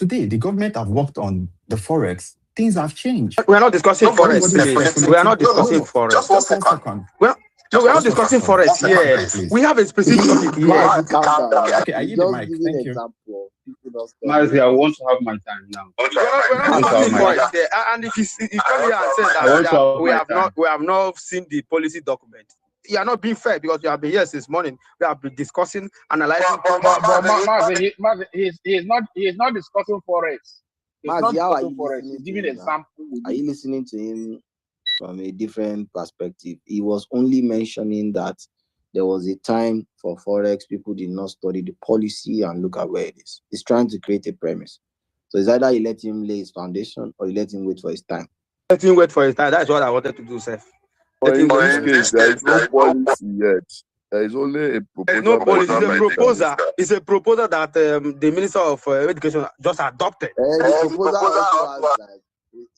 today, the government have worked on the forex. Things have changed. We are not discussing forex. We are not discussing forex. Just 1 second. Well, no, we are not discussing forex here. We have a specific topic here. Okay, I give the mic. Thank you. Mazi, I want to have my time now. We're not discussing forex here. And if you come here and say that we have not seen the policy document, you are not being fair because you have been here since morning. We have been discussing, analyzing. But Mazi, he is not discussing forex. Mazi, how are you forex? He's giving an example. Are you listening to him from a different perspective? He was only mentioning that there was a time for forex, people did not study the policy and look at where it is. He's trying to create a premise. So it's either you let him lay his foundation or you let him wait for his time. Let him wait for his time. That's what I wanted to do, Seth. But in this case, there is no policy yet. There is only a proposal. There's no policy. It's a proposal. It's a proposal that the Minister of Education just adopted. The proposal also has, like,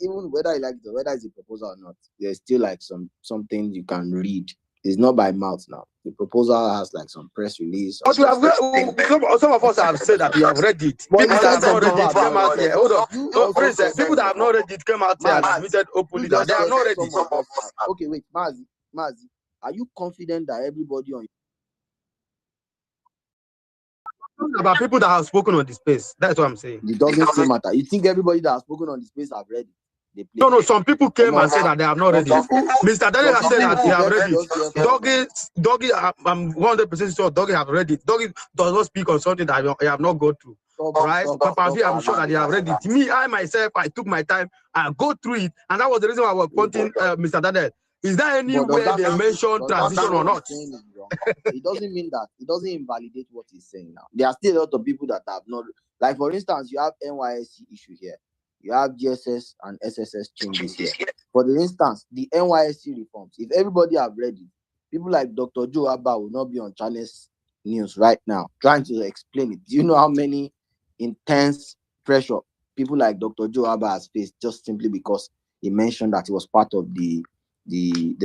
even whether you like it or whether it's a proposal or not, there's still like something you can read. It's not by mouth now. The proposal has like some press release. But we have some of us have said that we have read it. People that have not read it came out here. Hold on. No, people that have not read it came out here and admitted openly that they have not read it. Okay, wait, Mazi, are you confident that everybody on about people that have spoken on the space? That's what I'm saying. It doesn't still matter. You think everybody that has spoken on the space have read it? No, some people came and said that they have not read it. Mr. Daniel has said that he have read it. Doggy, I'm 100% sure Doggy have read it. Doggy does not speak on something that I have not gone through. Right? Papa, I'm sure that they have read it. Me, I myself, I took my time and go through it, and that was the reason why I was pointing Mr. Daniel. Is there any way they mention transition or not? It doesn't mean that. It doesn't invalidate what he's saying now. There are still a lot of people that have not. Like, for instance, you have NYSC issue here. You have JSS and SSS changes here. For instance, the NYSC reforms, if everybody have read it, people like Dr. Joe Abba will not be on Channels News right now trying to explain it. Do you know how many intense pressure people like Dr. Joe Abba has faced just simply because he mentioned that he was part of the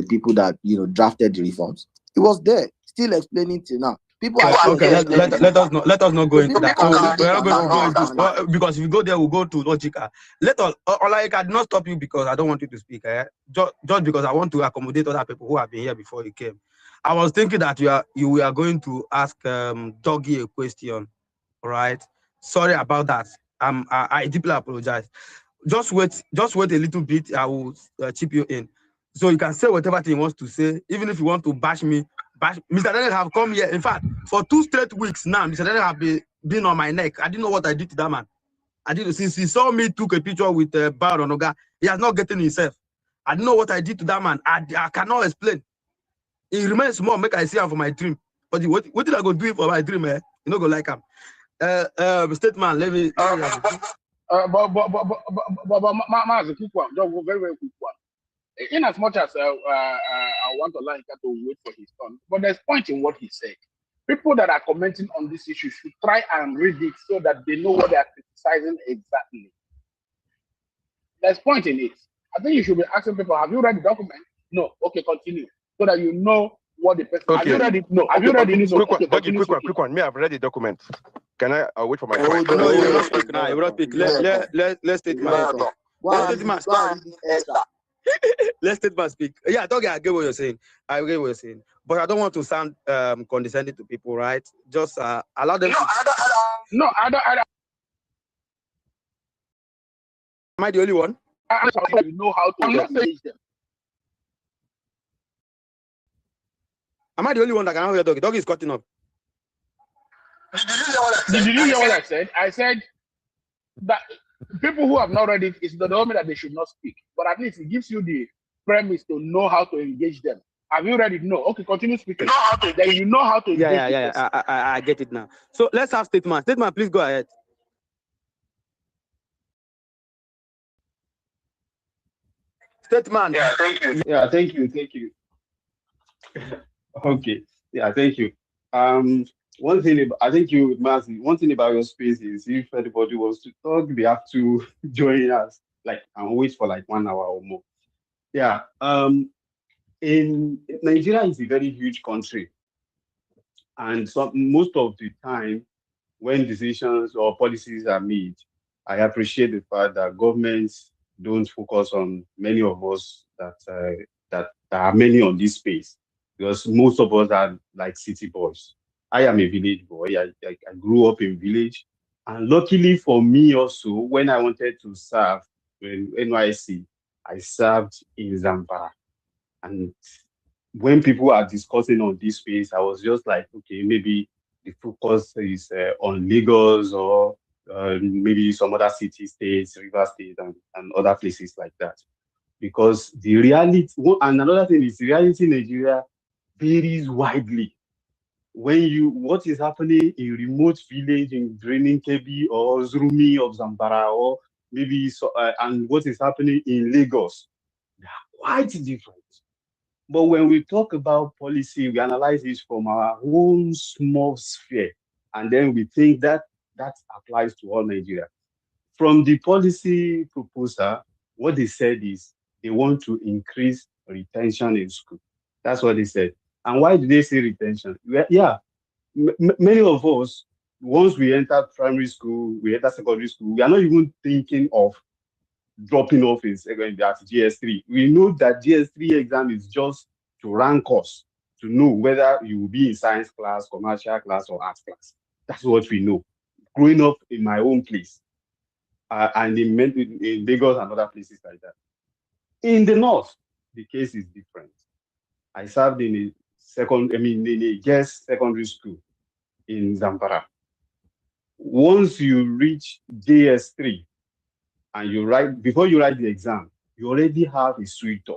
people that, you know, drafted the reforms? He was there, still explaining till now. People are okay. Let us not go into that. So we're not going to go into this because if you go there, we'll go to logical. I did not stop you because I don't want you to speak. Just because I want to accommodate other people who have been here before you came. I was thinking that you are going to ask Doggy a question. All right. Sorry about that. I deeply apologize. Just wait a little bit. I will chip you in. So you can say whatever he wants to say, even if you want to bash me. Mr. Daniel have come here. In fact, for 2 straight weeks now, Mr. Daniel have been on my neck. I didn't know what I did to that man. Since he saw me took a picture with Bar Onoga, he has not gotten himself. I don't know what I did to that man. I cannot explain. He remains small, make I see him for my dream. But what did I go do for my dream? You know, go like him. Statement, let me. But a quick one, just very, very quick one. In as much as I want Olayinka to wait for his turn, but there's point in what he said. People that are commenting on this issue should try and read it so that they know what they are criticizing exactly. There's point in it. I think you should be asking people, have you read the document? No. Okay, continue. So that you know what the person... Okay. Have you read it? No. Have you read it? No. Quick one. Me, I've read the document. Can I wait for my time? No, you will not speak now. You will not speak. Let's take my... Let's take my speak. Yeah, I get what you're saying. I get what you're saying. But I don't want to sound condescending to people, right? Just allow them I don't. Am I the only one? You know how to engage them. Am I the only one that can hear Doggy? Doggy is cutting up. Did you hear what I said? I said that people who have not read it, it's the document that they should not speak. But at least it gives you the premise to know how to engage them. Have you read it? No. Okay, continue speaking. Then you know how to engage them. Yeah. I get it now. So let's have statement. Statement, please go ahead. Statement. Yeah, thank you. Thank you. Okay. Yeah, thank you. One thing about your space is if anybody wants to talk, they have to join us and wait for 1 hour or more. Yeah. In Nigeria is a very huge country, and most of the time when decisions or policies are made, I appreciate the fact that governments don't focus on many of us that are many on this space, because most of us are like city boys. I am a village boy. I grew up in village, and luckily for me also, when I wanted to serve in NYSC, I served in Zamfara. And when people are discussing on this space, I was just like, okay, maybe the focus is on Lagos or maybe some other city states, River State, and other places like that. Because the reality, and another thing is, the reality in Nigeria varies widely. What is happening in remote village in Draining Kebi or Zurumi of Zambara, or maybe and what is happening in Lagos, they are quite different. But when we talk about policy, we analyze it from our own small sphere, and then we think that that applies to all Nigeria. From the policy proposal, what they said is they want to increase retention in school. That's what they said. And why do they say retention? Yeah, many of us, once we enter primary school, we enter secondary school, we are not even thinking of dropping off in at GS3. We know that GS3 exam is just to rank us, to know whether you will be in science class, commercial class, or arts class. That's what we know. Growing up in my own place, and in Lagos and other places like that. In the north, the case is different. I served in a girls' secondary school in Zamfara. Once you reach JS3 and before you write the exam, you already have a suitor.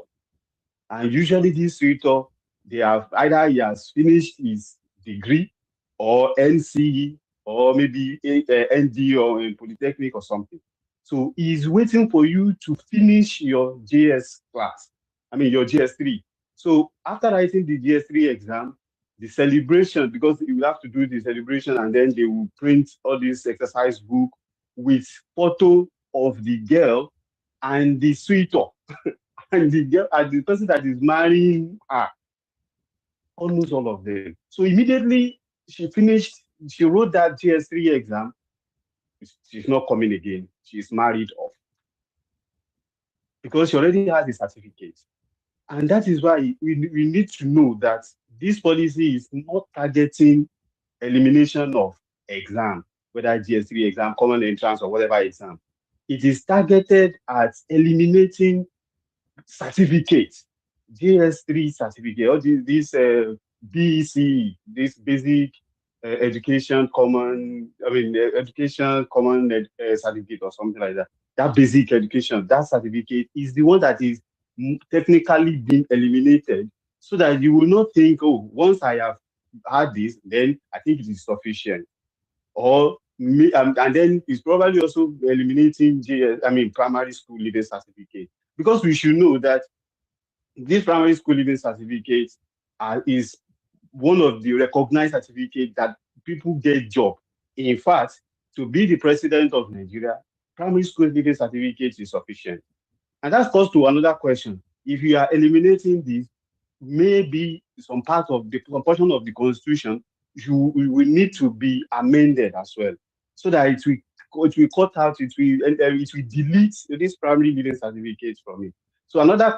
And usually this suitor, he has finished his degree or NCE or maybe ND or in Polytechnic or something. So he's waiting for you to finish your your GS3. So after writing the GS3 exam, the celebration, because you will have to do the celebration, and then they will print all this exercise book with photo of the girl and the suitor and the girl and the person that is marrying her. Almost all of them. So immediately she wrote that GS3 exam. She's not coming again. She's married off because she already has a certificate. And that is why we need to know that this policy is not targeting elimination of exam, whether GS3 exam, common entrance, or whatever exam. It is targeted at eliminating certificates, GS3 certificate, or this BEC, this basic education common certificate or something like that. That basic education, that certificate is the one that is technically being eliminated, so that you will not think, oh, once I have had this, then I think it is sufficient. And then it's probably also eliminating primary school leaving certificate, because we should know that this primary school leaving certificate is one of the recognized certificates that people get job. In fact, to be the president of Nigeria, primary school leaving certificate is sufficient. And that goes to another question. If you are eliminating this, maybe some portion of the constitution will need to be amended as well, so that it will cut out, it will delete this primary leaving certificate from it. So another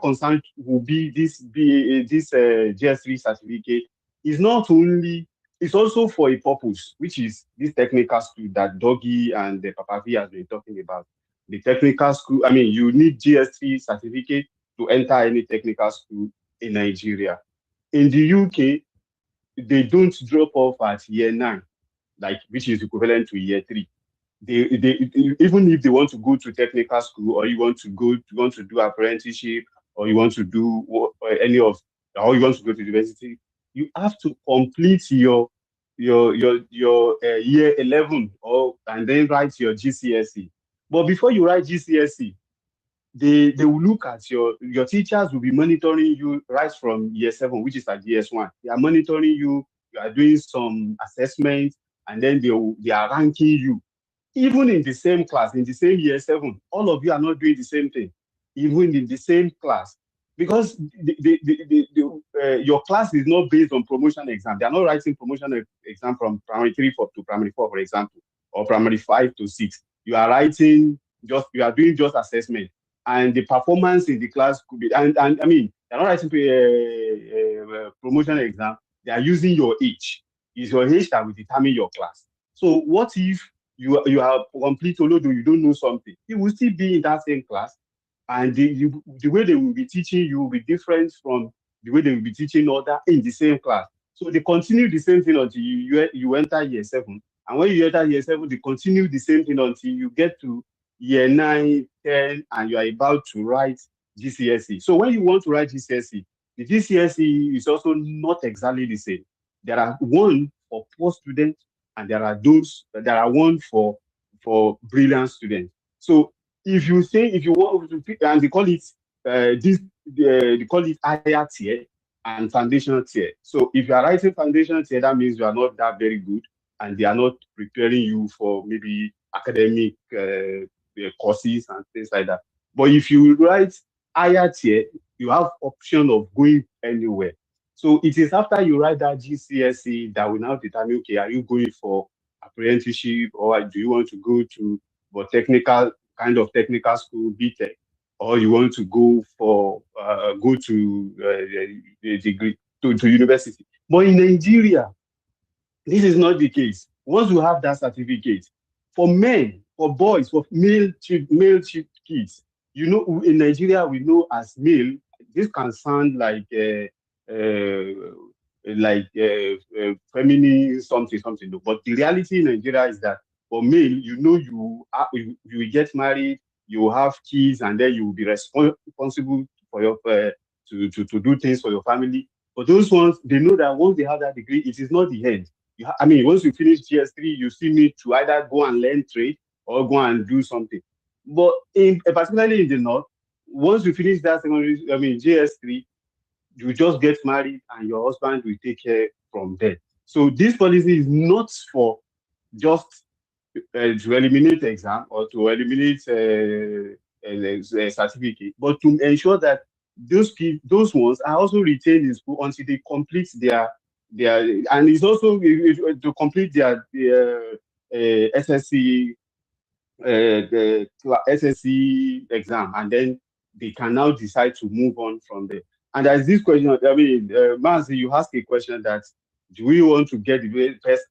concern will be this GS3 certificate is not only, it's also for a purpose, which is this technical school that Doggy and the Papa V has been talking about. The technical school, you need GS3 certificate to enter any technical school in Nigeria. In the UK, they don't drop off at year 9, which is equivalent to year 3. They even if they want to go to technical school, or you want to do apprenticeship, or you want to do or you want to go to university, you have to complete your year 11 and then write your GCSE. But before you write GCSE, they will look at your teachers will be monitoring you right from year 7, which is at GS1. They are monitoring you. You are doing some assessments, and then they are ranking you. Even in the same class, in the same year 7, all of you are not doing the same thing, even in the same class, because your class is not based on promotion exam. They are not writing promotion exam from primary 3 to primary 4, for example, or primary 5 to 6. you are writing you are doing just assessment, and the performance in the class could be, and I mean, they're not writing a promotion exam, they are using your age. It's your age that will determine your class. So what if you are complete Olodo, you don't know something? You will still be in that same class, and the way they will be teaching you will be different from the way they will be teaching other in the same class. So they continue the same thing until you enter year 7. And when you enter year 7, they continue the same thing until you get to year 9, 10, and you are about to write GCSE. So when you want to write GCSE, the GCSE is also not exactly the same. There are one for poor students, and there are one for brilliant students. So if you want to pick, and they call it they call it higher tier and foundational tier. So if you are writing foundational tier, that means you are not that very good, and they are not preparing you for maybe academic courses and things like that. But if you write higher tier, you have option of going anywhere. So it is after you write that GCSE that will now determine, okay, are you going for apprenticeship, or do you want to go to technical school, BTech, or you want to go for go to a degree to university. But in Nigeria, this is not the case. Once you have that certificate, for men, for boys, for male kids, in Nigeria we know as male. This can sound like feminine something, but the reality in Nigeria is that for male, you will get married, you will have kids, and then you will be responsible for your to do things for your family. But those ones, they know that once they have that degree, it is not the end. Once you finish GS3, you still need to either go and learn trade or go and do something. But particularly in the north, once you finish that GS3, you just get married and your husband will take care from there. So this policy is not for just to eliminate exam or to eliminate a certificate, but to ensure that those ones are also retained in school until they complete their and it's also to complete their SSC the SSC exam, and then they can now decide to move on from there. And there's this question, Mazi, you asked a question that, do we want to get the best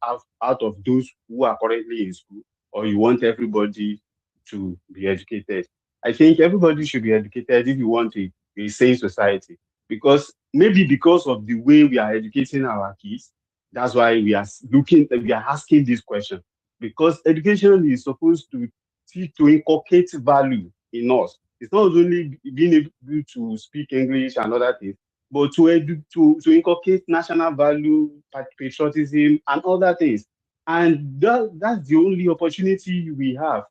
out of those who are currently in school, or you want everybody to be educated? I think everybody should be educated if you want a sane society, because of the way we are educating our kids, that's why we are asking this question, because education is supposed to inculcate value in us. It's not only being able to speak English and other things, but to inculcate national value, patriotism, and other things. And that's the only opportunity we have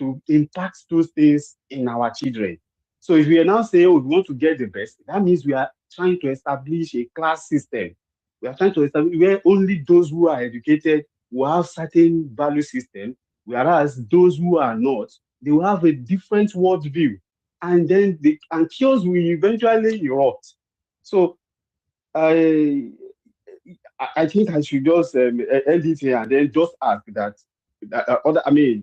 to impact those things in our children. So if we are now saying, we want to get the best, that means we are trying to establish a class system. We are trying to establish where only those who are educated will have certain value system, whereas those who are not, they will have a different worldview, and then chaos will eventually erupt. So I think I should just end it here and then just ask that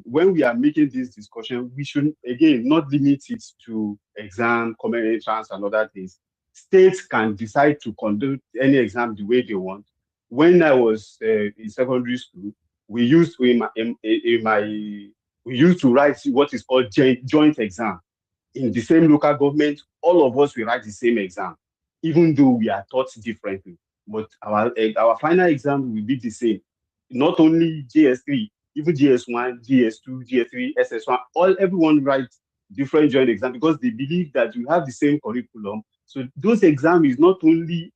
when we are making this discussion, we should again not limit it to exam, common entrance, and other things. States can decide to conduct any exam the way they want. When I was in secondary school, we used to write what is called joint exam. In the same local government, all of us will write the same exam, even though we are taught differently. But our final exam will be the same. Not only JS3, even JS1, JS2, JS3, SS1, everyone writes different joint exam because they believe that we have the same curriculum. So those exams they are not only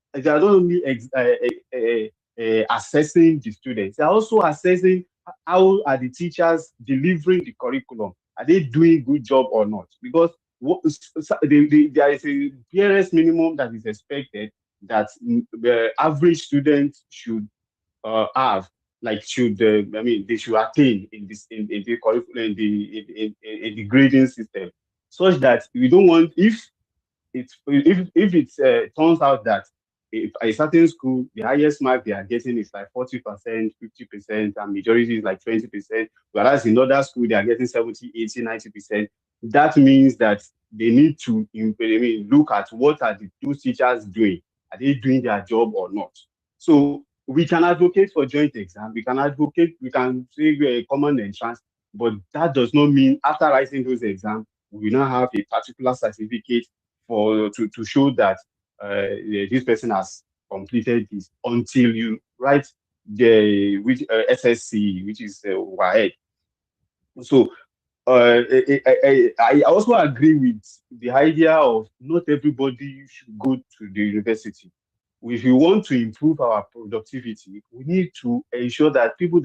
assessing the students, they are also assessing how are the teachers delivering the curriculum. Are they doing a good job or not? Because there is a barest minimum that is expected that the average student should have, they should attain in the curriculum, in the grading system, such that we don't want, if it turns out that a certain school, the highest mark they are getting is like 40%, 50%, and majority is like 20%, whereas in other school they are getting 70, 80, 90%. That means that they need to look at what are the two teachers doing. Are they doing their job or not? So we can advocate for joint exam. We can advocate, we can say a common entrance, but that does not mean after writing those exams, we now have a particular certificate to show that this person has completed this until you write the SSC, which is WAEC. So I also agree with the idea of not everybody should go to the university. If we want to improve our productivity, we need to ensure that people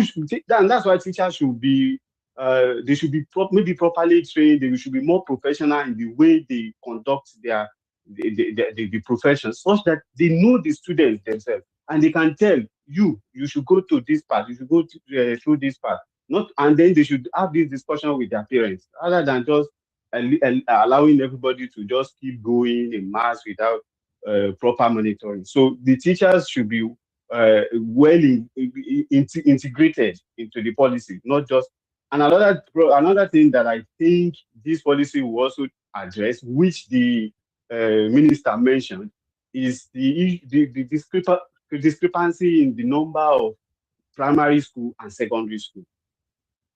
should take that, and that's why teachers should be they should be maybe properly trained. They should be more professional in the way they conduct the profession, such that they know the students themselves and they can tell you should go to this part, you should go through this part. Not, and then they should have this discussion with their parents rather than just allowing everybody to just keep going in mass without proper monitoring. So the teachers should be integrated into the policy, not just. And another thing that I think this policy will also address, which the minister mentioned, is the discrepancy in the number of primary school and secondary school.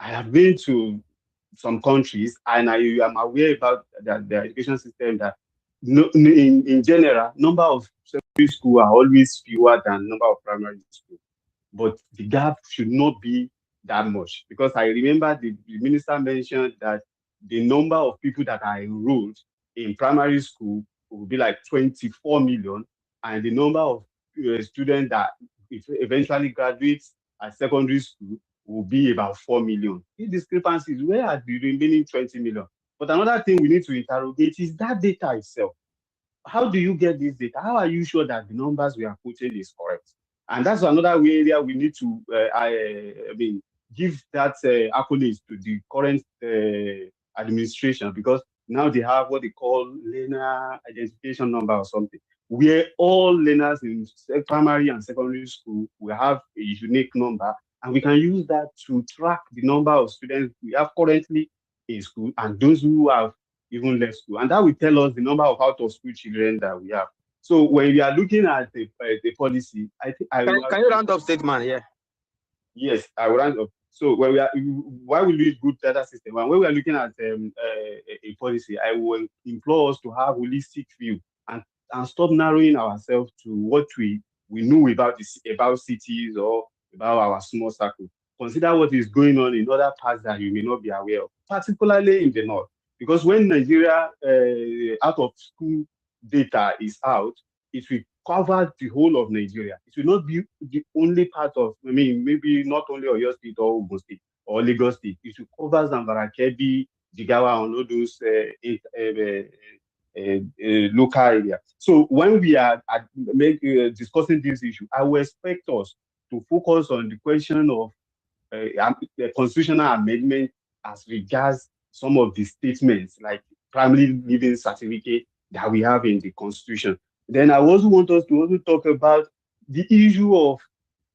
I have been to some countries and I am aware about the education system that in general, number of secondary school are always fewer than number of primary school. But the gap should not be that much, because I remember the minister mentioned that the number of people that are enrolled in primary school will be like 24 million, and the number of students that eventually graduates at secondary school will be about 4 million. These discrepancies, where are the remaining 20 million? But another thing we need to interrogate is that data itself. How do you get this data? How are you sure that the numbers we are putting is correct? And that's another area we need to, give that accolades to the current administration, because now they have what they call learner identification number or something, where all learners in primary and secondary school will have a unique number, and we can use that to track the number of students we have currently in school and those who have even left school. And that will tell us the number of out-of-school children that we have. So when we are looking at the policy, I think Can you round up statement? Yeah. Yes, I will round up. So when why we need good data system? And when we are looking at a policy, I will implore us to have holistic view and stop narrowing ourselves to what we know about cities or about our small circle. Consider what is going on in other parts that you may not be aware of, particularly in the north. Because when Nigeria out of school data is out, it will cover the whole of Nigeria. It will not be the only part of, maybe not only Oyo State or Ogun State or Lagos State. It will cover Zamfara, Kebbi, Jigawa, and all those local areas. So when we are discussing this issue, I will expect us to focus on the question of the constitutional amendment as regards some of the statements, like primary living certificate that we have in the Constitution. Then I also want us to also talk about the issue of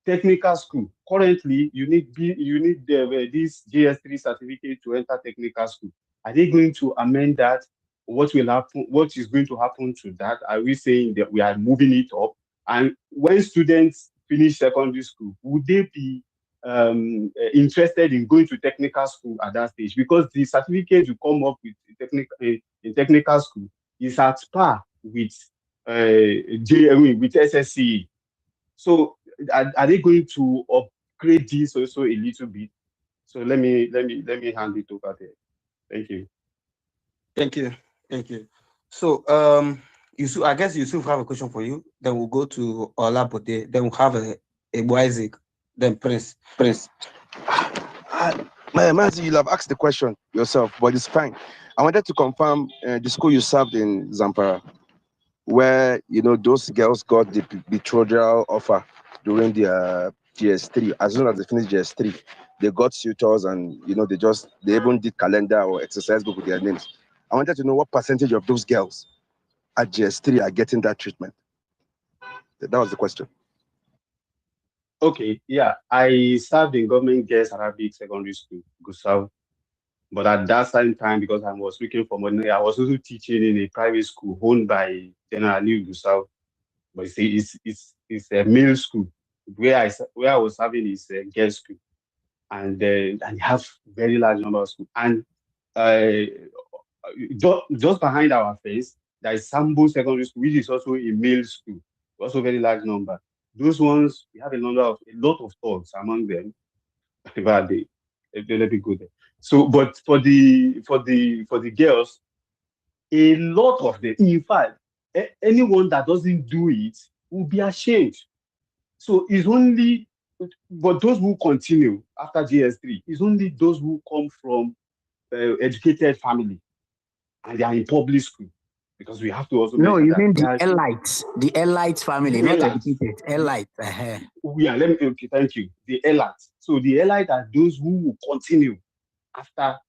technical school. Currently, you need this JS3 certificate to enter technical school. Are they going to amend that? What will happen? What is going to happen to that? Are we saying that we are moving it up? And when students finish secondary school, would they be interested in going to technical school at that stage? Because the certificate you come up with in technical school is at par with with SSC. So are they going to upgrade this also a little bit? So let me hand it over there. Thank you. Thank you. So Yusuf, I guess Yusuf have a question for you. Then we'll go to Olapote. Then we'll have a Isaac. Then Prince. Mazi, you'll have asked the question yourself, but it's fine. I wanted to confirm the school you served in Zamfara, where those girls got the betrothal offer during their GS3. As soon as they finished GS3, they got tutors, and they even did calendar or exercise book with their names. I wanted to know what percentage of those girls at GS3 are getting that treatment. That was the question. Okay, yeah, I served in government girls Arabic secondary school, Gusau. But at that same time, because I was looking for money, I was also teaching in a private school owned by General Gusau. But it's a male school. Where I was serving is a girls school, and have very large number of schools. And just behind our face, there is Sambo Secondary School, which is also a male school, also very large number. Those ones, we have a lot of thugs among them. But they let me go there. So, but for the girls, a lot of them, in fact, anyone that doesn't do it will be ashamed. So it's only, but those who continue after GS3 is only those who come from educated family and they are in public school, because we have to also No, you mean the that elites family, the not elites. educated. Elites. Yeah, okay, thank you. The elites. So the elites are those who will continue after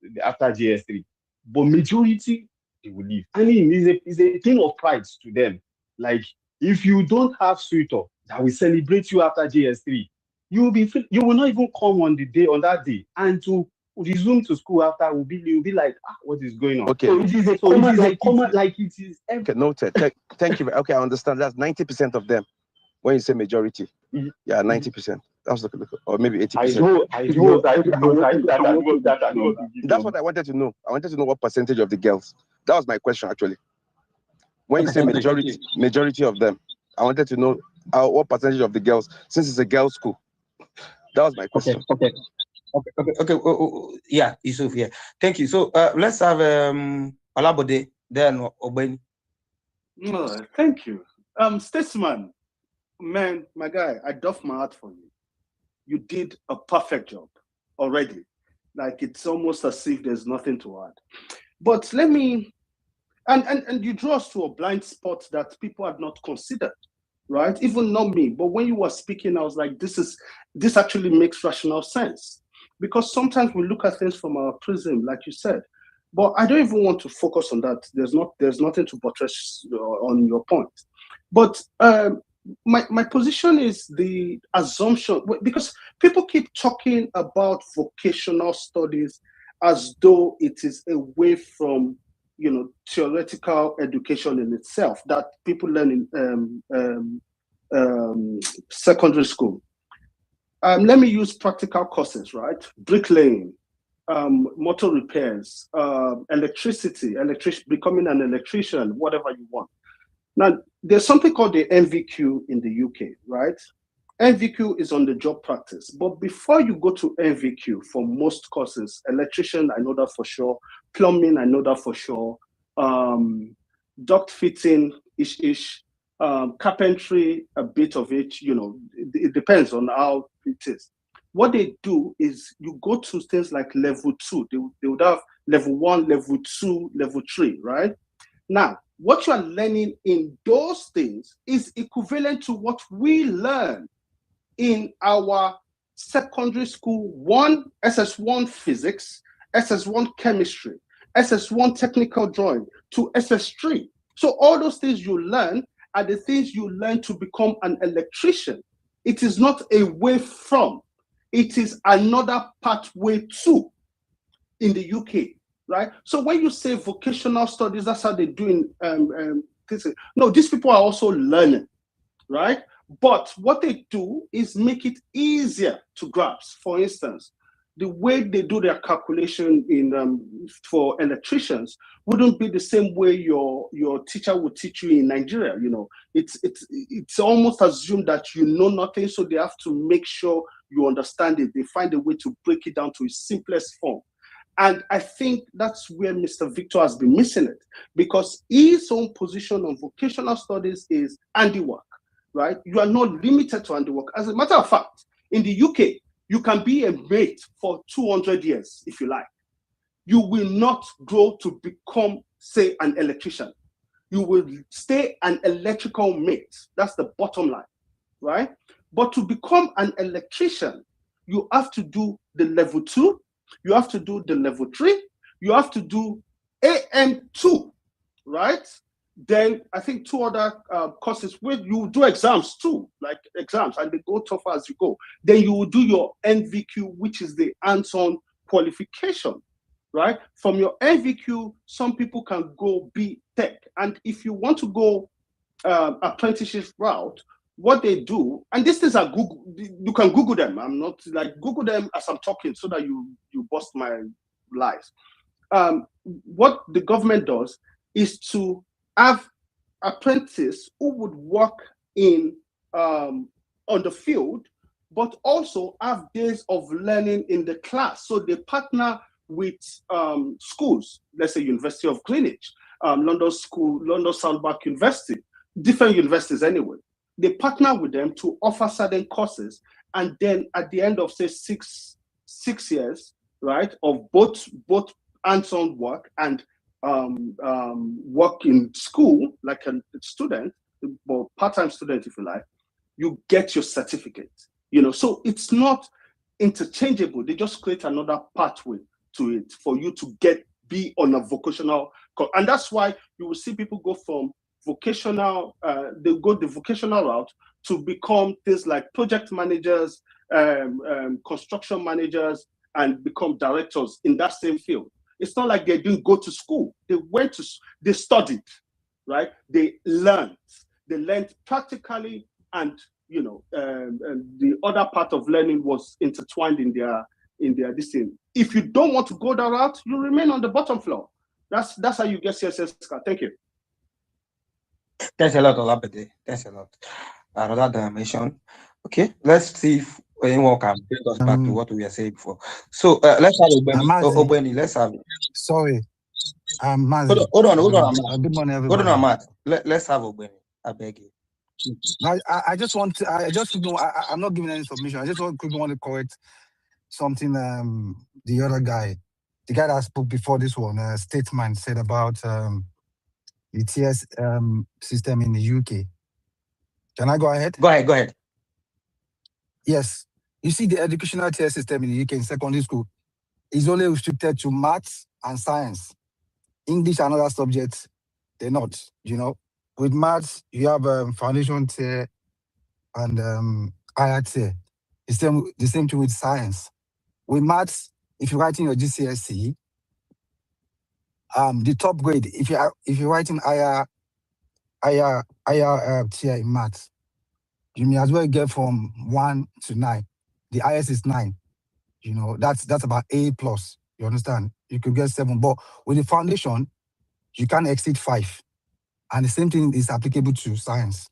GS3, but majority they will leave. I mean, it's a thing of pride to them. Like, if you don't have suitor that will celebrate you after GS3, you will not even come on that day, and to resume to school after you'll be like, what is going on? Okay. So it is a common, like it is. Okay, noted. Thank you. Okay, I understand. That's 90% of them. When you say majority, yeah, 90%. That's or maybe 80%. I know that. That's what I wanted to know. I wanted to know what percentage of the girls. That was my question, actually. When you say majority of them, I wanted to know what percentage of the girls, since it's a girls' school. That was my question. Okay. Yeah, Yusuf, yeah. Thank you. So let's have Olabode, then Obeni. No, thank you. Statesman, man, my guy, I doff my heart for you. You did a perfect job already. Like, it's almost as if there's nothing to add. But let me, and you draw us to a blind spot that people had not considered, right? Even not me, but when you were speaking, I was like, this actually makes rational sense. Because sometimes we look at things from our prism, like you said. But I don't even want to focus on that. There's nothing to buttress on your point. But my position is the assumption, because people keep talking about vocational studies as though it is away from, theoretical education in itself that people learn in secondary school. Let me use practical courses, right? Bricklaying, motor repairs, electricity, becoming an electrician, whatever you want. Now, there's something called the NVQ in the UK, right? NVQ is on the job practice. But before you go to NVQ for most courses, electrician, I know that for sure. Plumbing, I know that for sure. Duct fitting, carpentry, a bit of it, it depends on how it is. What they do is you go to things like level 2. They would have level 1, level 2, level 3, right? Now, what you are learning in those things is equivalent to what we learn in our secondary school SS1 physics, SS1 chemistry, SS1 technical drawing to SS3. So all those things you learn are the things you learn to become an electrician. It is not away from, it is another pathway to in the UK, right? So when you say vocational studies, that's how they do in no, these people are also learning, right? But what they do is make it easier to grasp. For instance, the way they do their calculation in for electricians wouldn't be the same way your teacher would teach you in Nigeria. It's almost assumed that you know nothing, so they have to make sure you understand it. They find a way to break it down to its simplest form. And I think that's where Mr. Victor has been missing it, because his own position on vocational studies is handiwork, right? You are not limited to handiwork. As a matter of fact, in the UK, you can be a mate for 200 years, if you like. You will not grow to become, say, an electrician. You will stay an electrical mate. That's the bottom line, right? But to become an electrician, you have to do the level 2, you have to do the level 3, you have to do AM2, right? Then I think two other courses where you do exams too, like exams, and they go tougher as you go. Then you will do your NVQ, which is the hands-on qualification, right? From your NVQ, some people can go B Tech, and if you want to go apprenticeship route, what they do, and these things are Google, you can Google them. I'm not like Google them as I'm talking so that you bust my lies. What the government does is to have apprentices who would work in on the field, but also have days of learning in the class. So they partner with schools, let's say University of Greenwich, London Southwark University, different universities anyway. They partner with them to offer certain courses, and then at the end of say six years, right, of both hands-on work and work in school like a student, or part-time student if you like, you get your certificate. So it's not interchangeable. They just create another pathway to it for you to be on a vocational, and that's why you will see people go from vocational, they go the vocational route to become things like project managers, construction managers, and become directors in that same field. It's not like they didn't go to school. They studied, right? They learned practically, and the other part of learning was intertwined in their this thing. If you don't want to go that route, you remain on the bottom floor. That's how you get CSS card. Thank you. Thanks a lot, Olabede. Thanks a lot. Another dimension. Okay, let's see if anyone can bring us back to what we were saying before. So let's have Obeni. Let's have it. Sorry. Hold on, Ahmad. Good morning, everybody. Hold on, Ahmad. Let's have Obeni. I beg you. I just want to, I'm not giving any information. I just want to correct something the other guy, the guy that spoke before this one, statement said about the TS system in the UK. Can I go ahead? Go ahead. Yes. You see, the educational TS system in the UK in secondary school is only restricted to maths and science. English and other subjects, they're not, With maths, you have foundation tier and higher tier. The same thing with science. With maths, if you're writing your GCSE, the top grade, if you're writing higher tier in maths, you may as well get from 1 to 9. The highest is 9. That's about A+. You understand? You could get 7, but with the foundation, you can't exceed 5. And the same thing is applicable to science.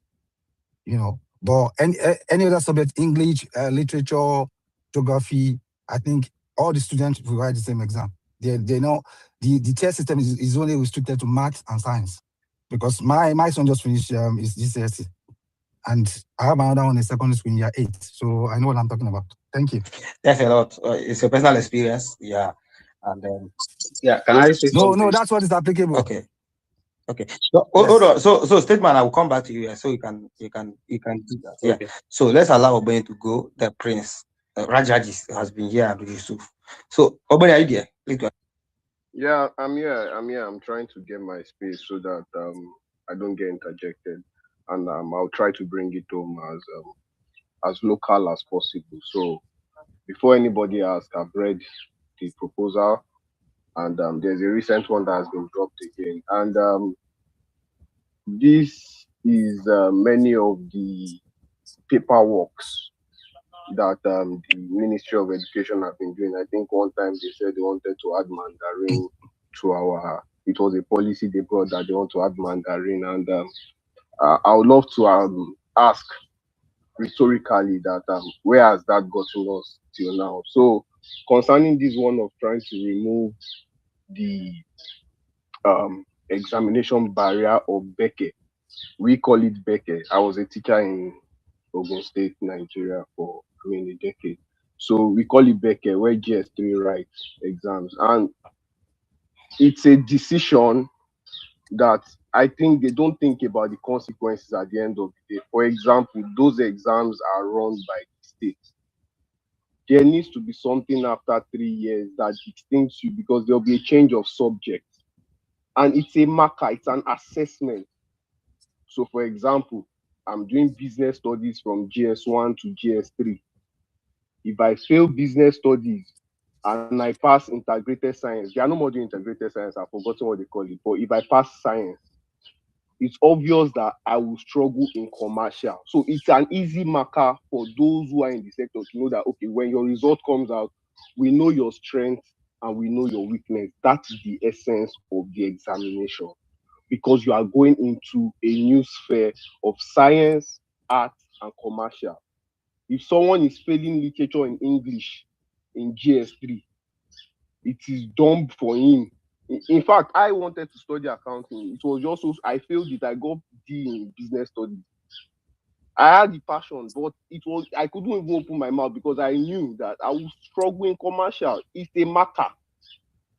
But any other subject, English, literature, geography, I think all the students will write the same exam. They know the test system is only restricted to maths and science, because my son just finished his GCSE, and I have another one in secondary school in year 8, so I know what I'm talking about. Thank you. Thanks a lot. It's your personal experience, yeah, and then can I say something? No, that's what is applicable. Okay. So, hold on. So statement, I will come back to you, so you can do that. Yeah. Okay. So let's allow Obeni to go. The Prince Rajaji has been here, and Yusuf. So Obeni, are you there? Please go ahead. Yeah, I'm here. I'm trying to get my space so that I don't get interjected, and I'll try to bring it home as local as possible. So before anybody asks, I've read the proposal, and there's a recent one that has been dropped again, and this is many of the paperworks that the Ministry of Education have been doing. I think one time they said they wanted to add Mandarin to it was a policy they brought that they want to add Mandarin, and I would love to ask rhetorically that where has that gotten us till now? So concerning this one of trying to remove the examination barrier of Beke, we call it Beke. I was a teacher in Ogun State, Nigeria for a decade. So we call it Beke, where GS3 writes exams. And it's a decision that I think they don't think about the consequences at the end of the day. For example, those exams are run by the state. There needs to be something after 3 years that distincts you, because there'll be a change of subject. And it's a marker, it's an assessment So, for example, I'm doing business studies from GS1 to GS3. If I fail business studies and I pass integrated science, they are no more doing integrated science, I've forgotten what they call it, but if I pass science, it's obvious that I will struggle in commercial. So it's an easy marker for those who are in the sector to know that, okay, when your result comes out, we know your strength and we know your weakness. That is the essence of the examination, because you are going into a new sphere of science, art, and commercial. If someone is failing literature in English in GS3, it is dumb for him. In fact, I wanted to study accounting. It was just so I failed it. I got D in business studies. I had the passion, but I couldn't even open my mouth because I knew that I would struggle in commercial. It's a marker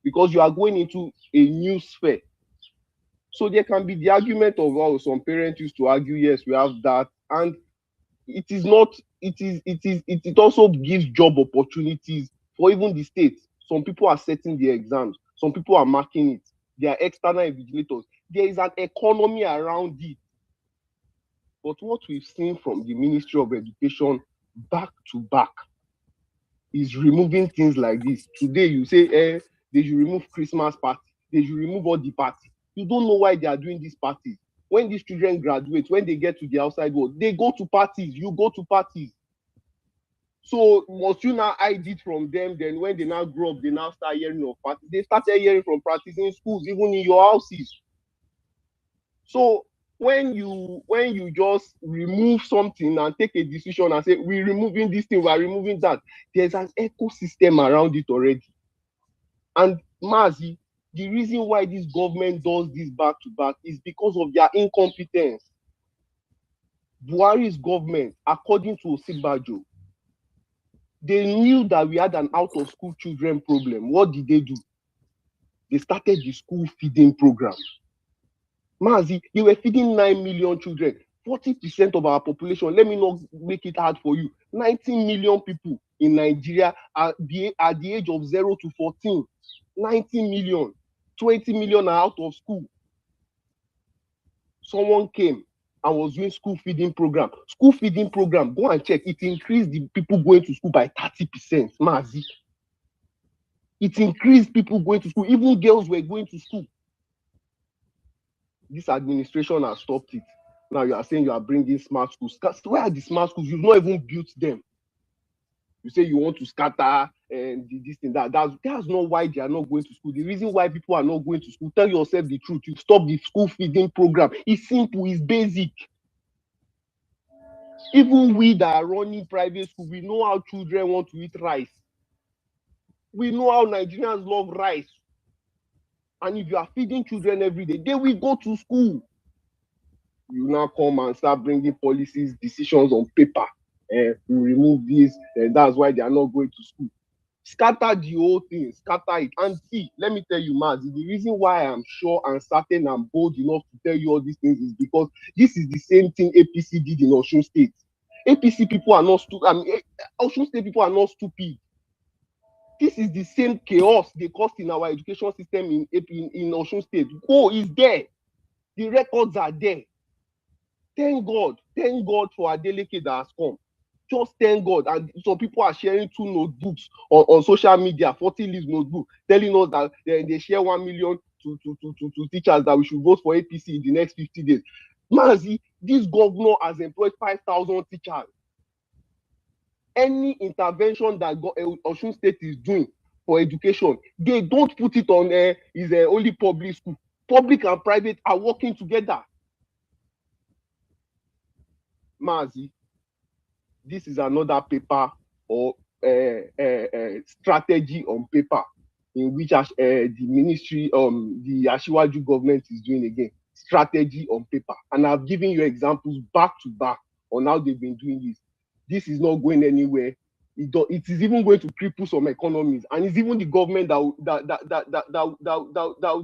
because you are going into a new sphere. So there can be the argument of how some parents used to argue, yes, we have that, and it is not. It also gives job opportunities for even the state. Some people are setting the exams. Some people are marking it. They are external invigilators. There is an economy around it. But what we've seen from the Ministry of Education back to back is removing things like this. Today you say, they should remove Christmas party. They should remove all the parties. You don't know why they are doing these parties. When these children graduate, when they get to the outside world, they go to parties. You go to parties. So must you now hide it from them? Then when they now grow up, they now start hearing of parties. They started hearing from parties in schools, even in your houses. So when you just remove something and take a decision and say, we're removing this thing, we're removing that, there's an ecosystem around it already. And Mazi, the reason why this government does this back to back is because of their incompetence. Buhari's government, according to Osinbajo, they knew that we had an out-of-school children problem. What did they do? They started the school feeding program. Mazi, they were feeding 9 million children. 40% of our population, let me not make it hard for you, 19 million people in Nigeria at the age of 0 to 14. 19 million. 20 million are out of school. Someone came and was doing school feeding program. School feeding program, go and check. It increased the people going to school by 30%. Mazi. It increased people going to school. Even girls were going to school. This administration has stopped it. Now you are saying you are bringing smart schools. Where are the smart schools? You've not even built them. You say you want to scatter and this and that. That's not why they are not going to school. The reason why people are not going to school, tell yourself the truth. You stop the school feeding program. It's simple, it's basic. Even we that are running private school, we know how children want to eat rice. We know how Nigerians love rice. And if you are feeding children every day, they will go to school. You now come and start bringing policies, decisions on paper. We remove this, and that's why they are not going to school. Scatter the whole thing, scatter it. And see, let me tell you, Mazi, the reason why I'm sure and certain and bold enough to tell you all these things is because this is the same thing APC did in Osun State. APC people are not stupid. I mean, Osun State people are not stupid. This is the same chaos they caused in our education system in Osun State. Oh, it's there. The records are there. Thank God for Adeleke that has come. Just thank God. And some people are sharing 2 notebooks on social media, 40 leaves notebook, telling us that they share 1 million to teachers that we should vote for APC in the next 50 days. Mazi, this governor has employed 5,000 teachers. Any intervention that Osun State is doing for education, they don't put it on is only public school. Public and private are working together. Mazi, this is another paper or strategy on paper in which the ministry, the Asiwaju government is doing again. Strategy on paper. And I've given you examples back to back on how they've been doing this. This is not going anywhere. It is even going to cripple some economies, and it's even the government that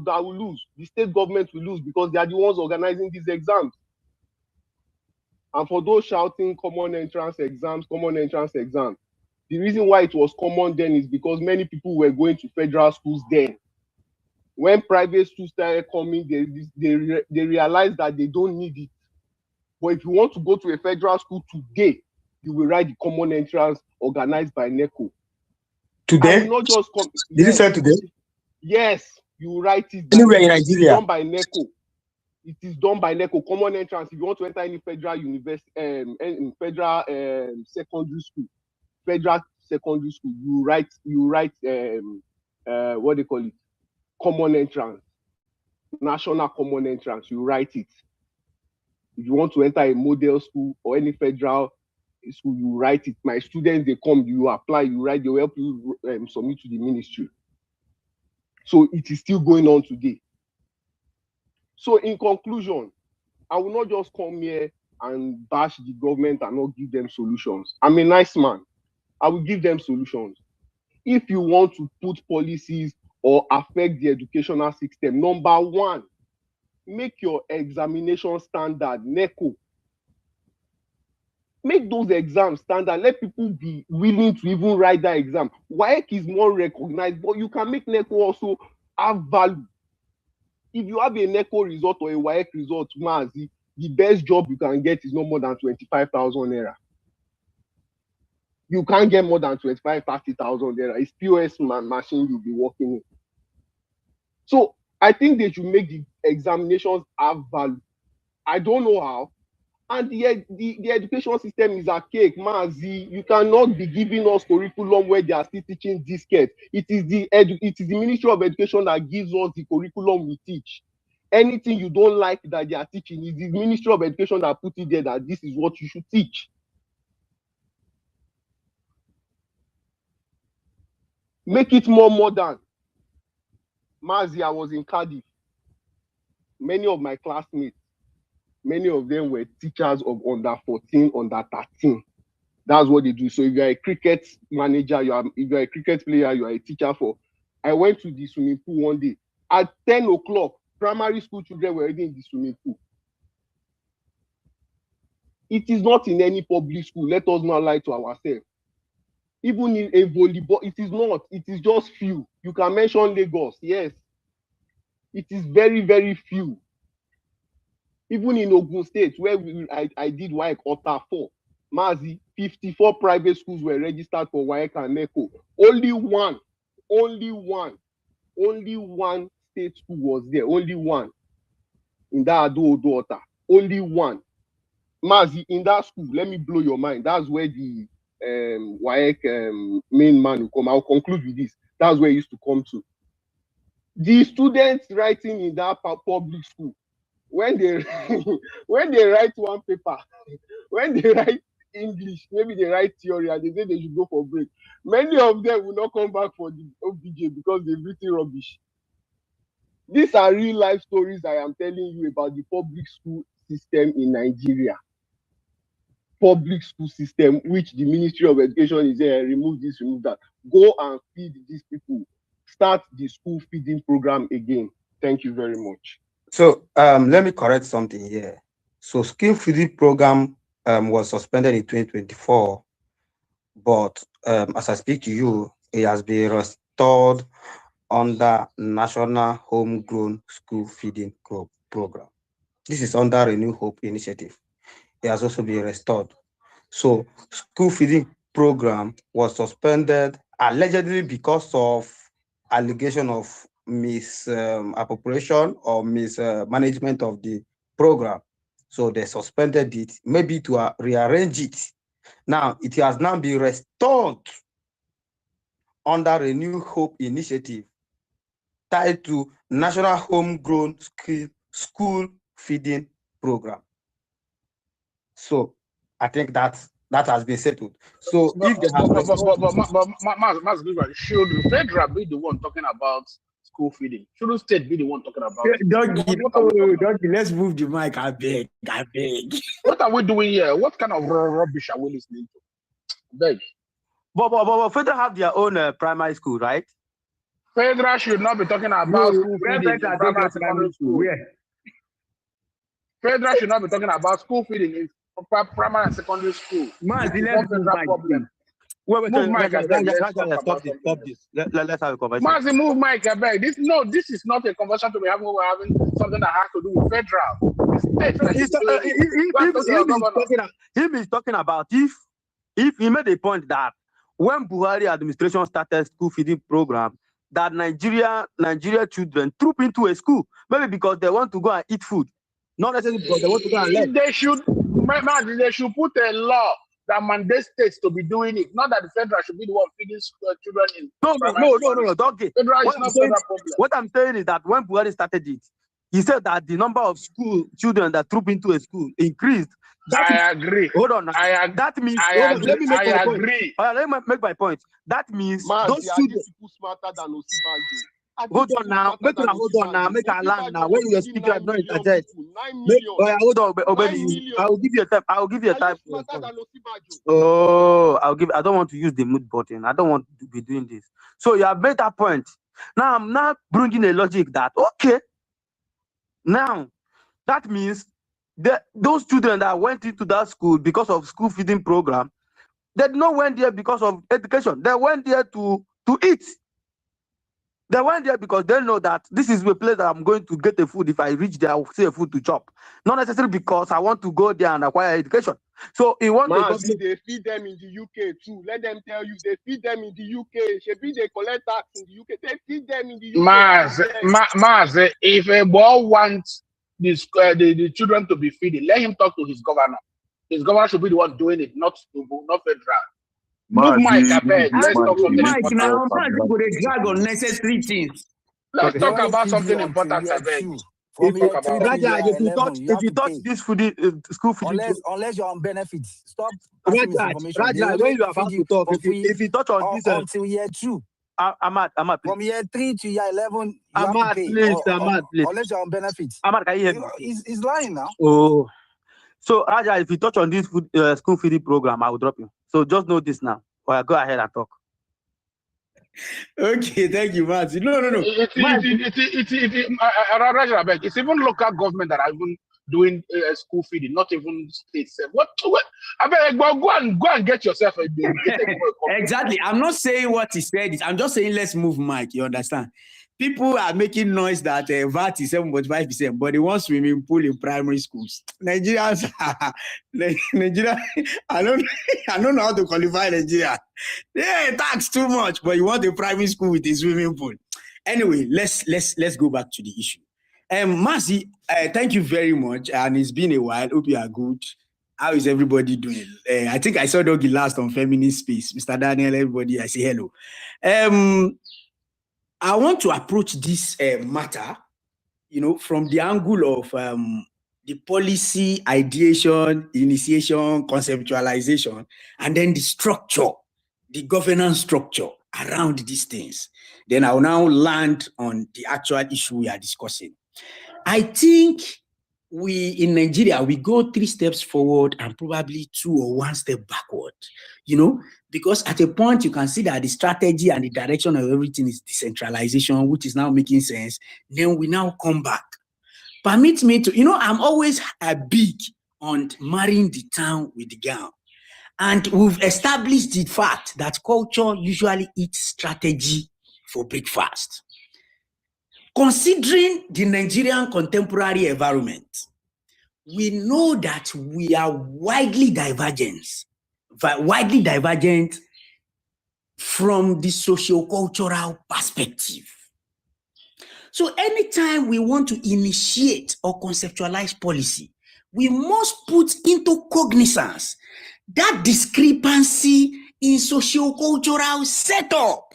will lose. The state government will lose because they are the ones organizing these exams. And for those shouting common entrance exams, the reason why it was common then is because many people were going to federal schools then. When private schools started coming, they realized that they don't need it. But if you want to go to a federal school today, you will write the common entrance organized by NECO. Today? I will not just come. Did you say today? Yes, you write it. Anywhere in Nigeria? Done by NECO. It is done by NECO. Common entrance. If you want to enter any federal university, federal secondary school, you write what they call it, common entrance, national common entrance. You write it. If you want to enter a model school or any federal school, you write it. My students, they come, you apply, you write, they will help you submit to the ministry. So it is still going on today. So in conclusion, I will not just come here and bash the government and not give them solutions. I'm a nice man. I will give them solutions. If you want to put policies or affect the educational system, number one, make your examination standard, NECO. Make those exams standard. Let people be willing to even write that exam. WAEC is more recognized, but you can make NECO also have value. If you have a NECO result or a WAEC result, Mazi, the best job you can get is no more than 25,000 naira. You can't get more than 25, 30,000 naira. It's POS machine you'll be working in. So I think they should make the examinations have value. I don't know how. And the education system is archaic, Mazi. You cannot be giving us curriculum where they are still teaching disket. It is the Ministry of Education that gives us the curriculum we teach. Anything you don't like that they are teaching, is the Ministry of Education that put it there that this is what you should teach. Make it more modern. Mazi, I was in Cardiff. Many of my classmates, many of them were teachers of under 14, under 13. That's what they do. So if you're a cricket manager, if you're a cricket player, you are a teacher for. I went to the swimming pool one day. At 10 o'clock, primary school children were already in the swimming pool. It is not in any public school. Let us not lie to ourselves. Even in a volleyball, it is not. It is just few. You can mention Lagos, yes. It is very, very few. Even in Ogun State, where I did WAEC Ota 4, Mazi, 54 private schools were registered for WAEC and NECO. Only one state school was there. Only one. In that Ado Ota. Only one. Mazi, in that school, let me blow your mind. That's where the WAEC main man will come. I'll conclude with this. That's where he used to come to. The students writing in that public school, when they write one paper, when they write English, maybe they write theory and they say they should go for break. Many of them will not come back for the OBJ because they've written rubbish. These are real life stories I am telling you about the public school system in Nigeria. Public school system, which the Ministry of Education is there, remove this, remove that. Go and feed these people. Start the school feeding program again. Thank you very much. So let me correct something here. So school feeding program was suspended in 2024, but as I speak to you, it has been restored under National Homegrown School Feeding Program. This is under Renew Hope Initiative. It has also been restored. So school feeding program was suspended allegedly because of allegation of misappropriation or mismanagement of the program. So they suspended it, maybe to rearrange it. Now it has now been restored under Renew Hope Initiative, tied to National Homegrown School Feeding Program. So I think that has been settled. So if they have should the federal be the one talking about school feeding? Should the state be the one talking about it? Doggy, let's move the mic. I beg. What are we doing here? What kind of rubbish are we listening to? Beg. But federal have their own primary school, right? Federal should not be talking about school feeding in primary and secondary school. Federal should not be talking about school feeding in primary and secondary school. Mazi, let's move mic. Wait, stop this. Let's have a conversation. Mazi, move mic, I beg. This is not a conversation to be having. We're having something that has to do with federal. the state that is doing it. Go and talk to your governor. Him is talking about if he made a point that when Buhari administration started school feeding program, that Nigeria children troop into a school, maybe because they want to go and eat food, not necessarily because they want to go and learn. They should put a law that mandates states to be doing it. Not that the federal should be the one feeding children in. No, don't get. Federal is not federal problem. What I'm saying is that when Buhari started it, he said that the number of school children that troop into a school increased. I agree. Hold on. That means let me make my point. agree. Let me make my point. That means Man, those students. Smarter than Osibanjo. Hold on now. Make a land now. When you are speaking, I'm not interject. Hold on, baby. I will give you a time. Oh, I don't want to use the mute button. I don't want to be doing this. So you have made that point. Now I'm not bringing a logic that okay. Now that means those children that went into that school because of school feeding program, they did not went there because of education. They went there to eat. They went there because they know that this is the place that I'm going to get the food. If I reach there, I will see a food to chop. Not necessarily because I want to go there and acquire education. So in one way, they feed them in the UK too. Let them tell you they feed them in the UK. Should they collect tax in the UK? They feed them in the UK. Maz, if a boy wants the children to be feeding, let him talk to his governor. His governor should be the one doing it, not federal. Move Mike, I beg. Let's talk something important. Now, drag unnecessary things. Let's talk about something important, I beg. If you touch this school feeding, unless you're on benefits, stop. Raja, when you are about to talk, if you touch on this until year 2. Ahmad, from year 3 to year 11, Ahmad, please. Unless you're on benefits. Ahmad, can you hear me? He's lying now. Oh. So, Raja, if you touch on this school feeding program, I will drop you. So just know this now. Or go ahead and talk. Okay, thank you, Martin. No. It's even local government that are even doing school feeding, not even states. What? I beg, go and get yourself a bill. Exactly. I'm not saying what he said. I'm just saying let's move, Mike. You understand? People are making noise that VAT is 7.5%, but they want swimming pool in primary schools. Nigerians, Nigeria, I don't know how to qualify Nigeria. They tax too much, but you want a primary school with a swimming pool. Anyway, let's go back to the issue. Mercy, thank you very much, and it's been a while. Hope you are good. How is everybody doing? I think I saw Doggy last on Feminist Space. Mr. Daniel, everybody, I say hello. I want to approach this matter, from the angle of the policy, ideation, initiation, conceptualization, and then the structure, the governance structure around these things. Then I will now land on the actual issue we are discussing. I think we in Nigeria, we go 3 steps forward and probably 2 or 1 step backward, because at a point you can see that the strategy and the direction of everything is decentralization, which is now making sense. Then we now come back. Permit me to, I'm always big on marrying the town with the gown. And we've established the fact that culture usually eats strategy for breakfast. Considering the Nigerian contemporary environment, we know that we are widely divergent from the socio-cultural perspective. So anytime we want to initiate or conceptualize policy, we must put into cognizance that discrepancy in socio-cultural setup.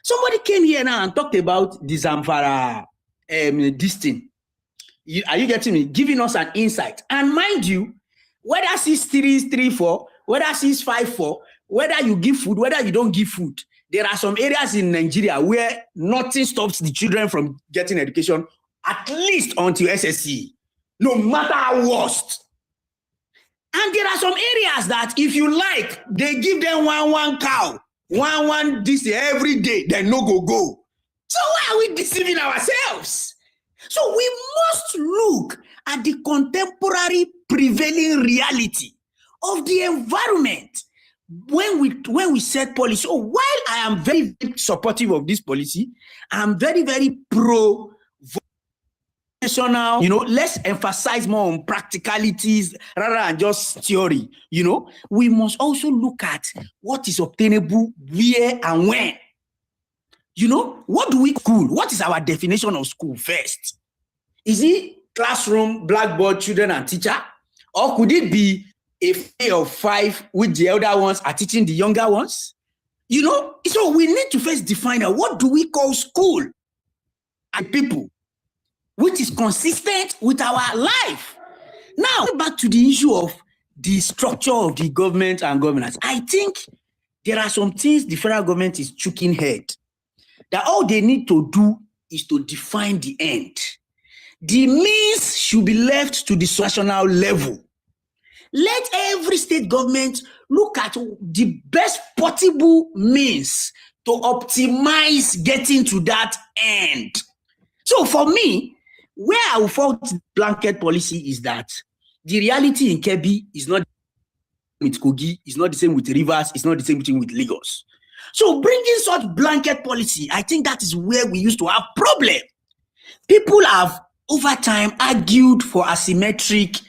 Somebody came here now and talked about the Zamfara this thing. Are you getting me? Giving us an insight. And mind you, whether 6-3-3-4, whether 6-5-4, whether you give food, whether you don't give food, there are some areas in Nigeria where nothing stops the children from getting education, at least until SSC, no matter how worst. And there are some areas that, if you like, they give them one cow, one this every day, then no go. So why are we deceiving ourselves? So we must look at the contemporary prevailing reality of the environment when we set policy. So while I am very, very supportive of this policy, I'm very, very pro let's emphasize more on practicalities rather than just theory. We must also look at what is obtainable, where and when. What do we school? What is our definition of school first? Is it classroom, blackboard, children and teacher? Or could it be a family of 5 with the elder ones are teaching the younger ones? So we need to first define what do we call school and people, which is consistent with our life. Now, back to the issue of the structure of the government and governance. I think there are some things the federal government is choking head, that all they need to do is to define the end. The means should be left to the national level. Let every state government look at the best possible means to optimize getting to that end. So for me, where I will fault blanket policy is that the reality in Kebbi is not with Kogi, it's not the same with Rivers, it's not the same thing with Lagos. So bringing such blanket policy, I think that is where we used to have problem. People have over time argued for asymmetric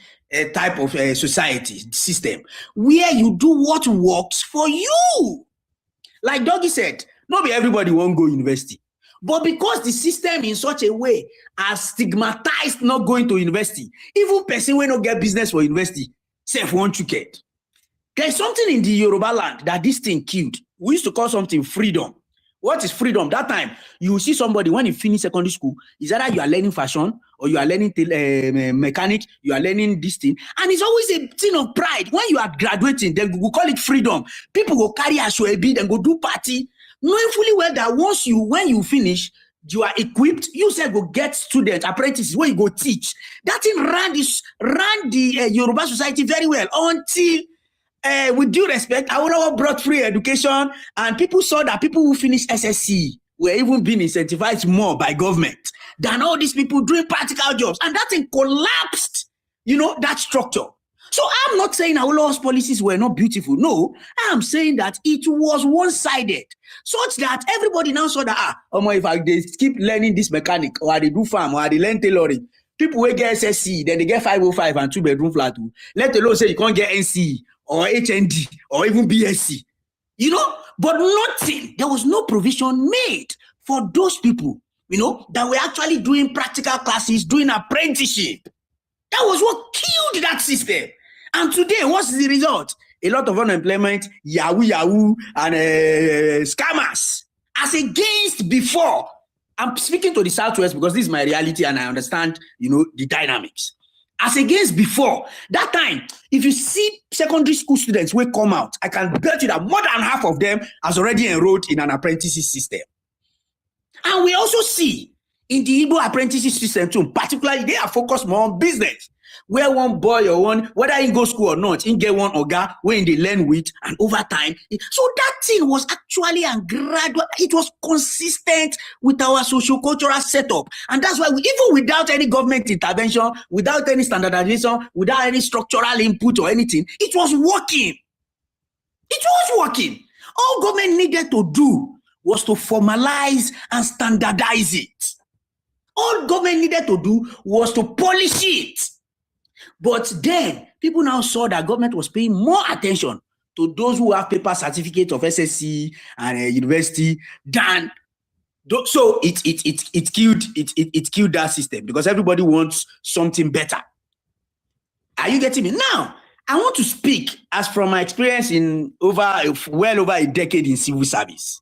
type of society system where you do what works for you. Like Doggy said, not everybody won't go university, but because the system in such a way has stigmatized not going to university, even person will not get business for university, self won't you get. There's something in the Yoruba land that this thing killed. We used to call something freedom. What is freedom? That time, you see somebody when you finish secondary school, is either you are learning fashion or you are learning mechanic, you are learning this thing. And it's always a thing of pride. When you are graduating, then we call it freedom. People will carry a shoebi, then go do party, knowing fully well that when you finish, you are equipped, you say go get students, apprentices, where you go teach. That thing ran the Yoruba society very well until with due respect, Awolowo brought free education, and people saw that people who finished SSC were even being incentivized more by government than all these people doing practical jobs. And that thing collapsed, that structure. So I'm not saying Awolowo's policies were not beautiful. No, I'm saying that it was one-sided, such that everybody now saw that, if they keep learning this mechanic, or they do farm, or they learn tailoring, people will get SSC, then they get 505 and 2-bedroom flat. Let alone say you can't get NC or HND or even BSc, but nothing. There was no provision made for those people, that were actually doing practical classes, doing apprenticeship. That was what killed that system. And today, what's the result? A lot of unemployment, Yahoo, and scammers, as against before. I'm speaking to the Southwest because this is my reality and I understand, the dynamics. As against before, that time, if you see secondary school students will come out, I can bet you that more than half of them has already enrolled in an apprenticeship system. And we also see in the Igbo apprenticeship system too, particularly they are focused more on business, where one boy or one, whether he go school or not, he get one oga when they learn with, and over time. So that thing was actually a gradual, it was consistent with our socio-cultural setup. And that's why even without any government intervention, without any standardization, without any structural input or anything, it was working. It was working. All government needed to do was to formalize and standardize it. All government needed to do was to polish it. But then, people now saw that government was paying more attention to those who have paper certificates of SSC and university than. So it killed that system because everybody wants something better. Are you getting me? Now, I want to speak as from my experience in well over a decade in civil service.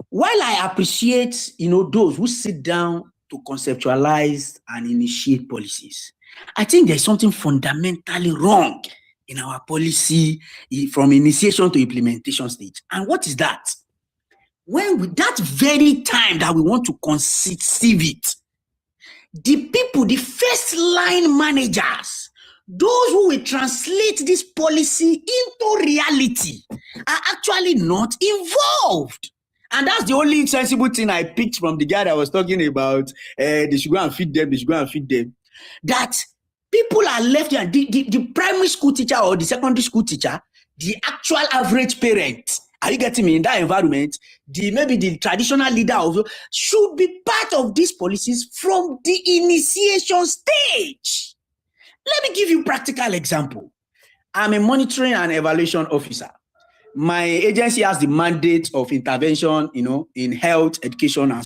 While I appreciate, those who sit down to conceptualize and initiate policies, I think there's something fundamentally wrong in our policy from initiation to implementation stage. And what is that? When that very time that we want to conceive it, the people, the first line managers, those who will translate this policy into reality are actually not involved. And that's the only sensible thing I picked from the guy that was talking about they should go and feed them. That people are left here. The primary school teacher or the secondary school teacher, the actual average parent Are you getting me? In that environment, maybe the traditional leader also should be part of these policies from the initiation stage. Let me give you a practical example. I'm a monitoring and evaluation officer. My agency has the mandate of intervention, in health, education, and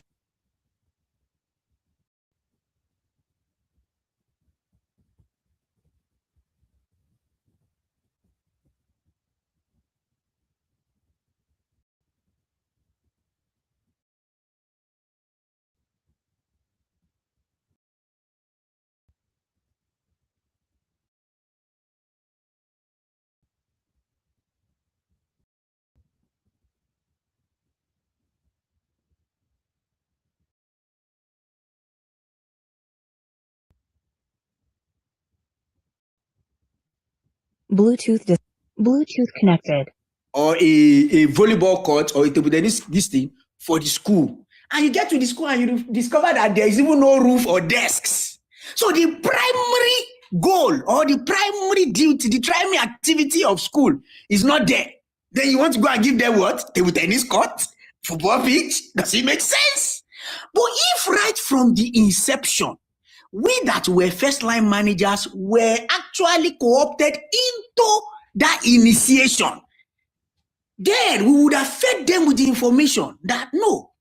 Bluetooth connected. or a volleyball court or a table tennis this thing for the school. And you get to the school and you discover that there is even no roof or desks. So the primary goal or the primary duty, the primary activity of school is not there. Then you want to go and give them what? Table tennis court, football pitch? Does it make sense? But if right from the inception, we that were first line managers were actually co-opted into that initiation, then we would have fed them with the information that no,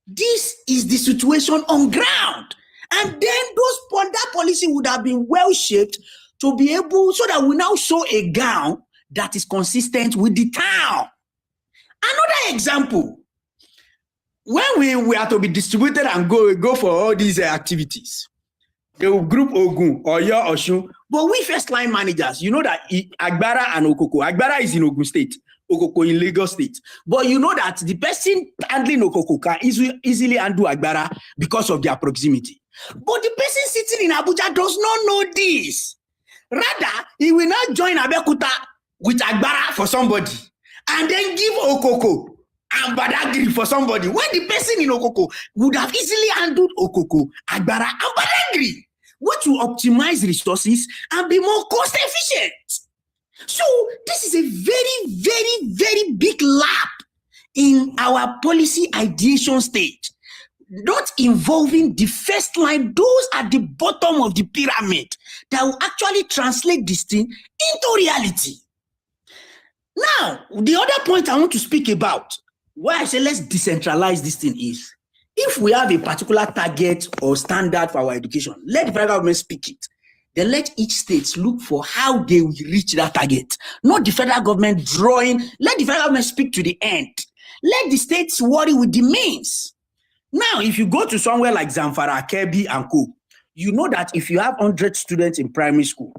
this is the situation on ground. And then that policy would have been well shaped to be able, so that we now show a gown that is consistent with the town. Another example, when we were to be distributed and go for all these activities, they will group Ogun, Oyo, Osun, but we first line managers, you know that Agbara and Okoko, Agbara is in Ogun State, Okoko in Lagos State. But you know that the person handling Okoko can easily undo Agbara because of their proximity. But the person sitting in Abuja does not know this. Rather, he will not join Abeokuta with Agbara for somebody and then give Okoko and Badagry for somebody, when the person in Okoko would have easily handled Okoko, Agbara, and Badagry, which will optimize resources and be more cost efficient. So this is a very, very, very big lap in our policy ideation stage, not involving the first line, those at the bottom of the pyramid that will actually translate this thing into reality. Now, the other point I want to speak about, why I say let's decentralize this thing, is if we have a particular target or standard for our education, let the federal government speak it. Then let each state look for how they will reach that target. Not the federal government drawing. Let the federal government speak to the end. Let the states worry with the means. Now, if you go to somewhere like Zamfara, Kebbi, and Co., you know that if you have 100 students in primary school,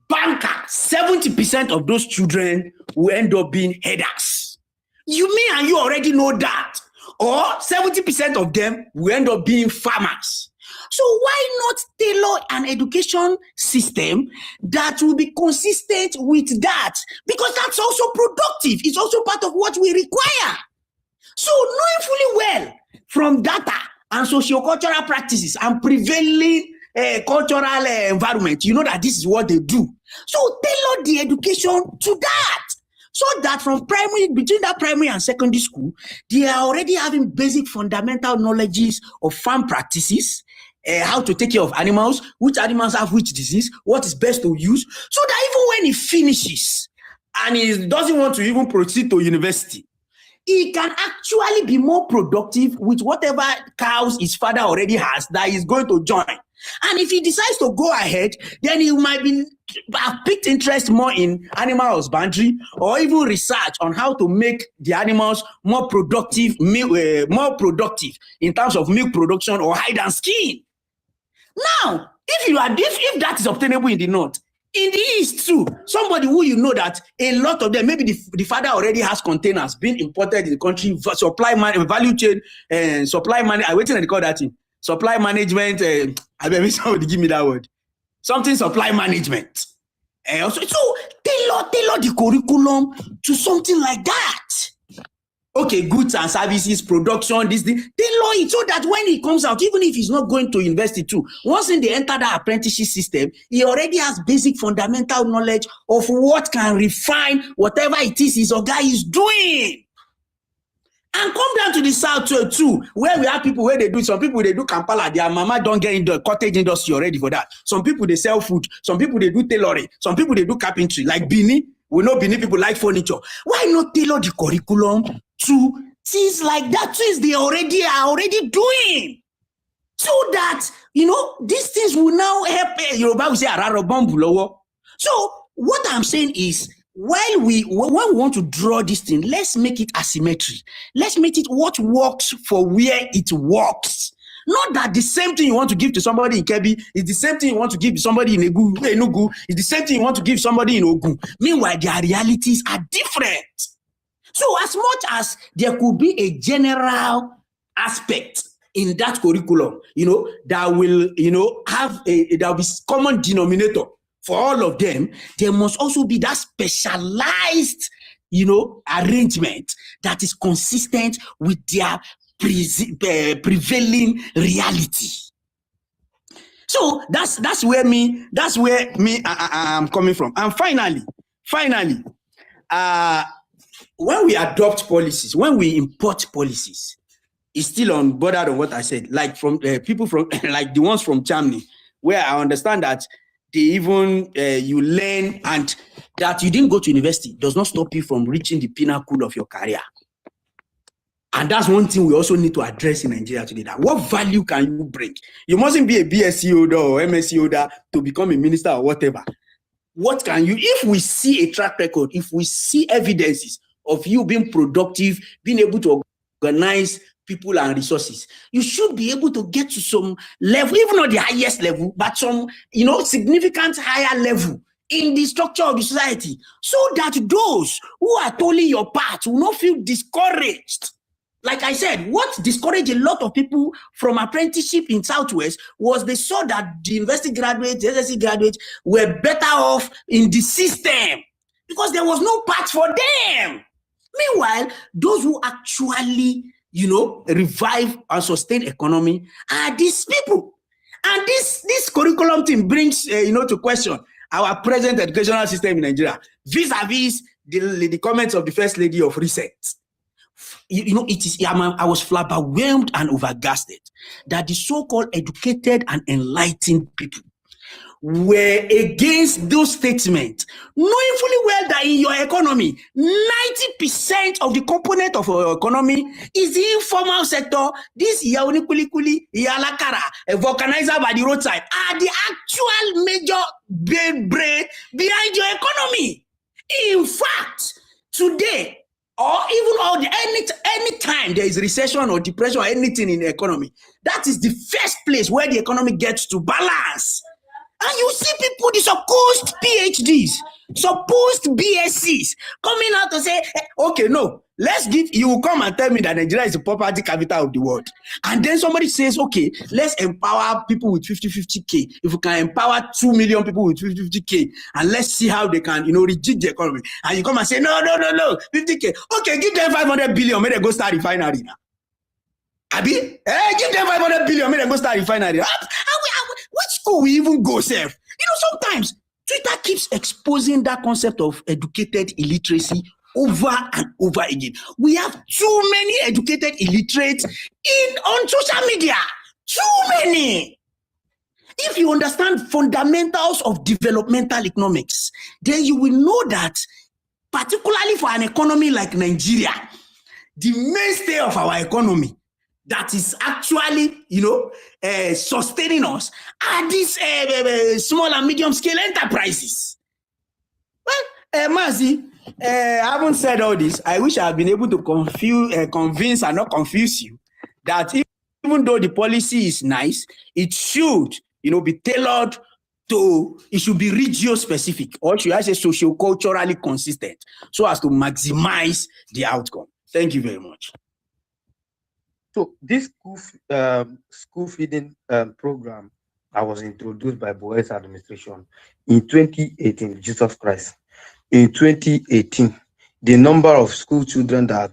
banker, 70% of those children will end up being headers. Me and you already know that. Or 70% of them will end up being farmers. So why not tailor an education system that will be consistent with that? Because that's also productive. It's also part of what we require. So knowing fully well from data and socio-cultural practices and prevailing cultural environment, you know that this is what they do. So tailor the education to that. So that from between that primary and secondary school, they are already having basic fundamental knowledges of farm practices, how to take care of animals, which animals have which disease, what is best to use, so that even when he finishes and he doesn't want to even proceed to university, he can actually be more productive with whatever cows his father already has that he's going to join. And if he decides to go ahead, then he might have picked interest more in animal husbandry or even research on how to make the animals more productive in terms of milk production or hide and skin. Now, if that is obtainable in the north, in the east too, somebody who you know that a lot of them, maybe the father already has containers being imported in the country, value chain, supply money. I waiting and call that in. Supply management, I mean, somebody give me that word. Something supply management. So tailor the curriculum to something like that. okay, goods and services, production, this thing, tailor it so that when he comes out, even if he's not going to university too, once they enter the apprenticeship system, he already has basic fundamental knowledge of what can refine whatever it is his guy is doing. And come down to the south too, where we have people where they do, some people they do Kampala, their mama don't get in the cottage industry already for that. Some people they sell food, some people they do tailoring, some people they do carpentry, like Bini. We know Bini people like furniture. Why not tailor the curriculum to things like that? Things they are already doing. So that, these things will now help, Yoruba will say, so what I'm saying is, when we want to draw this thing, let's make it asymmetry. Let's make it what works for where it works. Not that the same thing you want to give to somebody in Kebbi is the same thing you want to give to somebody in Enugu, is the same thing you want to give somebody in Ogun. Meanwhile, their realities are different. So as much as there could be a general aspect in that curriculum, that will, have there will be common denominator for all of them, there must also be that specialized, arrangement that is consistent with their prevailing reality. So that's where I'm coming from. And finally, when we adopt policies, when we import policies, it's still on border on what I said, like from people from like the ones from Germany, where I understand that they even you learn, and that you didn't go to university does not stop you from reaching the pinnacle of your career. And that's one thing we also need to address in Nigeria today. That what value can you bring? You mustn't be a BSc holder or MSc holder to become a minister or whatever. What can you, if we see a track record, if we see evidences of you being productive, being able to organize people and resources, you should be able to get to some level, even not the highest level, but some, significant higher level in the structure of the society, so that those who are totally your part will not feel discouraged. Like I said, what discouraged a lot of people from apprenticeship in Southwest was they saw that the university graduates, the SSC graduates were better off in the system because there was no path for them. Meanwhile, those who actually, revive and sustain economy are these people. And this curriculum thing brings, to question our present educational system in Nigeria vis-a-vis the comments of the First Lady of recent. I was flabbergasted and overgasted that the so-called educated and enlightened people were against those statements, knowing fully well that in your economy, 90% of the component of your economy is the informal sector. This Yaonikulikuli, Yalakara, a vulcanizer by the roadside are the actual major brain behind your economy. In fact, today, or even any time there is recession or depression or anything in the economy, that is the first place where the economy gets to balance. And you see people, the supposed PhDs, supposed BScs, coming out to say, okay, no, you will come and tell me that Nigeria is the poverty capital of the world. And then somebody says, okay, let's empower people with 50-50K. If we can empower 2 million people with 50-50K, and let's see how they can, rejig the economy. And you come and say, no, 50K. Okay, give them 500 billion, may they go start refinery now. Abi, give them 500 billion, may they go start refinery. What school we even go, Seth? Sometimes Twitter keeps exposing that concept of educated illiteracy over and over again. We have too many educated illiterates on social media. Too many. If you understand fundamentals of developmental economics, then you will know that, particularly for an economy like Nigeria, the mainstay of our economy that is actually, sustaining us are these small and medium scale enterprises. Well, Mazi, I haven't said all this. I wish I had been able to convince and not confuse you that even though the policy is nice, it should, be tailored to, it should be regio-specific, or should I say socio-culturally consistent, so as to maximize the outcome. Thank you very much. So this school feeding program that was introduced by Buhari's administration in 2018, Jesus Christ, in 2018, the number of school children that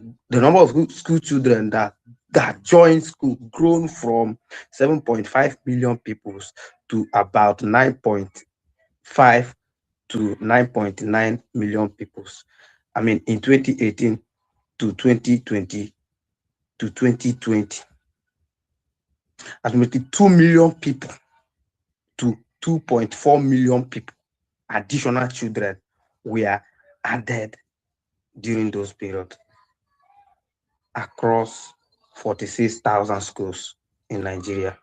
join school grown from 7.5 million people to about 9.5 to 9.9 million people. I mean, in 2018 to 2020 to 2020, approximately 2 million people to 2.4 million people, additional children were added during those periods across 46,000 schools in Nigeria.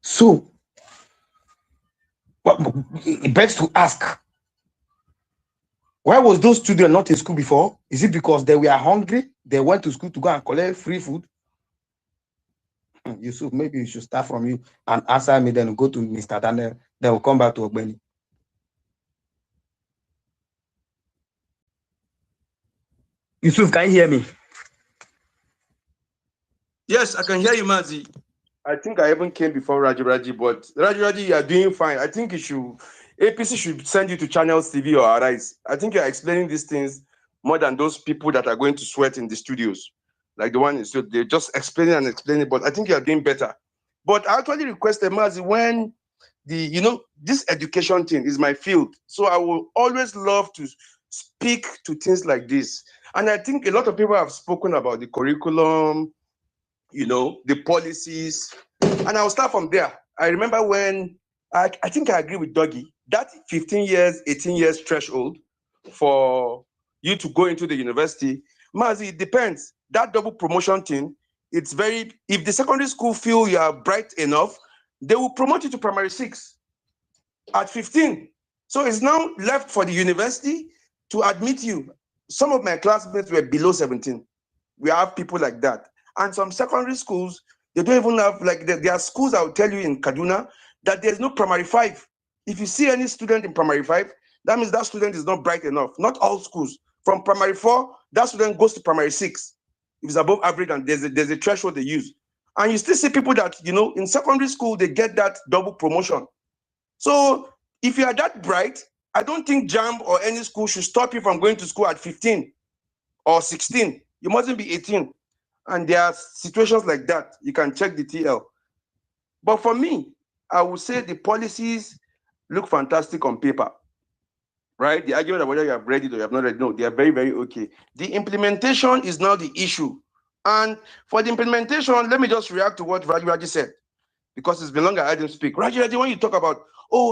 So, it begs to ask, why was those children not in school before? Is it because they were hungry? They went to school to go and collect free food? Yusuf, maybe you should start from you and answer me, then go to Mr. Daniel, then we'll come back to Ogbeni. Yusuf, can you hear me? Yes, I can hear you, Mazi. I think I even came before Raji, but Raji, you are doing fine. I think APC should send you to Channels TV or Arise. I think you are explaining these things more than those people that are going to sweat in the studios. Like the one in studio, they're just explaining, but I think you are doing better. But I actually requested Mazi, when this education thing is my field. So I will always love to speak to things like this. And I think a lot of people have spoken about the curriculum, the policies, and I'll start from there. I remember when, I think I agree with Dougie, that 15 years, 18 years threshold for you to go into the university, Mazi, it depends. That double promotion thing, if the secondary school feel you are bright enough, they will promote you to primary 6 at 15. So it's now left for the university to admit you. Some of my classmates were below 17. We have people like that. And some secondary schools, they don't even have, there are schools, I will tell you in Kaduna, that there's no primary 5. If you see any student in primary 5, that means that student is not bright enough. Not all schools. From primary 4, that student goes to primary 6. If it's above average, and there's a threshold they use. And you still see people that, in secondary school, they get that double promotion. So if you are that bright, I don't think JAMB or any school should stop you from going to school at 15 or 16. You mustn't be 18. And there are situations like that. You can check the TL. But for me, I would say the policies look fantastic on paper, right? The argument of whether you have read it or you have not read it, no, they are very, very okay. The implementation is now the issue. And for the implementation, let me just react to what Raji said, because it's been long I heard him speak. Raji, when you talk about,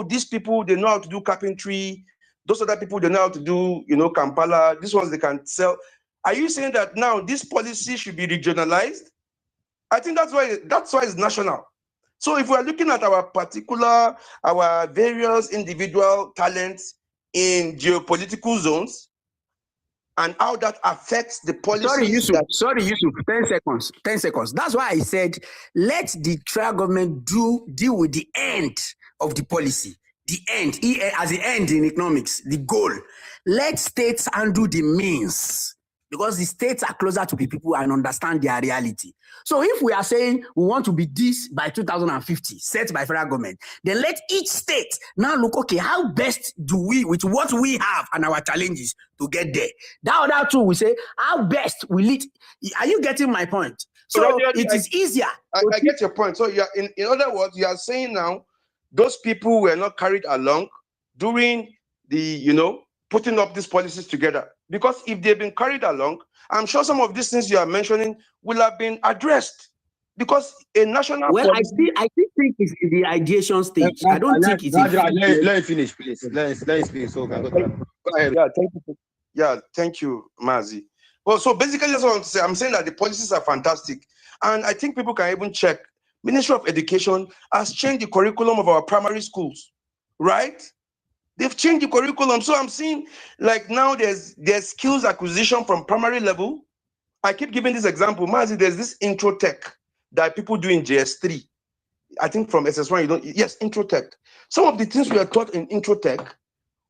these people, they know how to do carpentry, those other people, they know how to do, Kampala, these ones they can sell. Are you saying that now this policy should be regionalized? I think that's why it's national. So if we're looking at our various individual talents in geopolitical zones and how that affects the policy. Sorry, Yusuf, 10 seconds. That's why I said, let the trial government deal with the end of the policy. The end, as the end in economics, the goal. Let states handle the means, because the states are closer to the people and understand their reality. So if we are saying we want to be this by 2050, set by federal government, then let each state now look, okay, how best do we, with what we have and our challenges, to get there? That other two, we say, how best will it? Are you getting my point? So it is easier. I get your point. So in other words, you are saying now, those people were not carried along during the, putting up these policies together. Because if they've been carried along, I'm sure some of these things you are mentioning will have been addressed. Because a national policy... I still think it's in the ideation stage. I don't think it's... Let me finish, please. Let me finish. So go ahead. Yeah, thank you. Yeah, thank you, Mazi. Well, so basically, that's what I want to say. I'm saying that the policies are fantastic. And I think people can even check. Ministry of Education has changed the curriculum of our primary schools, right? They've changed the curriculum. So I'm seeing, like, now there's skills acquisition from primary level. I keep giving this example. Mazi, there's this intro tech that people do in JS3. I think from SS1, yes, intro tech. Some of the things we are taught in intro tech,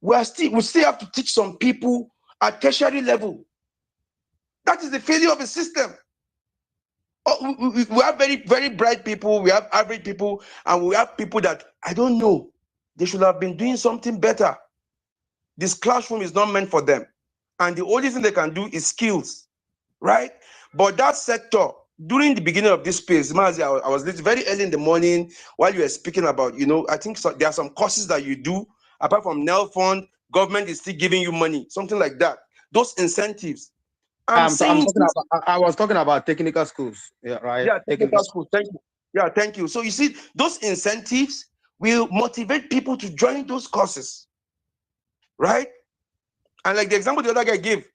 we still have to teach some people at tertiary level. That is the failure of the system. We have very, very bright people, we have average people, and we have people that, I don't know, they should have been doing something better. This classroom is not meant for them. and the only thing they can do is skills, right? But that sector, during the beginning of this space, Mazi, I was listening very early in the morning while you were speaking about, I think there are some courses that you do, apart from NEL Fund, government is still giving you money, something like that. Those incentives. I was talking about technical schools, right? Yeah, technical schools. Thank you. Yeah, thank you. So you see, those incentives will motivate people to join those courses, right? And like the example the other guy gave,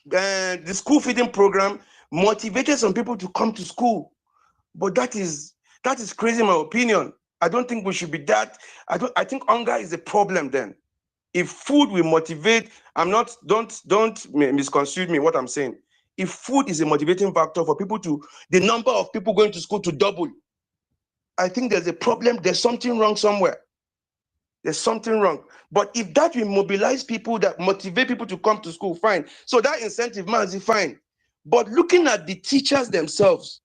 the school feeding program motivated some people to come to school. But that is crazy in my opinion. I don't think we should be that. I think hunger is a problem then. If food will motivate, don't misconstrue me what I'm saying. If food is a motivating factor for people the number of people going to school to double, I think there's a problem. There's something wrong somewhere. There's something wrong. But if that will mobilize people, that motivate people to come to school, fine. So that incentive, Mazi, fine. But looking at the teachers themselves,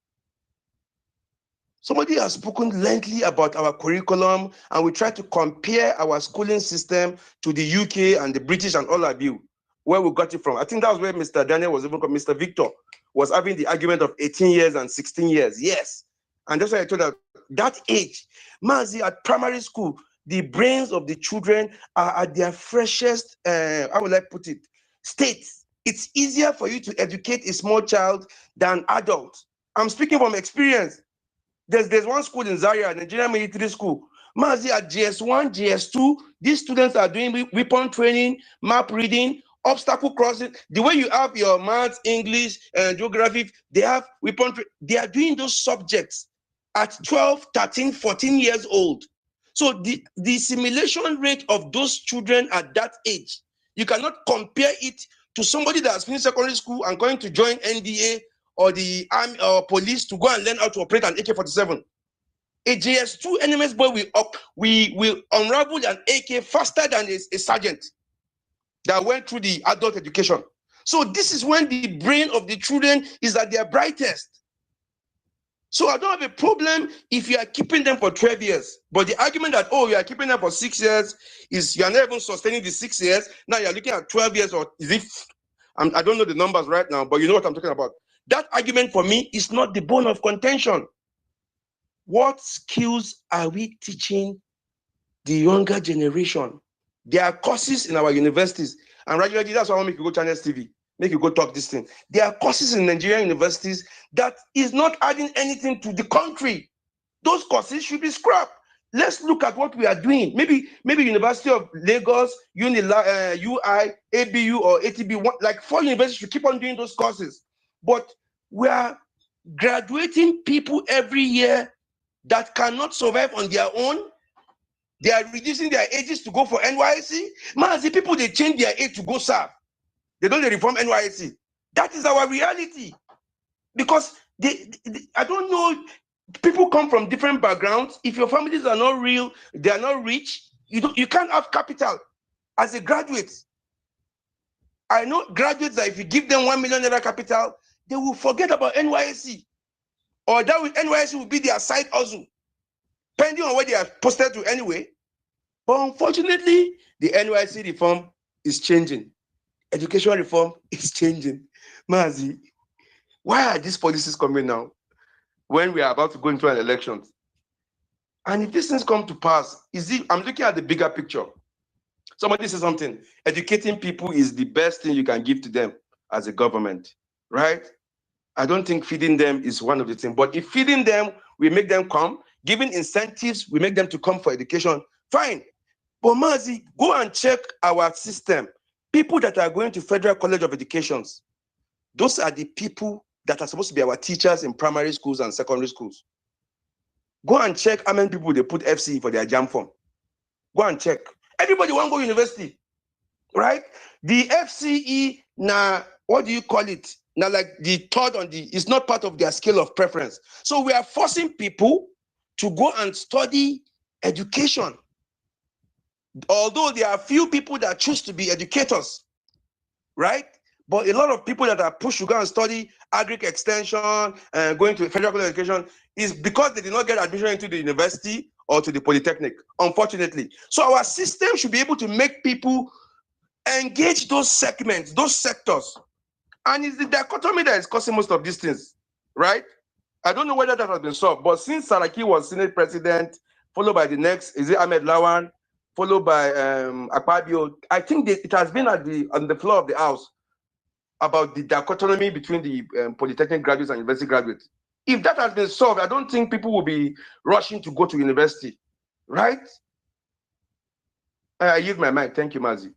somebody has spoken lengthily about our curriculum, and we try to compare our schooling system to the UK and the British and all of you, where we got it from. I think that was where Mr. Daniel was even called, Mr. Victor was having the argument of 18 years and 16 years. Yes. And that's why I told that age, Mazi, at primary school, the brains of the children are at their freshest, how will I put it, state. It's easier for you to educate a small child than adults. I'm speaking from experience. There's one school in Zaria, Nigerian military school. Mazi, at GS1, GS2, these students are doing weapon training, map reading, obstacle crossing. The way you have your maths, English, and geography, they have weapon. They are doing those subjects at 12, 13, 14 years old. So the simulation rate of those children at that age, you cannot compare it to somebody that has finished secondary school and going to join NDA or the army or police to go and learn how to operate an AK-47. A JS2 NMS boy will unravel an AK faster than a sergeant that went through the adult education. So this is when the brain of the children is at their brightest. So I don't have a problem if you are keeping them for 12 years. But the argument that, you are keeping them for 6 years is you are not even sustaining the 6 years. Now you're looking at 12 years, or is it? I don't know the numbers right now, but you know what I'm talking about. That argument for me is not the bone of contention. What skills are we teaching the younger generation? There are courses in our universities, and regularly that's why I want to make you go Channels TV, make you go talk this thing. There are courses in Nigerian universities that is not adding anything to the country. Those courses should be scrapped. Let's look at what we are doing. Maybe University of Lagos, UI, ABU, or ATB, like 4 universities should keep on doing those courses. But we are graduating people every year that cannot survive on their own. They are reducing their ages to go for NYSC. Man, the people, they change their age to go serve. They don't reform NYSC. That is our reality. Because I don't know, people come from different backgrounds. If your families are not real, they are not rich, you can't have capital as a graduate. I know graduates that if you give them 1 million naira capital, they will forget about NYSC. Or NYSC will be their side hustle, depending on where they are posted to anyway. But unfortunately, the NYSC reform is changing. Education reform is changing. Mazi, why are these policies coming now when we are about to go into an election? And if these things come to pass, I'm looking at the bigger picture. Somebody says something, educating people is the best thing you can give to them as a government, right? I don't think feeding them is one of the things. But if feeding them, we make them come, giving incentives, we make them to come for education, fine. But Mazi, go and check our system. People that are going to Federal College of Educations, those are the people that are supposed to be our teachers in primary schools and secondary schools. Go and check how many people they put FCE for their JAM form. Go and check. Everybody want to go to university, right? The FCE, now, what do you call it? Now, like the third it's not part of their scale of preference. So we are forcing people to go and study education. Although there are few people that choose to be educators, right? But a lot of people that are pushed to go and study agric extension and going to federal college education is because they did not get admission into the university or to the polytechnic, unfortunately. So our system should be able to make people engage those segments, those sectors. And it's the dichotomy that is causing most of these things, right? I don't know whether that has been solved, but since Saraki was Senate president, followed by the next, is it Ahmed Lawan, followed by Akpabio, I think it has been on the floor of the House about the dichotomy between the polytechnic graduates and university graduates. If that has been solved, I don't think people will be rushing to go to university, right? I use my mic. Thank you, Mazi.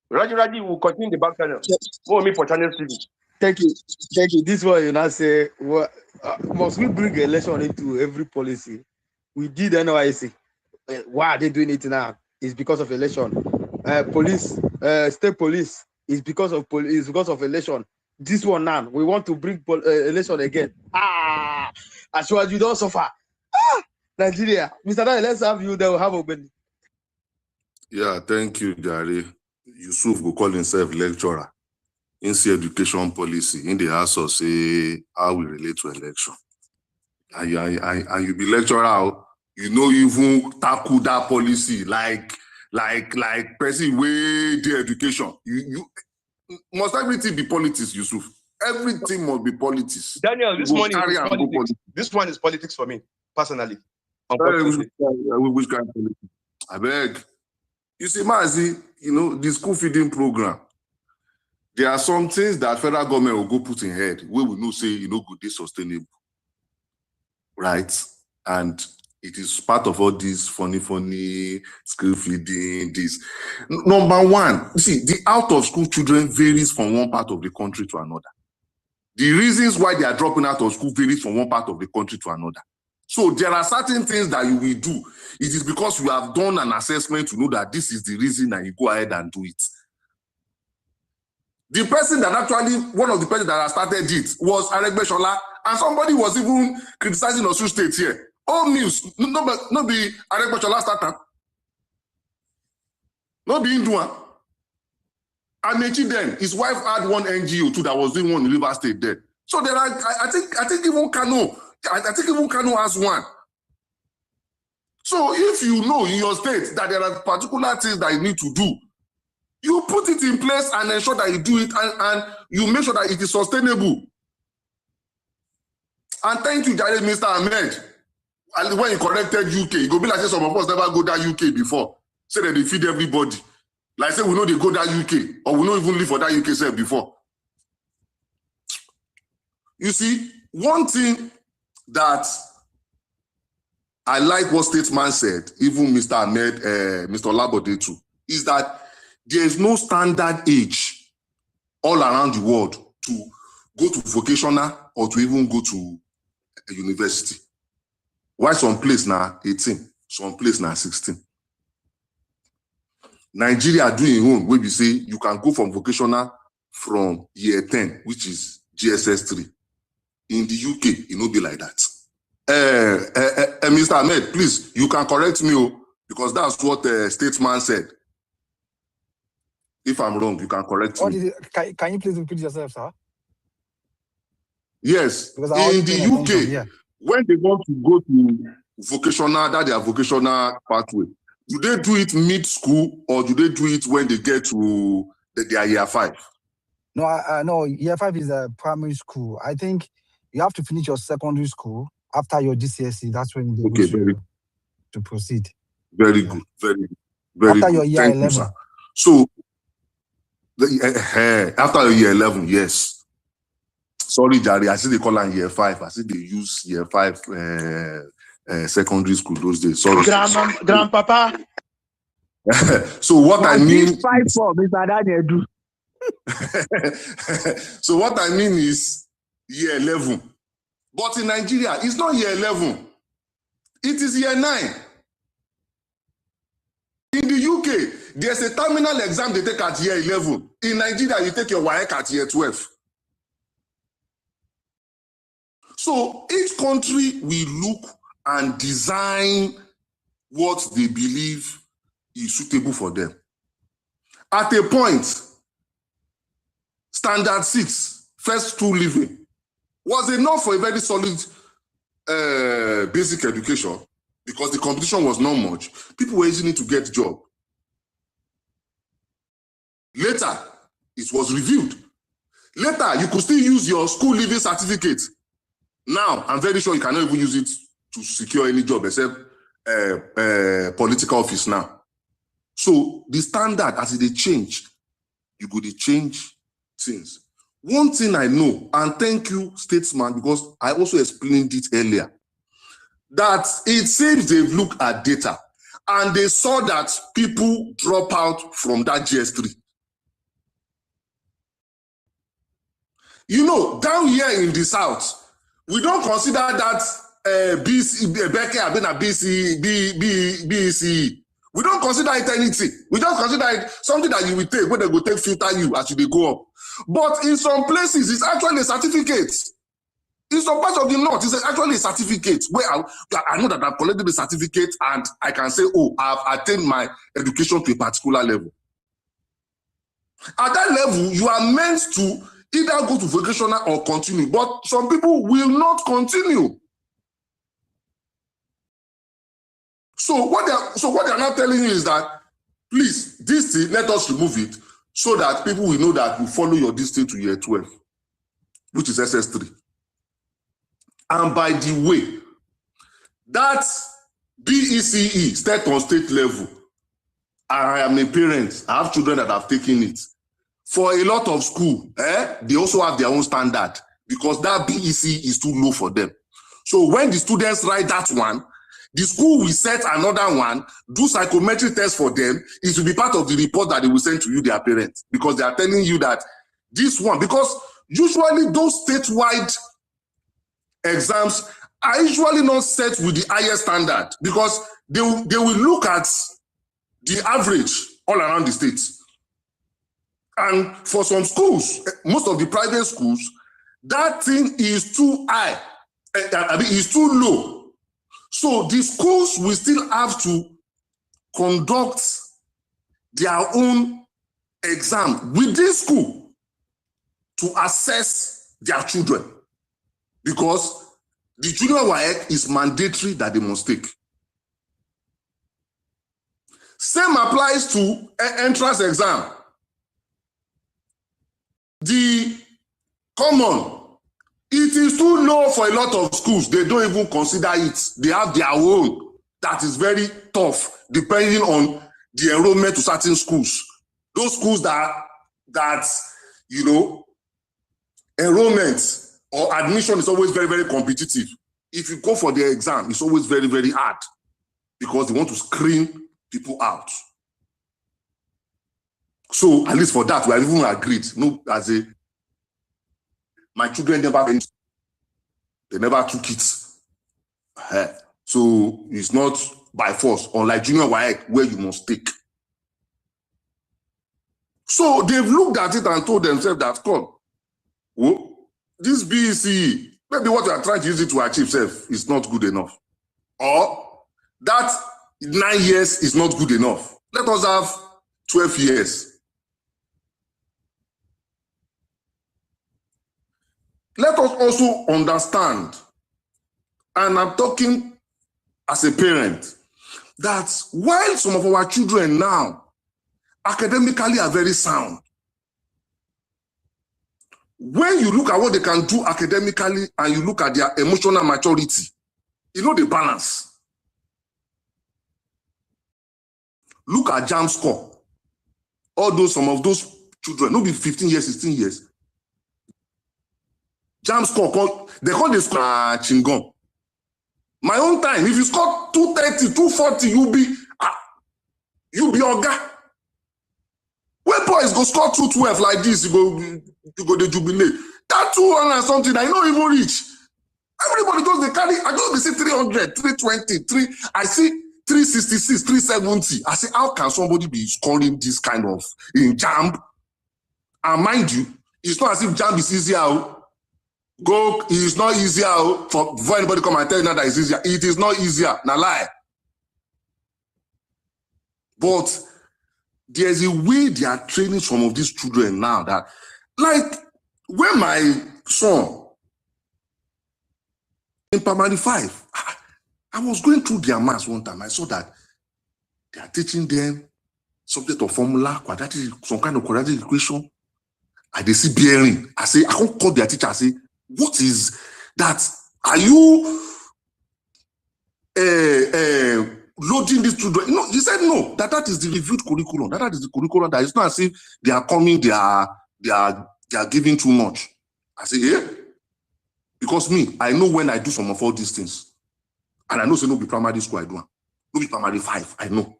Raji will continue the back channel. For me for channel TV. Thank you. Thank you. This one, you now say, must we bring election into every policy? We did NYSC. Why are they doing it now? It's because of election. Police, state police is because of election. This one now, we want to bring election again. As well as you don't suffer. Nigeria. Mr. Daniel, let's have you. They will have open. Yeah, thank you, Jare. Yusuf will call himself lecturer in the education policy in the house of say how we relate to election. And you be lecturer, you know, even tackle that policy like person way the education. You must everything be politics, Yusuf. Everything must be politics. Daniel, this one is politics for me, personally. Which kind of politics? I beg. You see, Mazi, you know, the school feeding program, there are some things that federal government will go put in head where we know say, you know, good, they sustainable. Right? And it is part of all this funny school feeding, this. Number one, you see, the out of school children varies from one part of the country to another. The reasons why they are dropping out of school varies from one part of the country to another. So there are certain things that you will do. It is because you have done an assessment to know that this is the reason and you go ahead and do it. The person that actually, one of the persons that started it was Aregbesola, and somebody was even criticizing Osun State here. All news, no be Aregbesola starter. No be Indua. Amechi then, his wife had one NGO too that was doing one in River State there. So there are, I think even Kano, I think even Kano has one. So if you know in your state that there are particular things that you need to do, you put it in place and ensure that you do it and you make sure that it is sustainable. And thank you, Jare, Mr. Ahmed. And when you corrected UK, it go be like say some of us never go that UK before. Say that they feed everybody. Like say we know they go that UK, or we don't even live for that UK self before. You see, one thing that I like what statesman said, even Mr. Ahmed, Mr. Olabode too, is that there is no standard age all around the world to go to vocational or to even go to a university. Why some place now 18, some place now 16. Nigeria doing own where we say you can go from vocational from year 10, which is JSS 3. In the UK, it will be like that. Mr. Ahmed, please, you can correct me because that's what the statesman said. If I'm wrong, you can correct me. Can you please repeat yourself, sir? Yes. In the UK, when they want to go to vocational, that they are vocational pathway, do they do it mid-school or do they do it when they get to their year 5? No, no, year 5 is a primary school. I think you have to finish your secondary school after your GCSE. That's when you to proceed. Very good, very good. Very after good. Your year Thank 11. You, sir. So, after your year 11, yes. Sorry, Jari, I see they call on year 5. I see they use year 5 secondary school those days. Sorry. Grandpapa. So what I mean... 5 for Mr. Daniel. So what I mean is year 11. But in Nigeria, it's not year 11. It is year 9. In the UK, there's a terminal exam they take at year 11. In Nigeria, you take your WAEC at year 12. So each country will look and design what they believe is suitable for them. At a point, standard 6, first 2 living, was enough for a very solid basic education because the competition was not much. People were easy to get a job. Later, it was reviewed. Later, you could still use your school leaving certificate. Now, I'm very sure you cannot even use it to secure any job except political office now. So the standard, as they change, you go to change things. One thing I know, and thank you, statesman, because I also explained it earlier, that it seems they've looked at data and they saw that people drop out from that GS3. You know, down here in the South, we don't consider that BCE. We don't consider it anything. We just consider it something that you will take when they go take filter you as you go up. But in some places, it's actually a certificate. In some parts of the north, it's actually a certificate where I know that I've collected the certificate and I can say, oh, I've attained my education to a particular level. At that level, you are meant to either go to vocational or continue, but some people will not continue. So what they are now telling you is that, please, this thing, let us remove it so that people will know that you follow your distance to year 12, which is SS3. And by the way, that BECE, state on state level, I am a parent, I have children that have taken it. For a lot of school, they also have their own standard because that BECE is too low for them. So when the students write that one, the school will set another one, do psychometric tests for them. It will be part of the report that they will send to you, their parents, because they are telling you that this one, because usually those statewide exams are usually not set with the highest standard because they will look at the average all around the states. And for some schools, most of the private schools, that thing is too high, is too low. So the schools will still have to conduct their own exam within school to assess their children because the junior WAEC is mandatory that they must take. Same applies to entrance exam. The common, it is too low for a lot of schools. They don't even consider it. They have their own. That is very tough, depending on the enrollment to certain schools. Those schools that you know, enrollment or admission is always very, very competitive. If you go for the exam, it's always very, very hard because they want to screen people out. So at least for that, we have even agreed. No, my children never took it. So it's not by force, unlike junior WAEC, where you must take. So they've looked at it and told themselves that, come, oh, this BECE, maybe what you are trying to use it to achieve self is not good enough. Or that 9 years is not good enough. Let us have 12 years. Let us also understand, and I'm talking as a parent, that while some of our children now academically are very sound, when you look at what they can do academically and you look at their emotional maturity, you know the balance. Look at JAM score. Some of those children, no be 15 years, 16 years. JAM score, they call this Chingon. My own time, if you score 230, 240, you'll be Oga. When boys go score 212 like this, you go the jubilate. That 200 and something, I don't even reach. Everybody does they carry, I don't see 300, 320, I see 366, 370. I say, how can somebody be scoring this kind of in JAM? And mind you, it's not as if JAM is easier. It's not easier for anybody come and tell you now that it's easier. It is not easier. Now lie. But there's a way they are training some of these children now that, like, when my son in primary 5, I was going through their maths one time. I saw that they are teaching them subject of formula, quadratic, some kind of quadratic equation. I they see bearing. I say, I can't call their teacher. I say, what is that? Are you loading this children? No, he said no. That is the reviewed curriculum. That is the curriculum. That is not as if they are coming. They are giving too much. I say, yeah, because me, I know when I do some of all these things, and I know say no be primary school I do, no be primary 5. I know,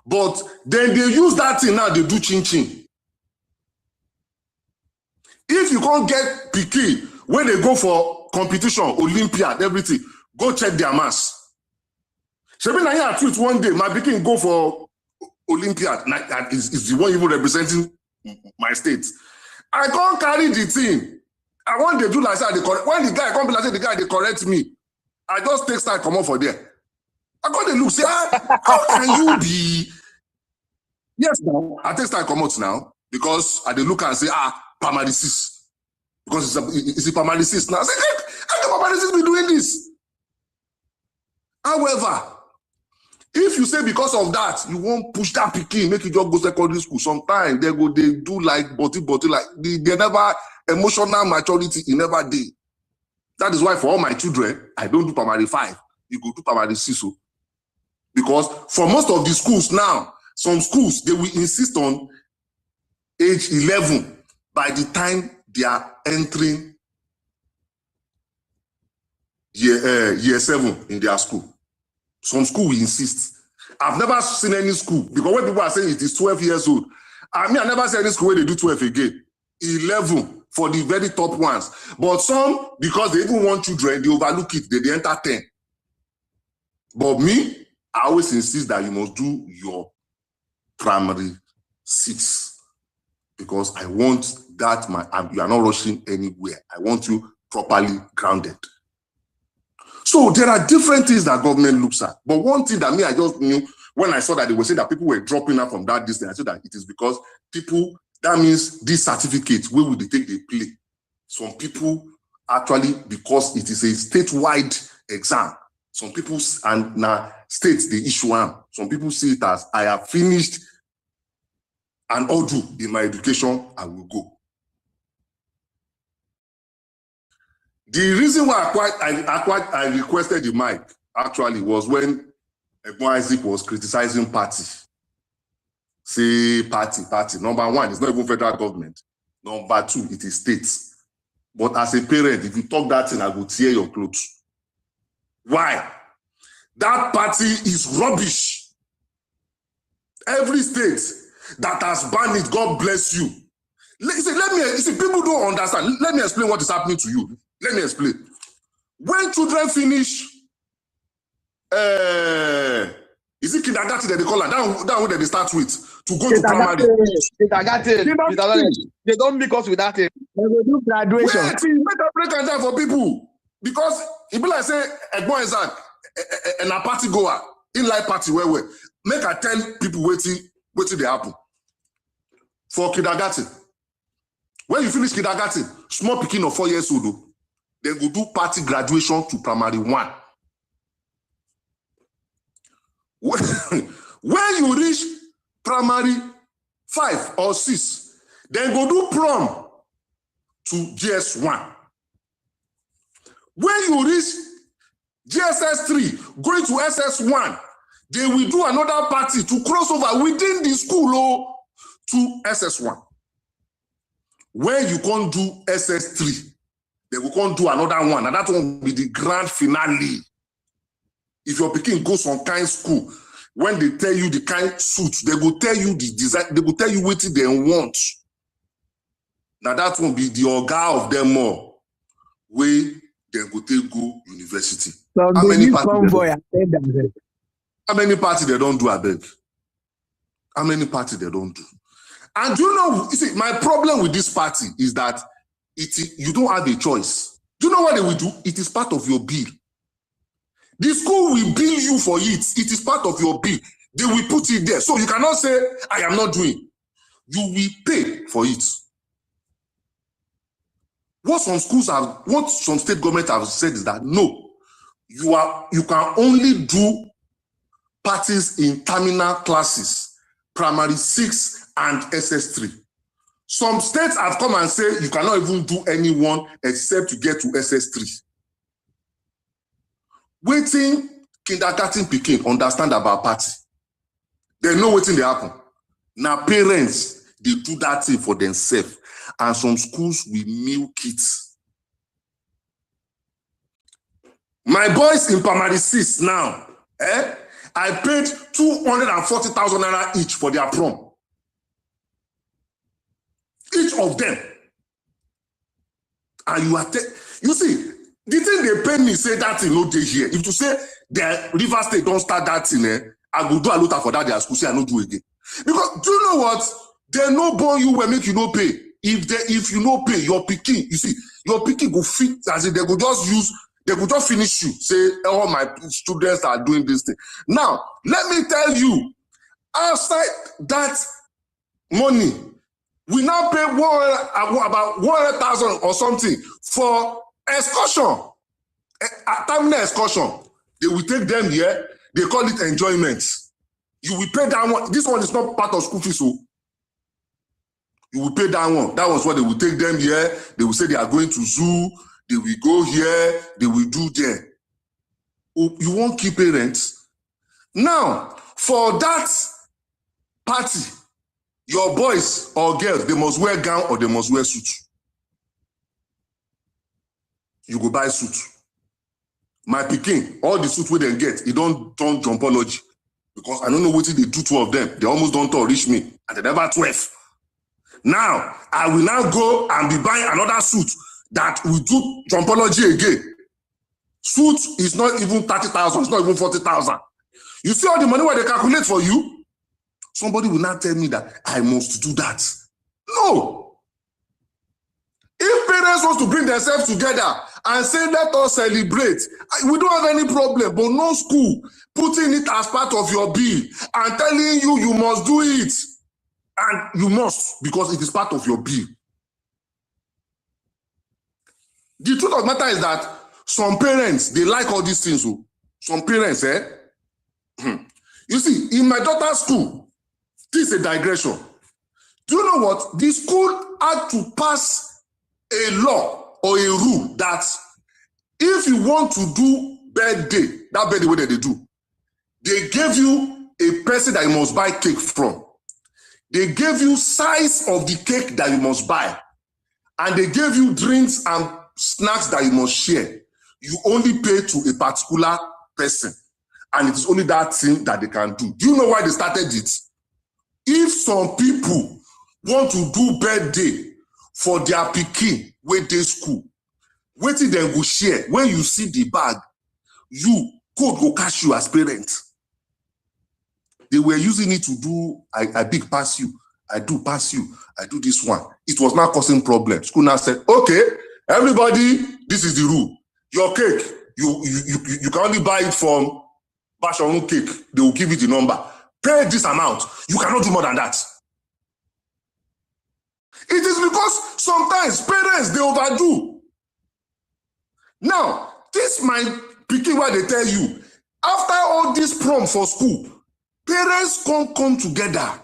but then they use that thing now. They do chin chin. If you can't get picky when they go for competition, Olympiad, everything, go check their mass. Shebi na here tweet one day, my pikin go for Olympiad. Is the one even representing my state. I can't carry the thing. I want to do like that. When the guy come like the guy they correct me, I just take style come on for there. I got to look, say, how can you be? Yes, now I take style come out now because I dey look and say, primary 6. Because it's a primary 6 now. I say, how can primary 6 be doing this? However, if you say because of that, you won't push that pikin, make you just go secondary school. Sometimes they do like body, like they never emotional maturity, it never did. That is why for all my children, I don't do primary 5. You go do primary 6. Because for most of the schools now, some schools, they will insist on age 11 by the time they are entering year 7 in their school. Some school will insist. I've never seen any school, because when people are saying it is 12 years old, I never see any school where they do 12 again. 11 for the very top ones. But some, because they even want children, they overlook it, they enter 10. But me, I always insist that you must do your primary 6. Because I want that, you are not rushing anywhere. I want you properly grounded. So there are different things that government looks at. But one thing that I just knew when I saw that they were saying that people were dropping out from that distance, I said that it is because people, that means this certificate, where will they take the play? Some people actually, because it is a statewide exam, some people, and now states they issue them. Some people see it as, I have finished an order in my education, I will go. The reason why I requested the mic actually was when NYSC was criticizing party. Say party. Number 1, it's not even federal government. Number 2, it is states. But as a parent, if you talk that thing, I will tear your clothes. Why? That party is rubbish. Every state that has banned it, God bless you. People don't understand. Let me explain what is happening to you. Let me explain. When children finish, is it kindergarten that they call it? That one that they start with to go to primary. They don't make us with that. They will do graduation. Make a break and time for people, because it be like say Egbo is and a party goer in life party where make I tell people waiting they happen for kindergarten. When you finish kindergarten, small pikin of 4 years old, they go do party graduation to primary 1. When you reach primary 5 or 6, then go do prom to GS1. When you reach JSS 3, going to SS1, they will do another party to cross over within the school to SS1. When you can't do SS3, they will come do another one, and that one will be the grand finale. If your pikin goes some kind school, when they tell you the kind suit, they will tell you the design, they will tell you what they want. Now that will be the orga of them all, where they go take go university. So how many parties they don't do, I beg? How many parties they don't do? And you know, you see, my problem with this party is that you don't have a choice. Do you know what they will do? It is part of your bill. The school will bill you for it. It is part of your bill. They will put it there. So you cannot say, I am not doing. You will pay for it. What some schools have, what some state government have said is that no, you can only do parties in terminal classes primary 6 and SS3. Some states have come and say you cannot even do anyone except to get to SS3. Waiting kindergarten pikin understand about party. They know waiting they happen. Now parents, they do that thing for themselves. And some schools will milk it. My boys in primary 6 now, I paid 240,000 naira each for their prom. Each of them. And you see, the thing they pay me say that thing no day here. If you say the River State don't start that thing, I go do a lot for that their school, say I no do again. Because do you know what? They no born you will make you no pay. If you no pay, your picking, you see, your picking go fit as if they go just finish you. Say all my students are doing this thing. Now, let me tell you, outside that money, we now pay about 100,000 or something for excursion. A terminal excursion. They will take them here. They call it enjoyment. You will pay that one. This one is not part of school fees. So you will pay that one. That was what they will take them here. They will say they are going to zoo. They will go here. They will do there. You won't keep parents. Now, for that party, your boys or girls, they must wear gown or they must wear suit. You go buy suit. My pikin, all the suit we then get, it don't turn jumpology. Because I don't know what they do, 2 of them. They almost don't reach me. And they never 12. Now, I will now go and be buying another suit that will do jumpology again. Suit is not even 30,000, it's not even 40,000. You see all the money where they calculate for you? Somebody will not tell me that I must do that. No. If parents want to bring themselves together and say, let us celebrate, we don't have any problem, but no school putting it as part of your bill and telling you you must do it. And you must, because it is part of your bill. The truth of the matter is that some parents, they like all these things. So some parents, You see, in my daughter's school, this is a digression. Do you know what? The school had to pass a law or a rule that if you want to do birthday, that birthday what they do, they gave you a person that you must buy cake from. They gave you size of the cake that you must buy. And they gave you drinks and snacks that you must share. You only pay to a particular person. And it is only that thing that they can do. Do you know why they started it? If some people want to do birthday for their pikin wey dey school, wetin dem go share when you see the bag, you code go catch you as parent. They were using it to do, I big pass you, I do pass you, I do this one. It was not causing problems. School now said, okay, everybody, this is the rule. Your cake, you can only buy it from Bashorun Cake. They will give you the number. Pay this amount. You cannot do more than that. It is because sometimes parents, they overdo. Now, this might pikin why they tell you, after all this prom for school, parents come together.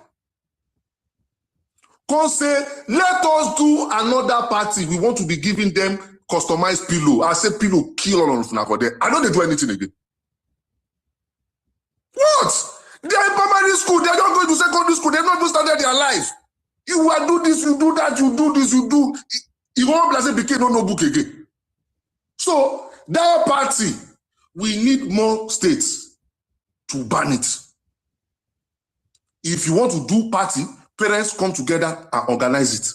Come say, let us do another party. We want to be giving them customized pillow. I say pillow kill all of them for them. I know they do anything again. What? They are in primary school. They are not going to secondary school. They have not even started their life. You will do this, you do that, you do this, you do. You won't blast it, no book again. So that party, we need more states to ban it. If you want to do party, parents come together and organize it.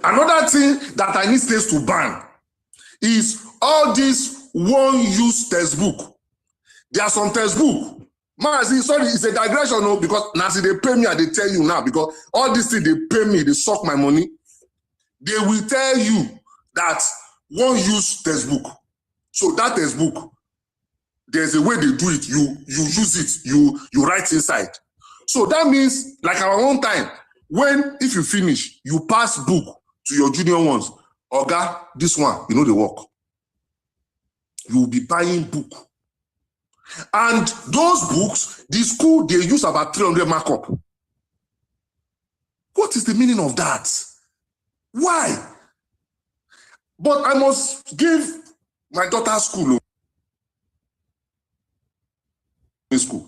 Another thing that I need states to ban is all this one-use textbook. There are some textbooks. Sorry, it's a digression, no, because Nancy, they pay me and they tell you now, because all these things, they pay me, they suck my money. They will tell you that one-use textbook. So that textbook, there's a way they do it. You use it, you write inside. So that means, like our own time, if you finish, you pass book to your junior ones. Oga, this one, you know the work. You will be buying book. And those books, the school, they use about 300 markup. What is the meaning of that? Why? But I must give my daughter's school.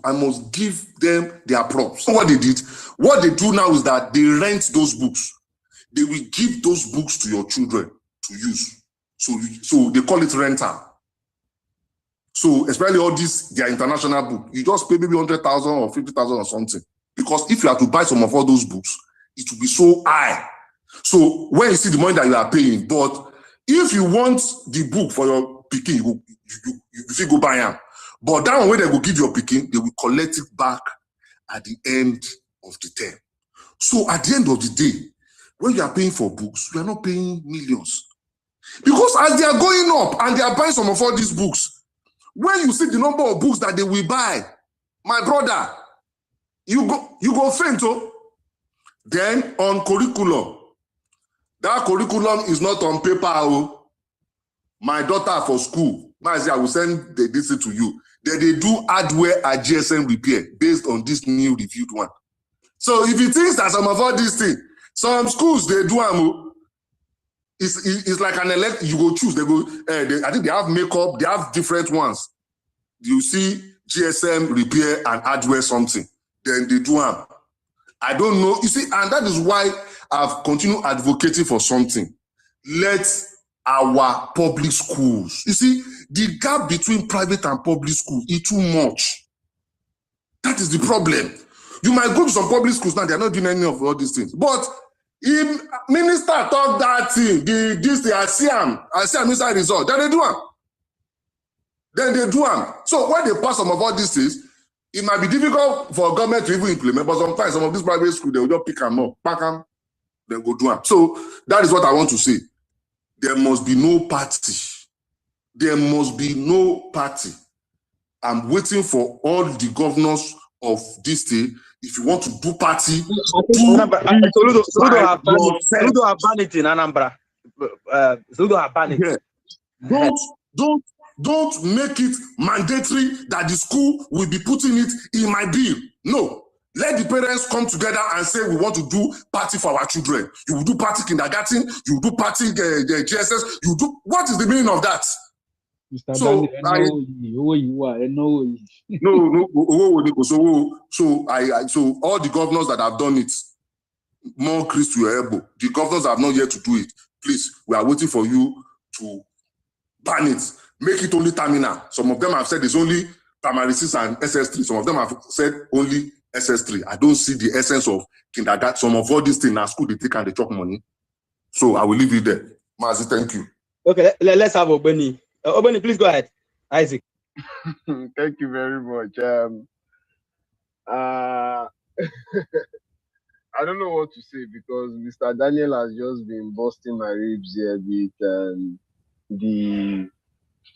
I must give them their props. What they did, what they do now is that they rent those books. They will give those books to your children to use. So they call it rental. So especially all these, their international book, you just pay maybe 100,000 or 50,000 or something. Because if you have to buy some of all those books, it will be so high. So when you see the money that you are paying, but if you want the book for your picking, you go buy them. But that one, when they will give your picking, they will collect it back at the end of the term. So at the end of the day, when you are paying for books, you are not paying millions. Because as they are going up and they are buying some of all these books, when you see the number of books that they will buy, my brother, you go faint. Oh. Then on curriculum, that curriculum is not on paper. Oh. My daughter for school, I will send this to you. They do hardware and GSM repair based on this new reviewed one. So if you think that some of all these things, some schools they do them, it's like an elect. You go choose. They go. I think they have makeup. They have different ones. You see GSM repair and hardware something. Then they do them. I don't know. You see, and that is why I've continued advocating for something. Let our public schools. You see, the gap between private and public schools is too much. That is the problem. You might go to some public schools now, they're not doing any of all these things. But if minister talk that thing, I see them inside result, then they do them. So when they pass some of all these things, it might be difficult for government to even implement, but sometimes some of these private schools, they will just pick them up, pack them, then go do them. So that is what I want to say. There must be no party. There must be no party. I'm waiting for all the governors of this state. If you want to do party, Soludo have banned it in Anambra. Soludo have banned it. Don't make it mandatory that the school will be putting it in my bill. No. Let the parents come together and say we want to do party for our children. You will do party kindergarten, you will do party the JSS, you do. What is the meaning of that? Mr. So so all the governors that have done it, more Chris to your elbow. The governors have not yet to do it. Please, we are waiting for you to ban it. Make it only terminal. Some of them have said it's only primary 6 and SS3. Some of them have said only SS3. I don't see the essence of kindergarten. Some of all these things are school they take and they chop money. So I will leave it there. Mazi, thank you. Okay, let's have Obeni. Obeni, please go ahead. Isaac. Thank you very much. I don't know what to say because Mr. Daniel has just been busting my ribs here with the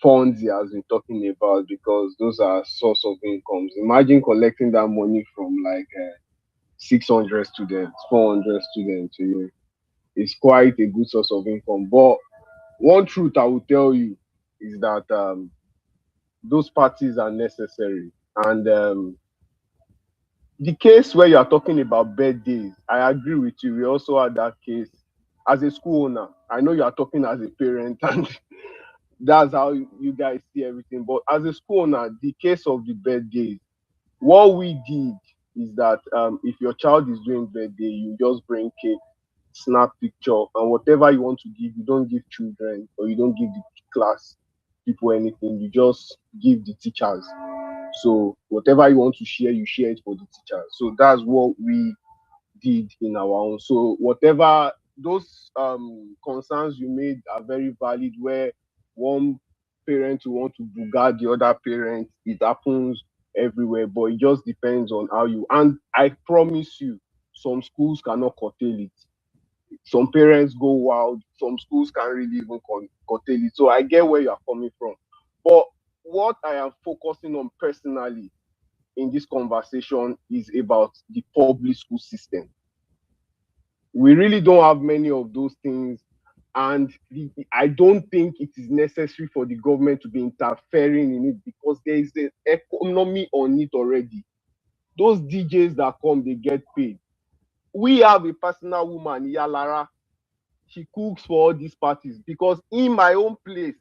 funds he has been talking about because those are source of incomes. Imagine collecting that money from like 600 students, 400 students. You know, it's quite a good source of income. But one truth I will tell you is that those parties are necessary. And the case where you are talking about birthdays, I agree with you. We also had that case as a school owner. I know you are talking as a parent and that's how you guys see everything. But as a school owner, the case of the birthdays, what we did is that if your child is doing birthday, you just bring cake, snap picture, and whatever you want to give, you don't give children or you don't give the class people anything. You just give the teachers. So whatever you want to share, you share it for the teachers. So that's what we did in our own. So whatever those concerns you made are very valid where one parent will want to bugger the other parent. It happens everywhere, but it just depends on how you. And I promise you, some schools cannot curtail it. Some parents go wild. Some schools can't really even curtail it. So I get where you are coming from. But what I am focusing on personally in this conversation is about the public school system. We really don't have many of those things. And I don't think it is necessary for the government to be interfering in it because there is an economy on it already. Those DJs that come, they get paid. we have a personal woman, Yalara. She cooks for all these parties because in my own place,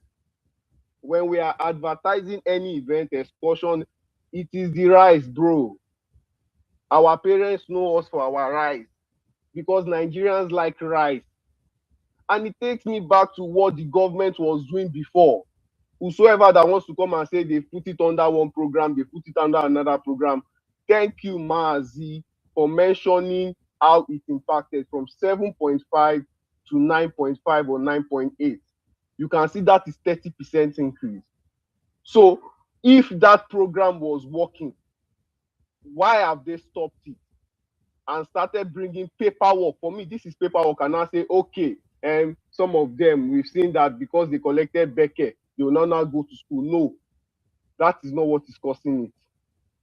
when we are advertising any event, excursion, it is the rice, bro. Our parents know us for our rice because Nigerians like rice. And it takes me back to what the government was doing before. Whosoever that wants to come and say they put it under one program, they put it under another program. Thank you, Maazi, for mentioning how it impacted from 7.5 to 9.5 or 9.8. You can see that is 30% increase. So if that program was working, why have they stopped it and started bringing paperwork? For me, this is paperwork. And I say, okay, and some of them, we've seen that because they collected Becker, they will now go to school. No, that is not what is causing it.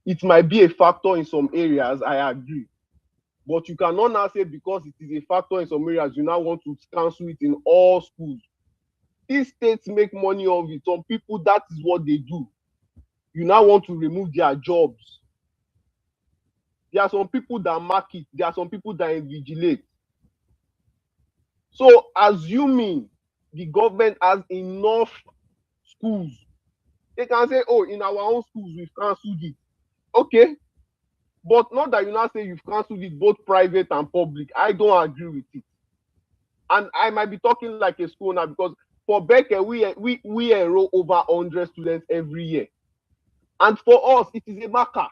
It might be a factor in some areas, I agree. But you cannot now say because it is a factor in some areas, you now want to cancel it in all schools. These states make money of it. Some people, that is what they do. You now want to remove their jobs. There are some people that market. There are some people that invigilate. So assuming the government has enough schools, they can say, oh, in our own schools, we've cancelled it. Okay. But not that you now say you've cancelled it, both private and public. I don't agree with it. And I might be talking like a school now because for Becker, we enroll over 100 students every year. And for us, it is a marker.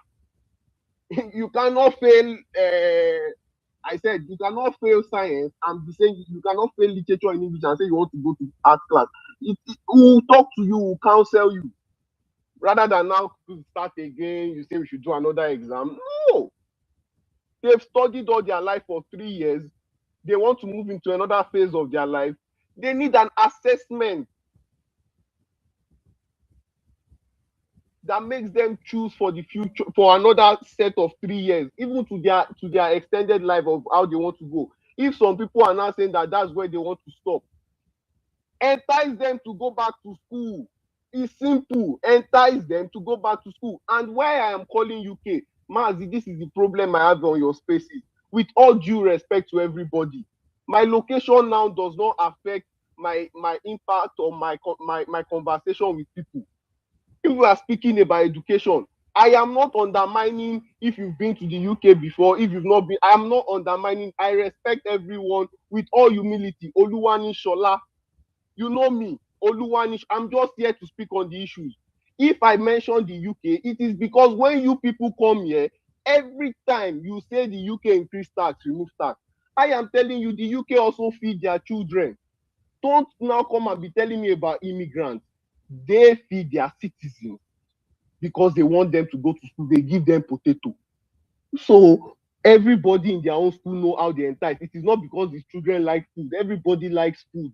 You cannot fail, I said, you cannot fail science and be saying you cannot fail literature in English and say you want to go to art class. It will talk to you, will counsel you. Rather than now to start again, you say we should do another exam. No. They've studied all their life for 3 years. They want to move into another phase of their life. They need an assessment that makes them choose for the future, for another set of 3 years, even to their extended life of how they want to go. If some people are now saying that that's where they want to stop, entice them to go back to school. It's simple. Entice them to go back to school. And why I am calling UK, Mazi, this is the problem I have on your spaces. With all due respect to everybody, my location now does not affect my impact or my conversation with people. If we are speaking about education, I am not undermining if you've been to the UK before, if you've not been. I am not undermining. I respect everyone with all humility. Oluwani Shola, you know me, Oluwani. I'm just here to speak on the issues. If I mention the UK, it is because when you people come here, every time you say the UK increase tax, remove tax, I am telling you the UK also feed their children. Don't now come and be telling me about immigrants. They feed their citizens because they want them to go to school. They give them potato. So everybody in their own school know how they entice. It is not because the children like food. Everybody likes food.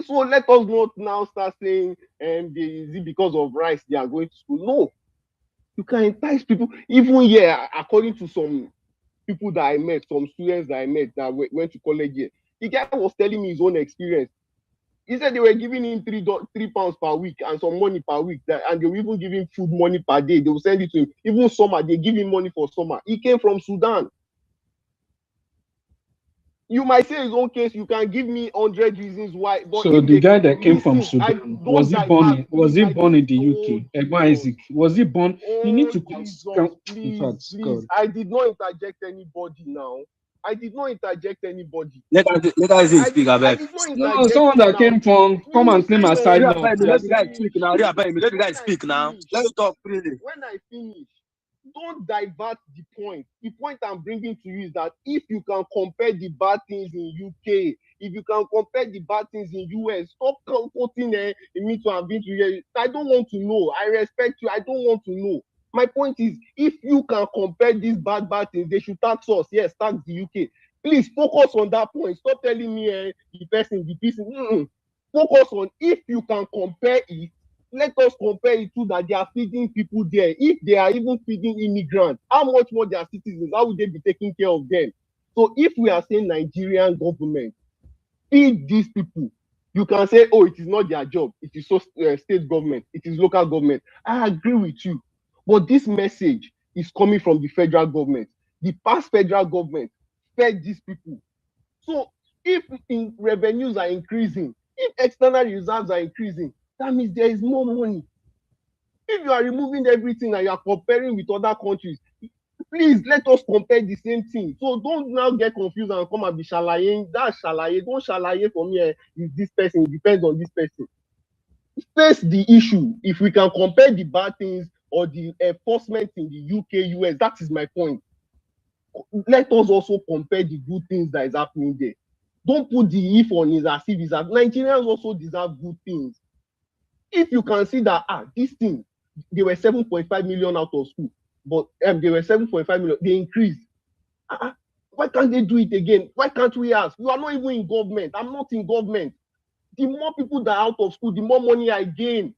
So let us not now start saying, is it because of rice they are going to school? No. You can entice people. Even here, according to some people that I met, some students that I met that went to college here, the guy was telling me his own experience. He said they were giving him £3 per week and some money per week, and they were even giving food money per day. They will send it to him. Even summer, they give him money for summer. He came from Sudan. You might say his own case, you can give me 100 reasons why. But so the guy that came from Sudan, was he born in the UK? Egba Isaac, was he born? You need to please. I did not interject anybody now. I did not interject anybody. Let us speak about it. No, someone that came from come and claim asylum. Let the guy speak now. Let the guy speak now. Let's talk freely. When I finish, don't divert the point. The point I'm bringing to you is that if you can compare the bad things in UK, if you can compare the bad things in US, stop quoting me to have been to here. I don't want to know. I respect you. I don't want to know. My point is, if you can compare these bad things, they should tax us. Yes, tax the UK. Please focus on that point. Stop telling me the person. Focus on if you can compare it. Let us compare it to that they are feeding people there. If they are even feeding immigrants, how much more their citizens? How would they be taking care of them? So if we are saying Nigerian government feed these people, you can say, oh, it is not their job. It is state government. It is local government. I agree with you. But this message is coming from the federal government. The past federal government fed these people. So if revenues are increasing, if external reserves are increasing, that means there is more money. If you are removing everything and you are comparing with other countries, please let us compare the same thing. So don't now get confused and come and be shalaye. That's shalaye. Don't shalaye for me. Is this person? It depends on this person. Face the issue. If we can compare the bad things or the enforcement in the UK, US, that is my point. Let us also compare the good things that is happening there. Don't put the if on it as if it's Nigerians also deserve good things. If you can see that this thing, they were 7.5 million out of school, but they were 7.5 million, they increased. Why can't they do it again? Why can't we ask? You are not even in government. I'm not in government. The more people that are out of school, the more money I gain.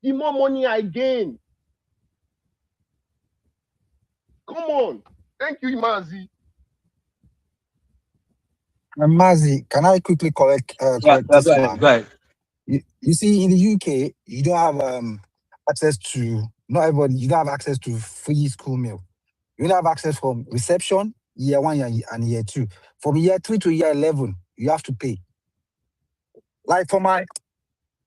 The more money I gain. Come on. Thank you, Imazi. Mazi, can I quickly correct this one? Go ahead. You see, in the UK, you don't have access to, not everybody, you don't have access to free school meal. You don't have access from reception, year 1 and year 2. From year 3 to year 11, you have to pay. Like for my,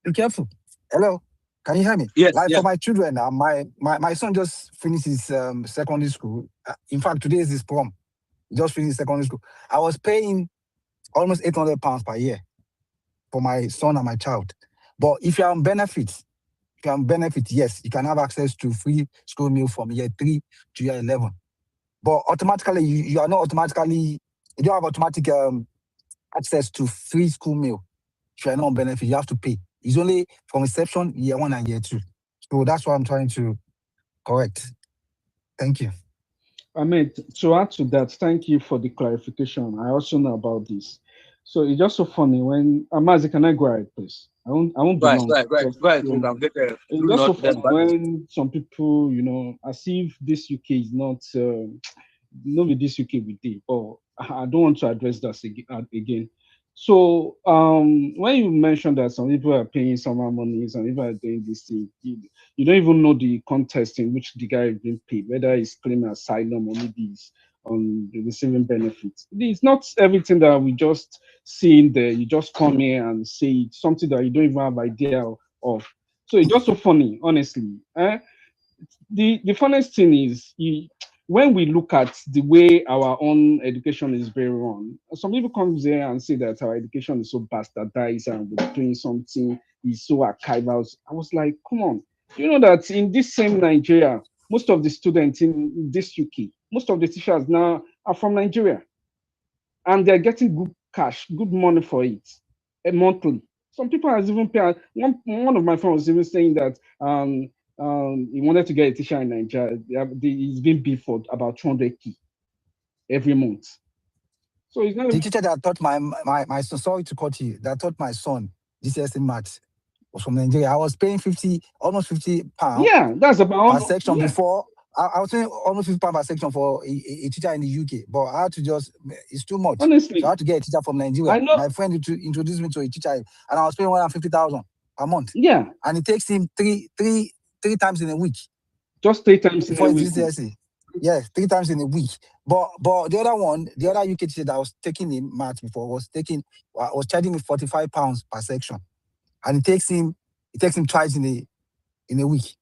be careful. Hello, can you hear me? Yes. Like for my children now, my son just finished his secondary school. In fact, today is his prom. He just finished secondary school. I was paying almost £800 per year for my son and my child. But if you're on benefits, yes, you can have access to free school meal from year 3 to year 11. But automatically, you are not automatically, you don't have automatic access to free school meal. If you are not on benefit, you have to pay. It's only from reception, year 1 and year 2. So that's what I'm trying to correct. Thank you. I mean, to add to that, thank you for the clarification. I also know about this. So it's just so funny when Amazi, can I go ahead, please? I won't be long. Go ahead. It's just so funny when some people, as if this UK is not with this UK we did, but I don't want to address that again. So when you mentioned that some people are paying summer money, some people are doing this thing, you don't even know the context in which the guy is being paid, whether he's claiming asylum or maybe he's on receiving benefits. It's not everything that we just see in there. You just come here and say it's something that you don't even have idea of. So it's just so funny, honestly. The funniest thing is when we look at the way our own education is being run, some people come there and say that our education is so bastardized and we're doing something is so archival. I was like, come on. You know that in this same Nigeria, most of the students in this UK, most of the teachers now are from Nigeria. And they're getting good cash, good money for it, monthly. Some people have even paid. One of my friends was even saying that he wanted to get a teacher in Nigeria. He's been billed for about 200k every month. So it's not the teacher that taught my son, sorry to cut you, that taught my son GSS maths was from Nigeria. I was paying almost 50 pounds. Yeah, that's about per section before. I was paying almost 50 pounds per section for a teacher in the UK, but I had to it's too much. Honestly, so I had to get a teacher from Nigeria. My friend introduced me to a teacher, and I was paying 150,000 a month. Yeah, and it takes him three times in a week. Just 3 times in a week. Yeah, 3 times in a week. But the other UK teacher that was taking him maths before was charging me 45 pounds per section, and it takes him twice in a week.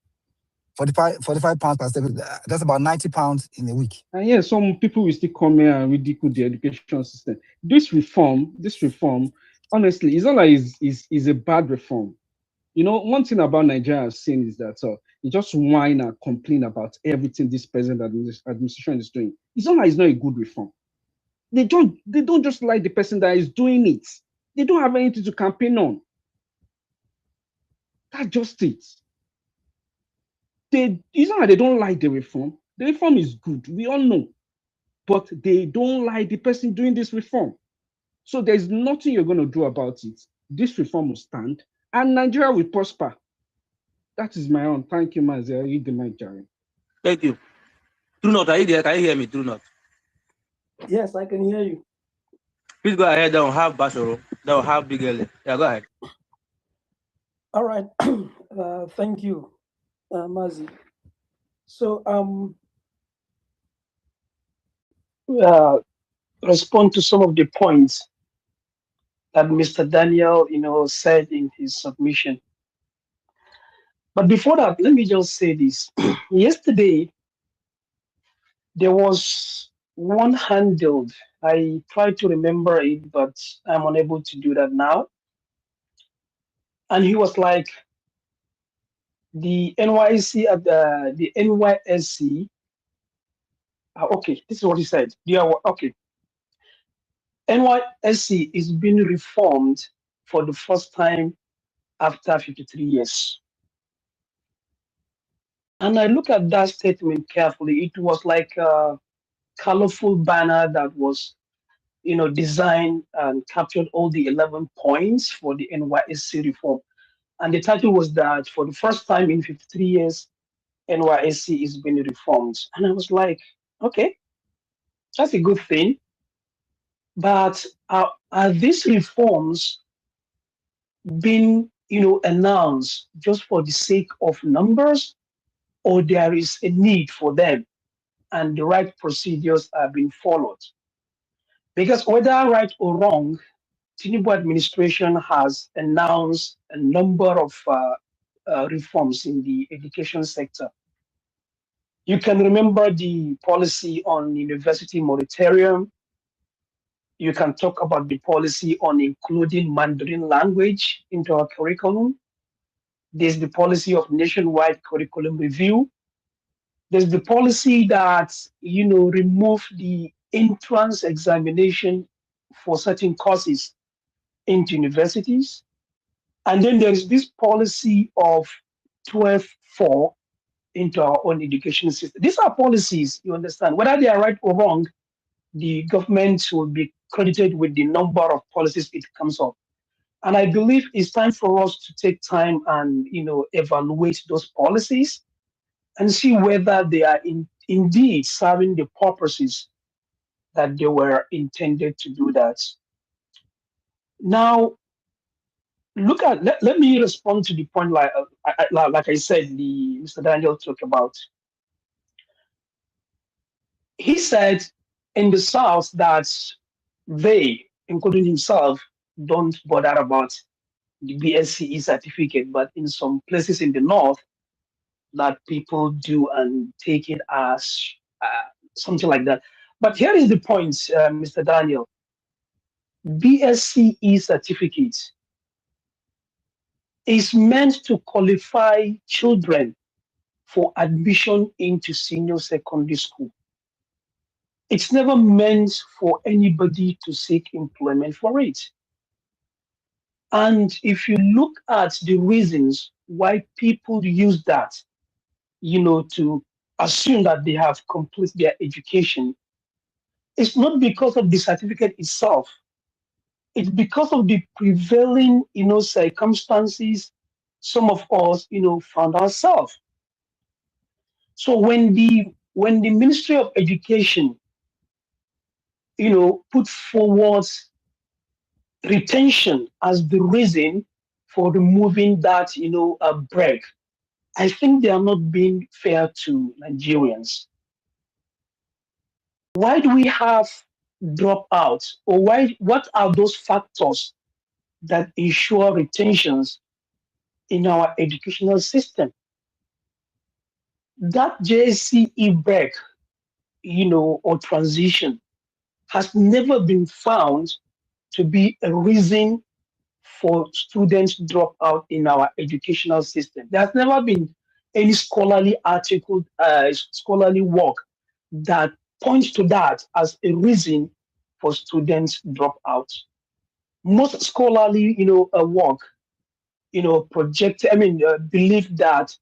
45 pounds per section. That's about 90 pounds in a week. And yeah, some people will still come here and ridicule the education system. This reform, honestly, it's not like it's a bad reform. One thing about Nigeria I've seen is that they just whine and complain about everything this present administration is doing. It's not like it's not a good reform. They don't just like the person that is doing it. They don't have anything to campaign on. That's just it. It's not like they don't like the reform. The reform is good. We all know. But they don't like the person doing this reform. So there's nothing you're going to do about it. This reform will stand and Nigeria will prosper. That is my own. Thank you, Mazi. I read the mic, Jerry. Thank you. True Not, are you there? Can you hear me? True Not. Yes, I can hear you. Please go ahead. Don't have Bashoro. Don't have Big L. Yeah, go ahead. All right. Thank you, Mazi. So respond to some of the points that Mr. Daniel, said in his submission. But before that, let me just say this. Yesterday, there was one handled. I tried to remember it, but I'm unable to do that now. And he was like, the NYC at the NYSC. Okay, this is what he said. Okay, NYSC is being reformed for the first time after 53 years. And I look at that statement carefully. It was like a colorful banner that was, designed and captured all the 11 points for the NYSC reform. And the title was that for the first time in 53 years, NYSC is being reformed. And I was like, okay, that's a good thing. But are these reforms being, announced just for the sake of numbers, or there is a need for them and the right procedures are being followed? Because whether right or wrong, Tinubu administration has announced a number of reforms in the education sector. You can remember the policy on university moratorium. You can talk about the policy on including Mandarin language into our curriculum. There's the policy of nationwide curriculum review. There's the policy that, remove the entrance examination for certain courses into universities. And then there's this policy of 12-4 into our own education system. These are policies, you understand. Whether they are right or wrong, the government will be credited with the number of policies it comes up. And I believe it's time for us to take time and, evaluate those policies and see whether they are indeed serving the purposes that they were intended to do that. Now, let me respond to the point like I said, Mr. Daniel talked about. He said in the South that they, including himself, don't bother about the BSCE certificate, but in some places in the North, that people do and take it as something like that. But here is the point, Mr. Daniel. BSCE certificate is meant to qualify children for admission into senior secondary school. It's never meant for anybody to seek employment for it. And if you look at the reasons why people use that, to assume that they have completed their education, it's not because of the certificate itself. It's because of the prevailing, circumstances some of us, found ourselves. So when the Ministry of Education, put forward retention as the reason for removing that, break, I think they are not being fair to Nigerians. Why do we have dropouts, or what are those factors that ensure retentions in our educational system? That JSCE break, or transition has never been found to be a reason for students to drop out in our educational system. There has never been any scholarly article, scholarly work that points to that as a reason for students drop out. Most scholarly, work, believe that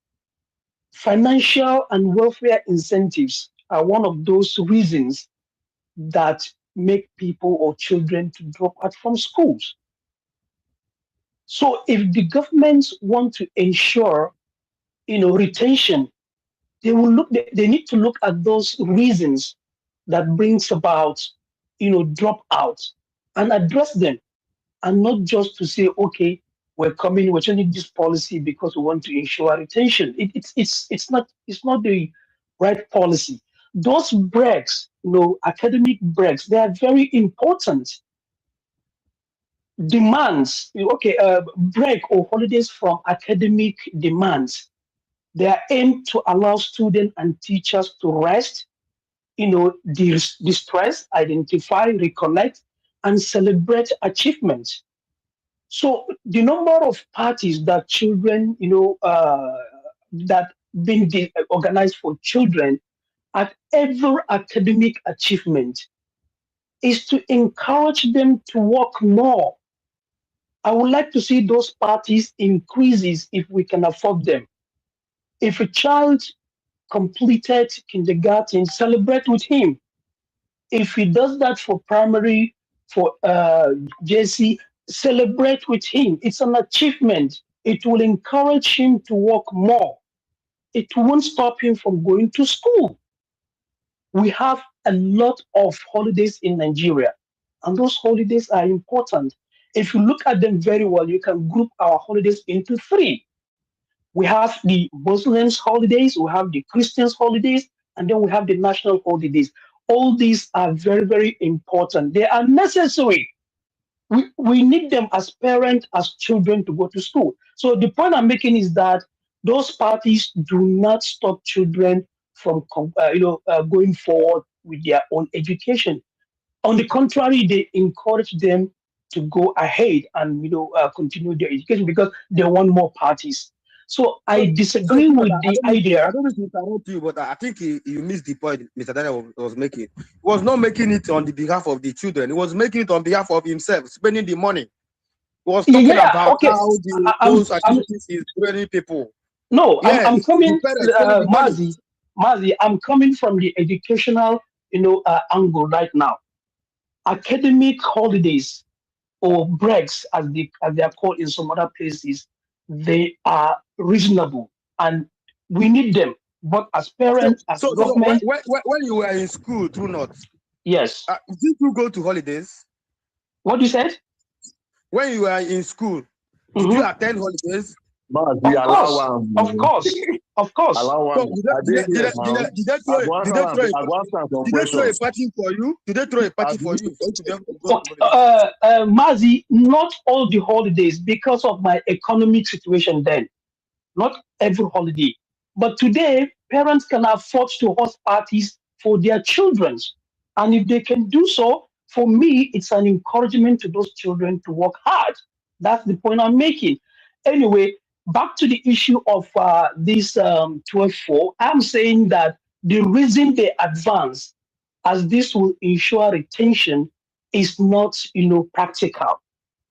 financial and welfare incentives are one of those reasons that make people or children to drop out from schools. So if the governments want to ensure, retention, they need to look at those reasons that brings about, dropout and address them, and not just to say, okay, we're changing this policy because we want to ensure retention. It's not the right policy. Those breaks academic breaks, they are very important. Demands, break or holidays from academic demands, they are aimed to allow students and teachers to rest, distress, identify, recollect, and celebrate achievements. So the number of parties that children, that being organized for children at every academic achievement is to encourage them to work more. I would like to see those parties increases if we can afford them. If a child completed kindergarten, celebrate with him. If he does that for primary, for JC, celebrate with him. It's an achievement. It will encourage him to work more. It won't stop him from going to school. We have a lot of holidays in Nigeria, and those holidays are important. If you look at them very well, you can group our holidays into three. We have the Muslims holidays, we have the Christians holidays, and then we have the national holidays. All these are very, very important. They are necessary. We need them as parents, as children to go to school. So the point I'm making is that those parties do not stop children from going forward with their own education. On the contrary, they encourage them to go ahead and continue their education because they want more parties. So I disagree with the idea. I don't know if I interrupt you, but I think you missed the point Mr. Daniel was making. He was not making it on the behalf of the children. He was making it on behalf of himself, spending the money. He was talking about how those activities is training people. No, yeah, I'm coming, Mazi, I'm coming from the educational, angle right now. Academic holidays or breaks, as they are called in some other places, they are reasonable and we need them. But as parents, as government, when you were in school, true not? Yes. Did you go to holidays? What you said? When you were in school, did you attend holidays? Of course. So did they throw a party for you? Did they throw a party for you? Mazi, not all the holidays because of my economic situation then. Not every holiday. But today, parents can afford to host parties for their children. And if they can do so, for me, it's an encouragement to those children to work hard. That's the point I'm making. Anyway, back to the issue of this 12-4, I'm saying that the reason they advance, as this will ensure retention, is not, practical.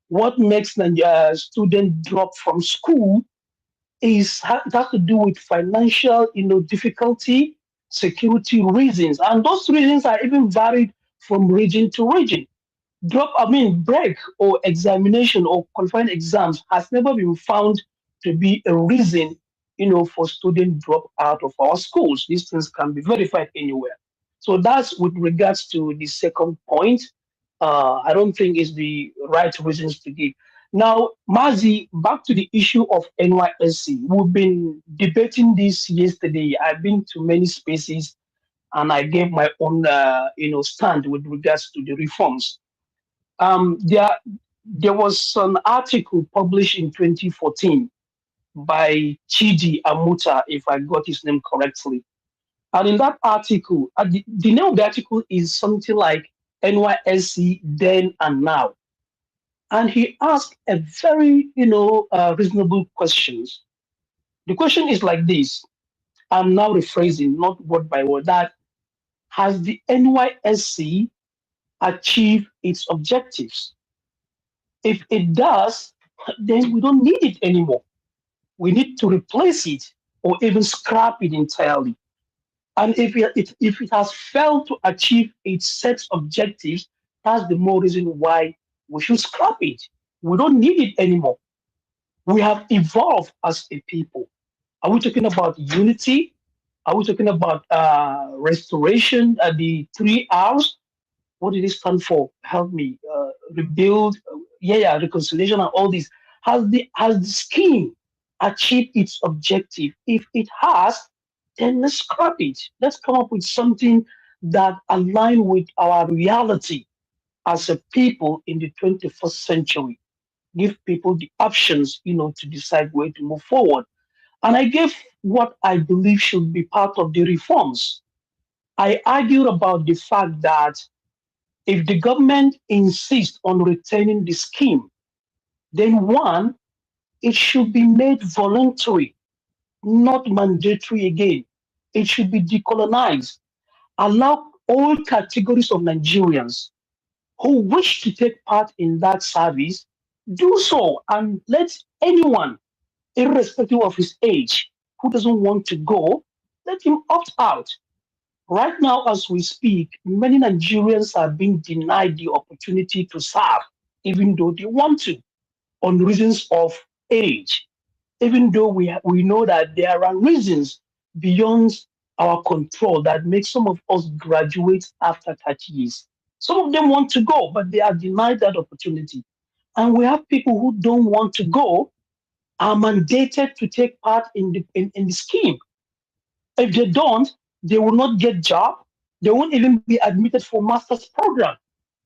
What makes the student drop from school has to do with financial, difficulty, security reasons, and those reasons are even varied from region to region. Break or examination or qualifying exams has never been found to be a reason, for student drop out of our schools. These things can be verified anywhere. So that's with regards to the second point. I don't think it's the right reasons to give. Now, Mazi, back to the issue of NYSC. We've been debating this yesterday. I've been to many spaces and I gave my own, stand with regards to the reforms. There was an article published in 2014 by Chidi Amuta, if I got his name correctly. And in that article, the name of the article is something like NYSC Then and Now. And he asked a very, reasonable questions. The question is like this. I'm now rephrasing, not word by word, that has the NYSC achieved its objectives? If it does, then we don't need it anymore. We need to replace it or even scrap it entirely. And if it has failed to achieve its set objectives, that's the more reason why we should scrap it. We don't need it anymore. We have evolved as a people. Are we talking about unity? Are we talking about restoration? The 3 R's? What did it stand for? Help me. Rebuild, reconciliation and all this. Has the scheme achieved its objective? If it has, then let's scrap it. Let's come up with something that align with our reality as a people in the 21st century. Give people the options, to decide where to move forward. And I gave what I believe should be part of the reforms. I argued about the fact that if the government insists on retaining the scheme, then one, it should be made voluntary, not mandatory again. It should be decolonized. Allow all categories of Nigerians who wish to take part in that service do so, and let anyone, irrespective of his age, who doesn't want to go, let him opt out. Right now, as we speak, many Nigerians are being denied the opportunity to serve, even though they want to, on reasons of age, even though we know that there are reasons beyond our control that make some of us graduate after 30 years. Some of them want to go, but they are denied that opportunity. And we have people who don't want to go, are mandated to take part in the scheme. If they don't, they will not get job. They won't even be admitted for master's program,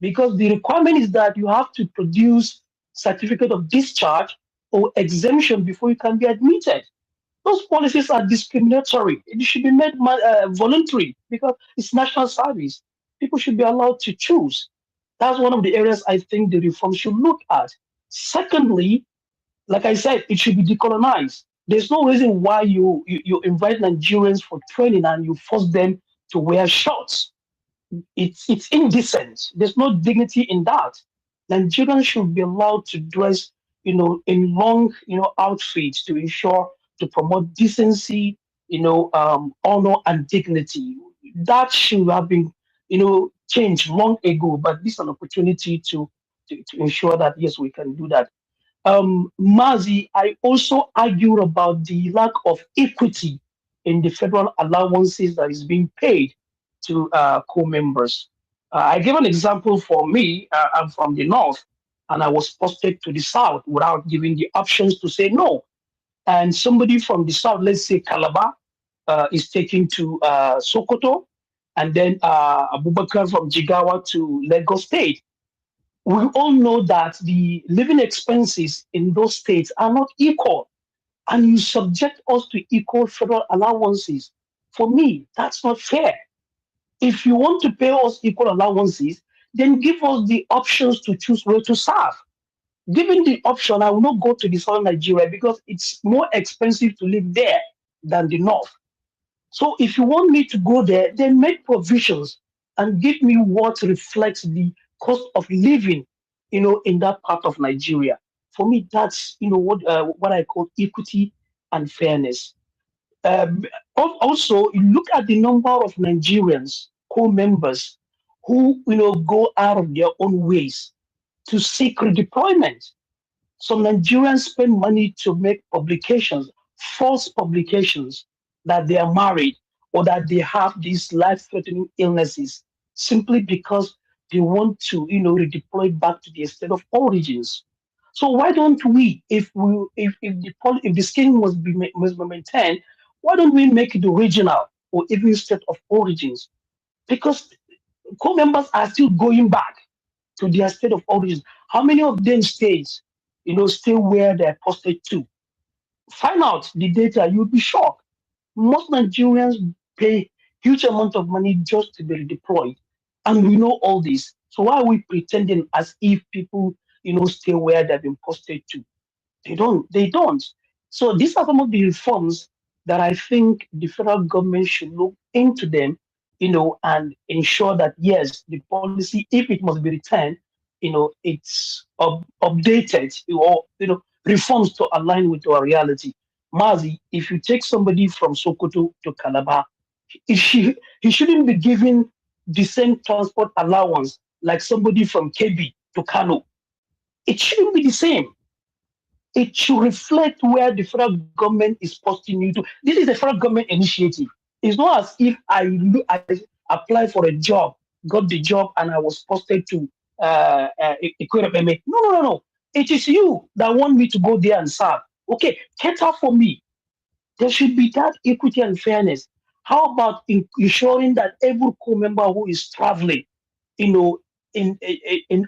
because the requirement is that you have to produce certificate of discharge or exemption before you can be admitted. Those policies are discriminatory. It should be made voluntary, because it's national service. People should be allowed to choose. That's one of the areas I think the reform should look at. Secondly, like I said, it should be decolonized. There's no reason why you invite Nigerians for training and you force them to wear shorts. It's indecent. There's no dignity in that. Nigerians should be allowed to dress, in long, outfits to ensure to promote decency, honor and dignity. That should have been, changed long ago. But this is an opportunity to ensure that yes, we can do that. Mazi, I also argued about the lack of equity in the federal allowances that is being paid to co-members. I gave an example for me. I'm from the north, and I was posted to the south without giving the options to say no. And somebody from the south, let's say Calabar, is taken to Sokoto, and then Abubakar from Jigawa to Lagos State. We all know that the living expenses in those states are not equal, and you subject us to equal federal allowances. For me, that's not fair. If you want to pay us equal allowances, then give us the options to choose where to serve. Given the option, I will not go to the southern Nigeria because it's more expensive to live there than the north. So if you want me to go there, then make provisions and give me what reflects the cost of living, in that part of Nigeria. For me, that's what I call equity and fairness. Also, you look at the number of Nigerians, co-members, who go out of their own ways to seek redeployment. Some Nigerians spend money to make publications, false publications, that they are married or that they have these life-threatening illnesses, simply because they want to, redeploy back to their state of origins. So why don't we, if the scheme must be maintained, why don't we make it regional or even state of origins? Because co-members are still going back to their state of origin. How many of them stays, still where they're posted to? Find out the data, you'll be shocked. Most Nigerians pay huge amount of money just to be redeployed, and we know all this. So why are we pretending as if people, stay where they've been posted to? They don't. So these are some of the reforms that I think the federal government should look into them, and ensure that yes, the policy, if it must be returned, it's updated, or reforms to align with our reality. Mazi, if you take somebody from Sokoto to Calabar, he shouldn't be given the same transport allowance like somebody from Kebbi to Kano. It shouldn't be the same. It should reflect where the federal government is posting you to. This is a federal government initiative. It's not as if I applied for a job, got the job, and I was posted to Ikwerememe. No. It is you that want me to go there and serve. Okay, cater for me. There should be that equity and fairness. How about ensuring that every core member who is traveling, in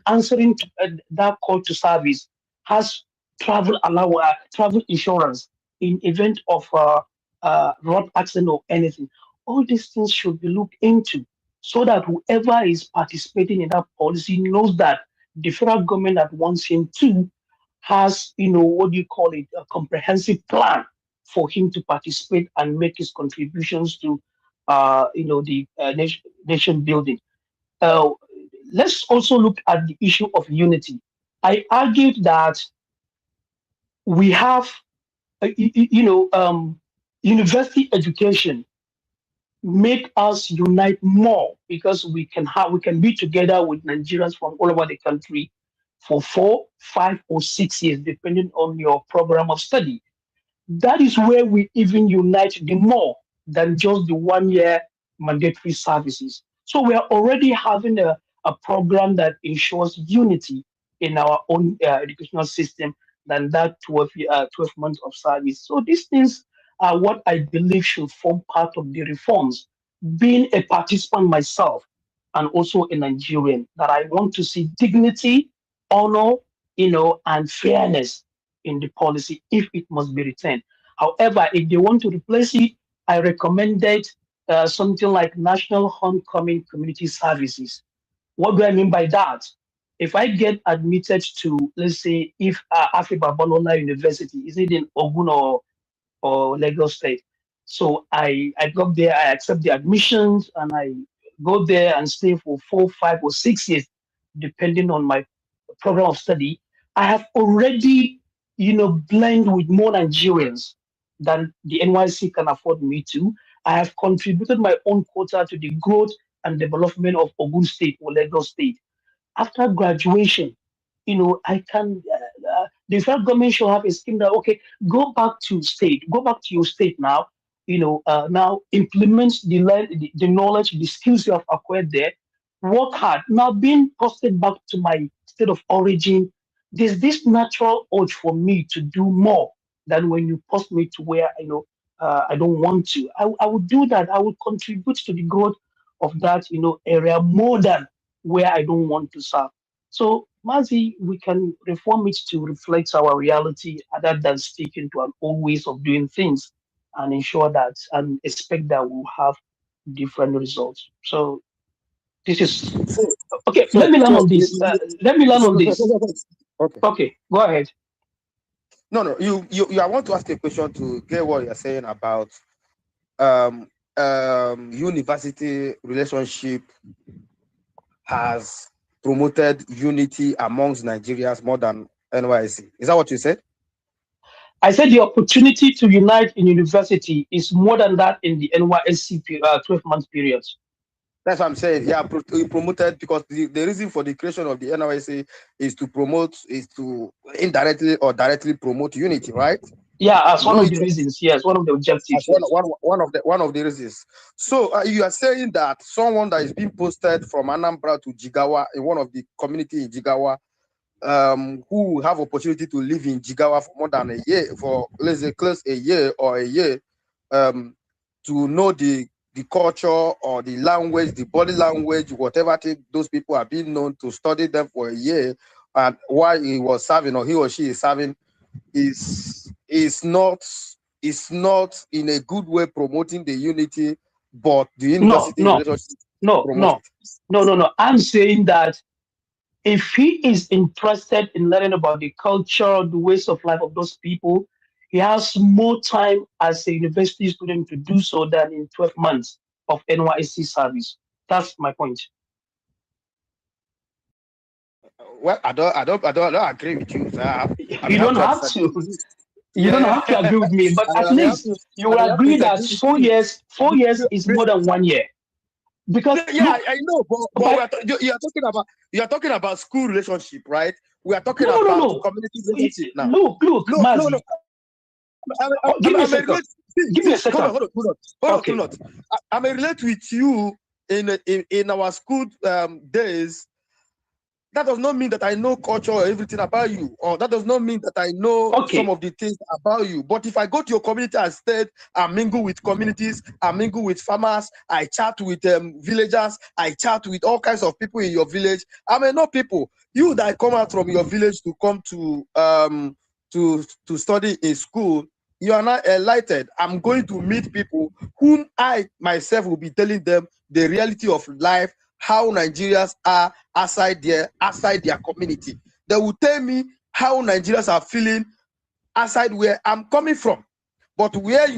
answering to, that call to service, has travel insurance in event of road accident or anything. All these things should be looked into so that whoever is participating in that policy knows that the federal government that wants him to has, what do you call it, a comprehensive plan for him to participate and make his contributions to, the nation building. Uh, let's also look at the issue of unity. I argued that we have, university education make us unite more because we can be together with Nigerians from all over the country for 4, 5, or 6 years, depending on your program of study. That is where we even unite the more than just the 1 year mandatory services. So we are already having a program that ensures unity in our own educational system than that 12 months of service. So these things are what I believe should form part of the reforms. Being a participant myself and also a Nigerian, that I want to see dignity, honor, and fairness in the policy if it must be retained. However, if they want to replace it, I recommended something like National Homecoming Community Services. What do I mean by that? If I get admitted to, let's say, if Afi Babalola University, is it in Ogun or Lagos State? So I go there, I accept the admissions, and I go there and stay for 4, 5, or 6 years, depending on my program of study. I have already, blend with more Nigerians than the NYSC can afford me to. I have contributed my own quota to the growth and development of Ogun State or Lagos State. After graduation, I can, the federal government should have a scheme that, okay, go back to your state now, now implement the knowledge, the skills you have acquired there, work hard. Now being posted back to my state of origin, there's this natural urge for me to do more than when you post me to where I don't want to. I would do that. I would contribute to the growth of that area more than where I don't want to serve. So Mazi, we can reform it to reflect our reality other than sticking to an old ways of doing things and ensure that and expect that we'll have different results. So this is okay. Let me learn on this. Okay, go ahead. No. You. I want to ask a question to get what you're saying about university relationship has promoted unity amongst Nigerians more than NYSC. Is that what you said? I said the opportunity to unite in university is more than that in the NYSC 12-month period. That's what I'm saying. Yeah, promoted because the reason for the creation of the NYSC is to indirectly or directly promote unity, right? Yeah, as one of the reasons. Yes, one of the objectives. One of the reasons. So you are saying that someone that is being posted from Anambra to Jigawa in one of the community in Jigawa, who have opportunity to live in Jigawa for more than a year, for let's say close a year or a year, to know the culture or the language, the body language, whatever thing those people are being known to study them for a year, and while he was serving or he or she is serving, is not in a good way promoting the unity, but the university relationship. No. I'm saying that if he is interested in learning about the culture, the ways of life of those people, he has more time as a university student to do so than in 12 months of NYSC service. That's my point. Well, I don't agree with you. You don't have to. You don't have to agree with me, but at least you will agree that 4 years is more than 1 year. Because I know, but you are talking about school relationship, right? We are talking about community relationship now. Look, Mazi. Give me a second. Give me a second. Hold on. I may relate with you in our school days. that does not mean that I know culture or everything about you, or that does not mean that I know some of the things about you. But if I go to your community instead, I mingle with communities, I mingle with farmers, I chat with villagers, I chat with all kinds of people in your village. I may know people. You that come out from your village to come to study in school, you are not enlightened. I'm going to meet people whom I myself will be telling them the reality of life, how Nigerians are outside their community. They will tell me how Nigerians are feeling outside where I'm coming from. But where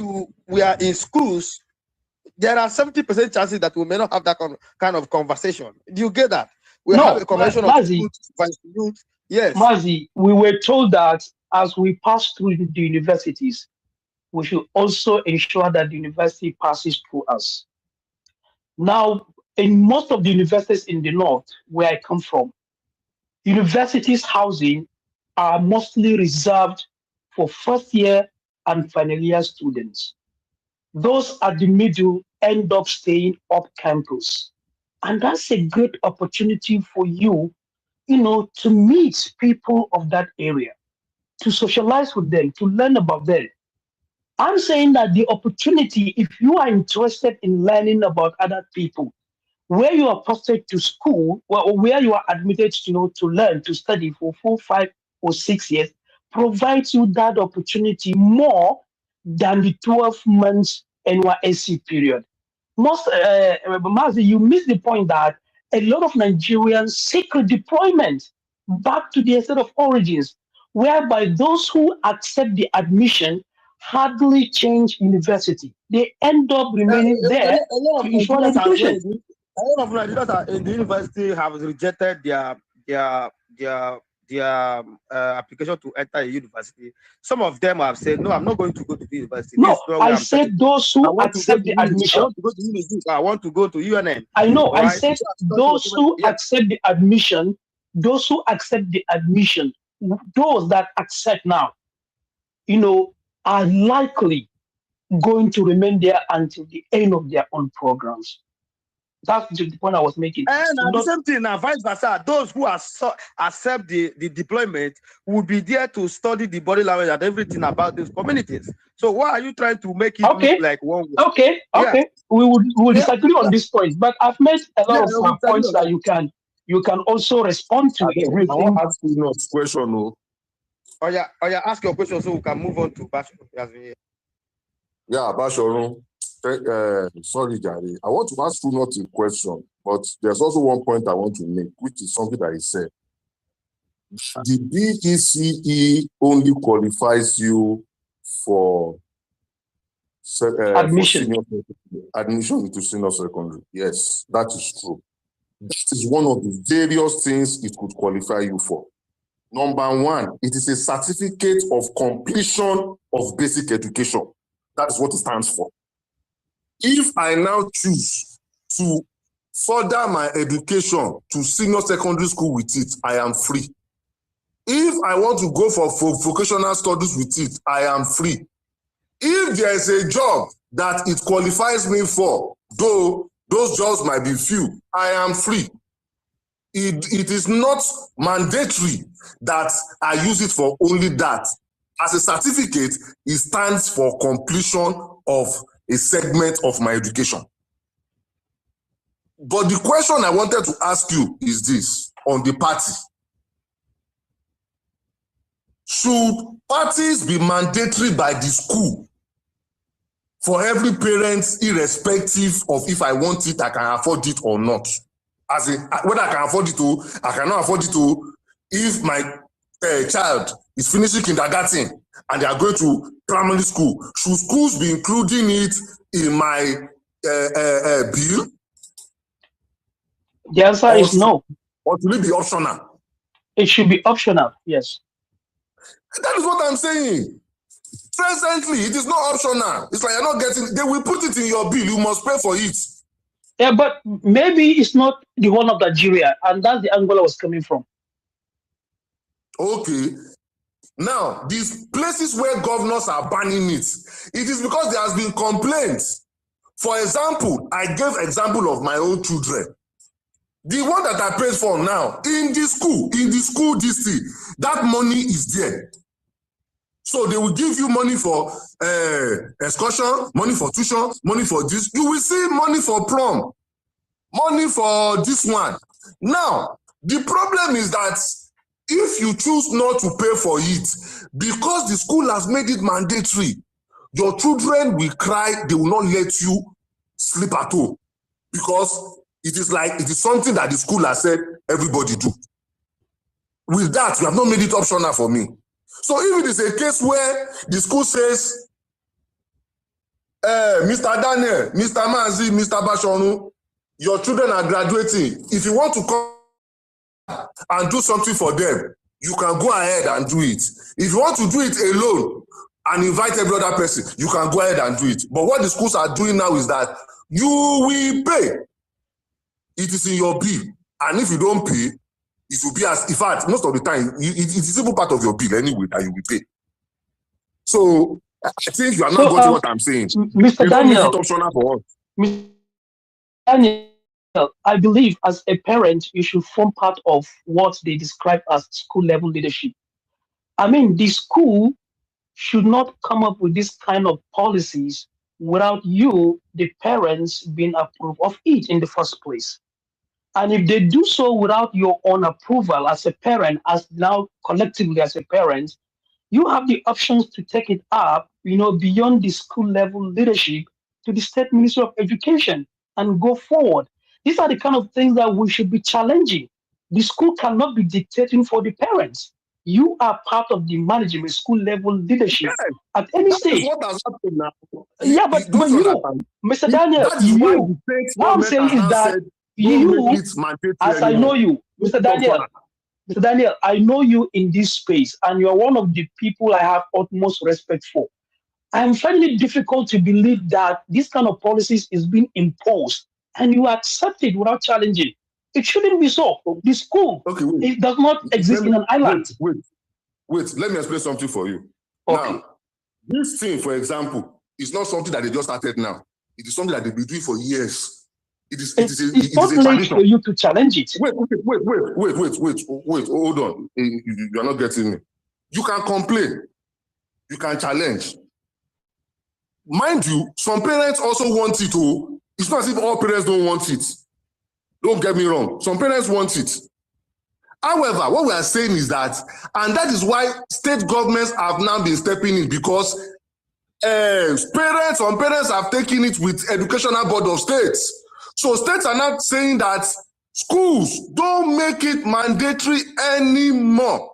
we are in schools, there are 70% chances that we may not have that kind of conversation. Do you get that? We have a conversation of youth. Yes. Mazi, we were told that as we pass through the universities, we should also ensure that the university passes through us. Now, in most of the universities in the north, where I come from, universities' housing are mostly reserved for first year and final year students. Those at the middle end up staying off campus. And that's a great opportunity for you, to meet people of that area, to socialize with them, to learn about them. I'm saying that the opportunity, if you are interested in learning about other people, where you are posted to school, or where you are admitted, to learn, to study for 4, 5, or 6 years, provides you that opportunity more than the 12 months NYSC period. Mazi, you missed the point that a lot of Nigerians seek redeployment back to their state of origins, whereby those who accept the admission hardly change university. They end up remaining there to ensure education. A lot of Nigerians in the university have rejected their application to enter a university. Some of them have said, no, I'm not going to go to the university. No, I said those who accept the admission. I want to go to UNN. I know, right? I said those who accept the admission, those that accept now, are likely going to remain there until the end of their own programs. That's the point I was making. And the same thing now, vice versa. Those who accept the deployment will be there to study the body language and everything about these communities. So why are you trying to make it look like one way? Okay. Yeah. We will disagree on this point, but I've made a lot of points that you can also respond to everything. I want to ask you a question, though. Oh yeah, ask your question so we can move on to Bashorun. Yeah, Bashorun. Sorry, Gary. I want to ask you not a question, but there's also one point I want to make, which is something that he said. The BECE only qualifies you for admission into senior secondary. Yes, that is true. That is one of the various things it could qualify you for. Number one, it is a certificate of completion of basic education. That is what it stands for. If I now choose to further my education to senior secondary school with it, I am free. If I want to go for vocational studies with it, I am free. If there is a job that it qualifies me for, though those jobs might be few, I am free. It is not mandatory that I use it for only that. As a certificate, it stands for completion of a segment of my education. But the question I wanted to ask you is this on the party. Should parties be mandatory by the school for every parent, irrespective of if I want it, I can afford it or not? As in, whether I can afford it or I cannot afford it or if my child is finishing kindergarten and they are going to primary school, should schools be including it in my bill? The answer is no. Or should it be optional? It should be optional, yes. That is what I'm saying. Presently, it is not optional. It's like you're not getting, they will put it in your bill, you must pay for it. Yeah, but maybe it's not the whole of Nigeria, and that's the angle I was coming from. Okay. Now, these places where governors are banning it, it is because there has been complaints. For example, I gave example of my own children. The one that I paid for now, in the school DC, that money is there. So they will give you money for excursion, money for tuition, money for this. You will see money for prom, money for this one. Now, the problem is that if you choose not to pay for it, because the school has made it mandatory, your children will cry, they will not let you sleep at home. Because it is something that the school has said everybody do. With that, you have not made it optional for me. So if it is a case where the school says, Mr. Daniel, Mr. Mazi, Mr. Bashonu, your children are graduating. If you want to come and do something for them, you can go ahead and do it. If you want to do it alone and invite every other person, you can go ahead and do it. But what the schools are doing now is that you will pay. It is in your bill. And if you don't pay, it will be as, in fact, most of the time, it is even part of your bill anyway that you will pay. So I think you are not getting what I'm saying. Mr. You Daniel, don't make it optional for us. Mr. Daniel, I believe as a parent, you should form part of what they describe as school level leadership. I mean, the school should not come up with this kind of policies without you, the parents, being approved of it in the first place. And if they do so without your own approval as a parent, as now collectively as a parent, you have the options to take it up, beyond the school level leadership to the State Ministry of Education and go forward. These are the kind of things that we should be challenging. The school cannot be dictating for the parents. You are part of the management school level leadership at any stage. That is what has happened now. Yeah, but you, Mr. Daniel, what I'm saying is that you, as I know you, Mr. Daniel, I know you in this space, and you are one of the people I have utmost respect for. I am finding it difficult to believe that this kind of policies is being imposed, and you accept it without challenging. It shouldn't be so. The school, it does not exist in an island. Wait, let me explain something for you. Okay. Now, this thing, for example, is not something that they just started now. It is something that they've been doing for years. It's not late for you to challenge it. Wait, hold on. You are not getting me. You can complain. You can challenge. Mind you, some parents also want it. It's not as if all parents don't want it. Don't get me wrong. Some parents want it. However, what we are saying is that, and that is why state governments have now been stepping in, because some parents have taken it with Educational Board of States. So states are not saying that schools don't make it mandatory anymore.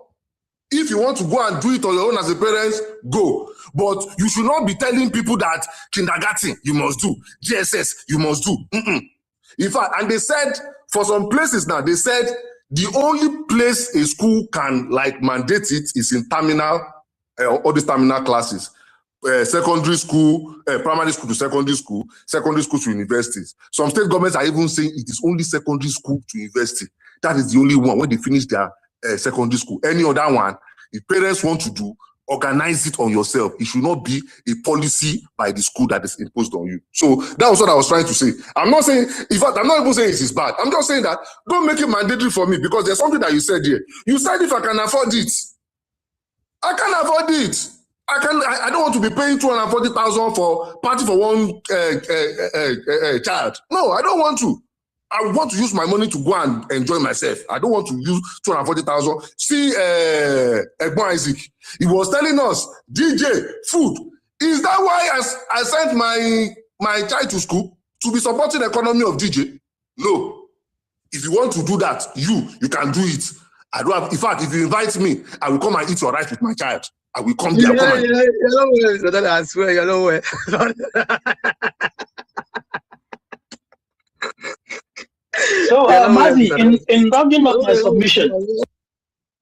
If you want to go and do it on your own as a parent, go. But you should not be telling people that kindergarten you must do, JSS you must do. In fact, and they said for some places now, they said the only place a school can mandate it is in terminal, all these terminal classes. Secondary school, primary school to secondary school to universities. Some state governments are even saying it is only secondary school to university. That is the only one when they finish their secondary school. Any other one, if parents want to do, organize it on yourself. It should not be a policy by the school that is imposed on you. So that was what I was trying to say. I'm not saying, in fact, I'm not even saying it is bad. I'm just saying that don't make it mandatory for me, because there's something that you said here. You said if I can afford it. I can afford it. I don't want to be paying 240,000 for party for one child. No, I don't want to. I want to use my money to go and enjoy myself. I don't want to use 240,000. See, Egbon Isaac, he was telling us, DJ, food. Is that why I sent my child to school to be supporting the economy of DJ? No. If you want to do that, you can do it. I don't have. In fact, if you invite me, I will come and eat your rice with my child. I will come there. I swear, you know where. So, Mazi, in rounding up my submission.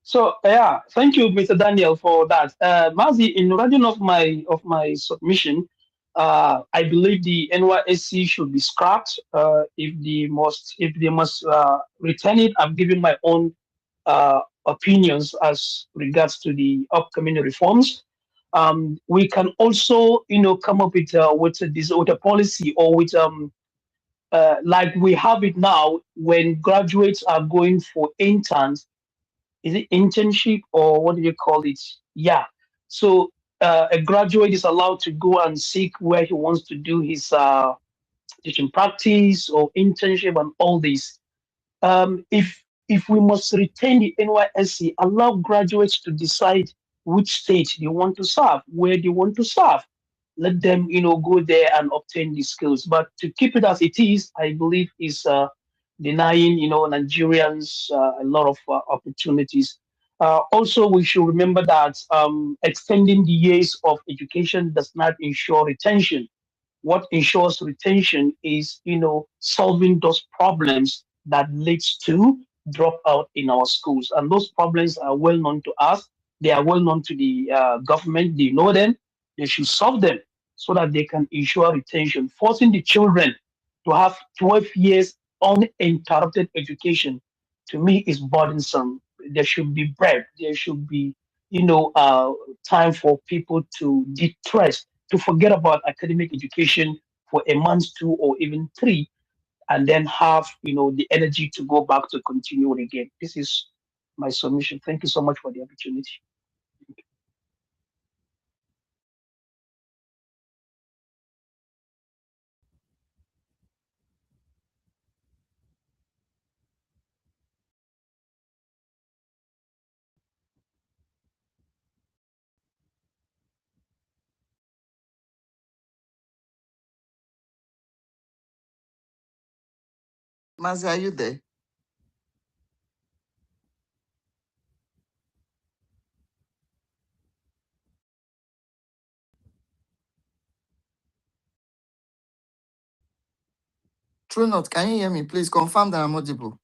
So, yeah, thank you, Mr. Daniel, for that. Mazi, in rounding up my submission, I believe the NYSC should be scrapped. If they must return it, I've given my own opinions as regards to the upcoming reforms. We can also, come up with this other policy, or with like we have it now when graduates are going for interns. Is it internship or what do you call it? Yeah. So a graduate is allowed to go and seek where he wants to do his teaching practice or internship and all this. If we must retain the NYSC, allow graduates to decide which state they want to serve, where they want to serve. Let them, go there and obtain the skills. But to keep it as it is, I believe is denying, Nigerians a lot of opportunities. Also, we should remember that extending the years of education does not ensure retention. What ensures retention is solving those problems that leads to dropout in our schools, and those problems are well known to us. They are well known to the government. They know them. They should solve them so that they can ensure retention. Forcing the children to have 12 years uninterrupted education, to me, is burdensome. There should be break. There should be time for people to de-stress, to forget about academic education for a month, two, or even three, and then have the energy to go back to continue it again. This is my submission. Thank you so much for the opportunity. Mazi, are you there? True not, can you hear me? Please confirm that I'm audible.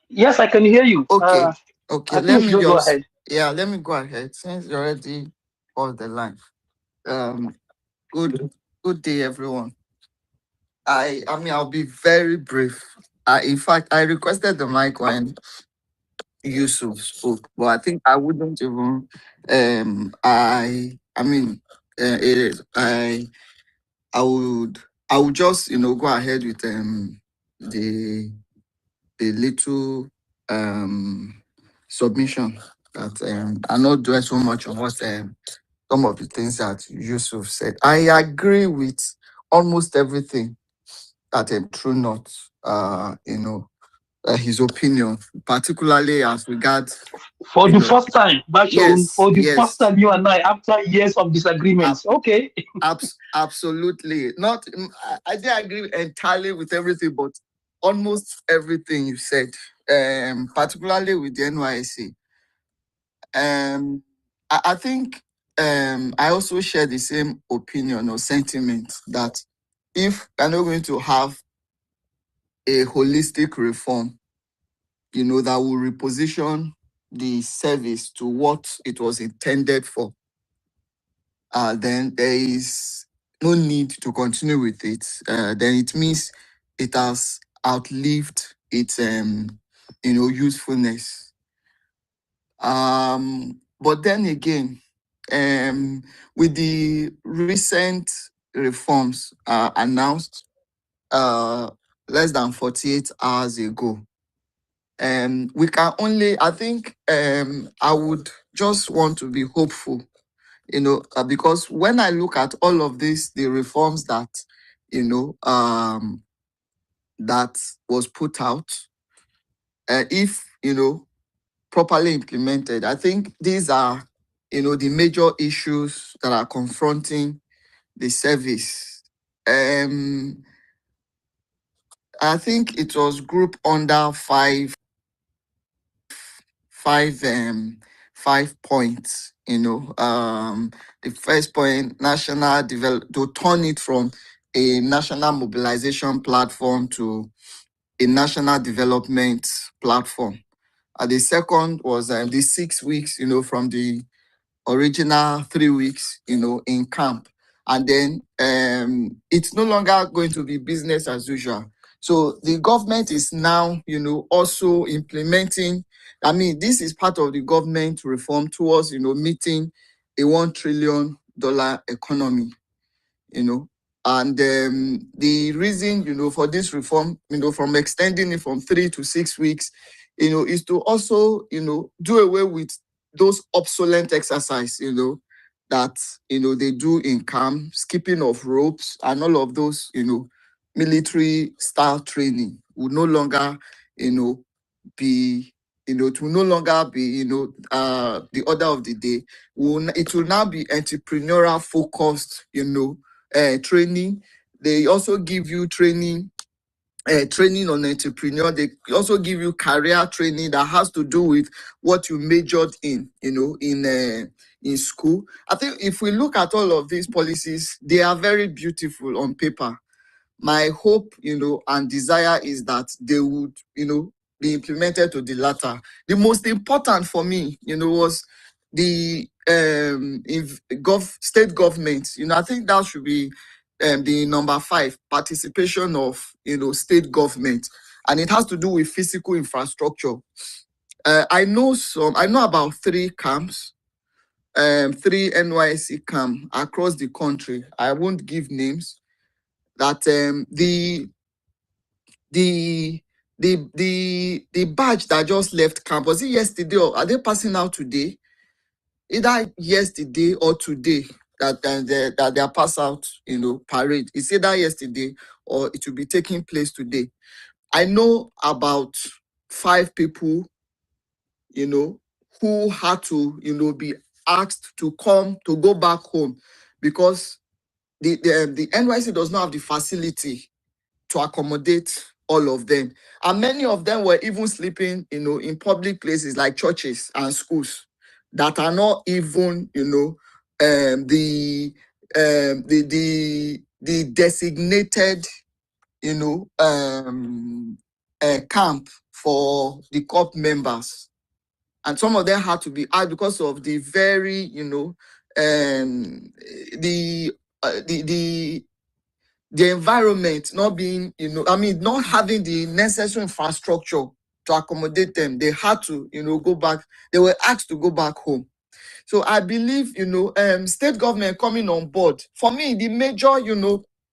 Yes, I can hear you. Okay. I think you should go ahead. Yeah, let me go ahead since you're already on the line. Good day, everyone. I mean, I'll be very brief. In fact, I requested the mic when Yusuf spoke, but I think I wouldn't even. I mean, it is. I would just go ahead with the little submission that I'm not doing so much on what some of the things that Yusuf said. I agree with almost everything that True Not his opinion, particularly as regards for the first time, yes, for the first time, you and I, after years of disagreements. Okay. Absolutely. Not I didn't agree entirely with everything, but almost everything you said, particularly with the NYSC. I think I also share the same opinion or sentiment that if we're not going to have a holistic reform, that will reposition the service to what it was intended for, then there is no need to continue with it. Then it means it has outlived its usefulness. But then again, with the recent reforms announced less than 48 hours ago, we can only, I think, I would just want to be hopeful, because when I look at all of this, the reforms that, that was put out, if, properly implemented, I think these are, the major issues that are confronting the service. I think it was grouped under five points. The first point, national develop, to turn it from a national mobilization platform to a national development platform. The second was the 6 weeks, from the original 3 weeks, in camp. And then it's no longer going to be business as usual. So the government is now, also implementing. I mean, this is part of the government reform towards, meeting a $1 trillion economy. And the reason, for this reform, from extending it from 3 to 6 weeks, is to also, do away with those obsolete exercise, that, they do in camp, skipping of ropes and all of those, military style training will no longer, be, it will no longer be, the order of the day. It will now be entrepreneurial focused, training. They also give you training on entrepreneur. They also give you career training that has to do with what you majored in, in school. I think if we look at all of these policies, they are very beautiful on paper. My hope, and desire is that they would, be implemented to the latter. The most important for me, was the state government. I think that should be the number 5, participation of, state government, and it has to do with physical infrastructure. I know about 3 camps, 3 NYSC camps across the country. I won't give names. That the badge that just left camp, was it yesterday or are they passing out today? Either yesterday or today that they are pass out, parade. It's either yesterday or it will be taking place today. I know about 5 people, who had to, be asked to go back home because the NYC does not have the facility to accommodate all of them. And many of them were even sleeping, in public places like churches and schools that are not even, the designated, camp for the COP members. And some of them had to be out because of the very, the environment not being, not having the necessary infrastructure to accommodate them. They had to, go back. They were asked to go back home. So I believe, state government coming on board. For me, the major,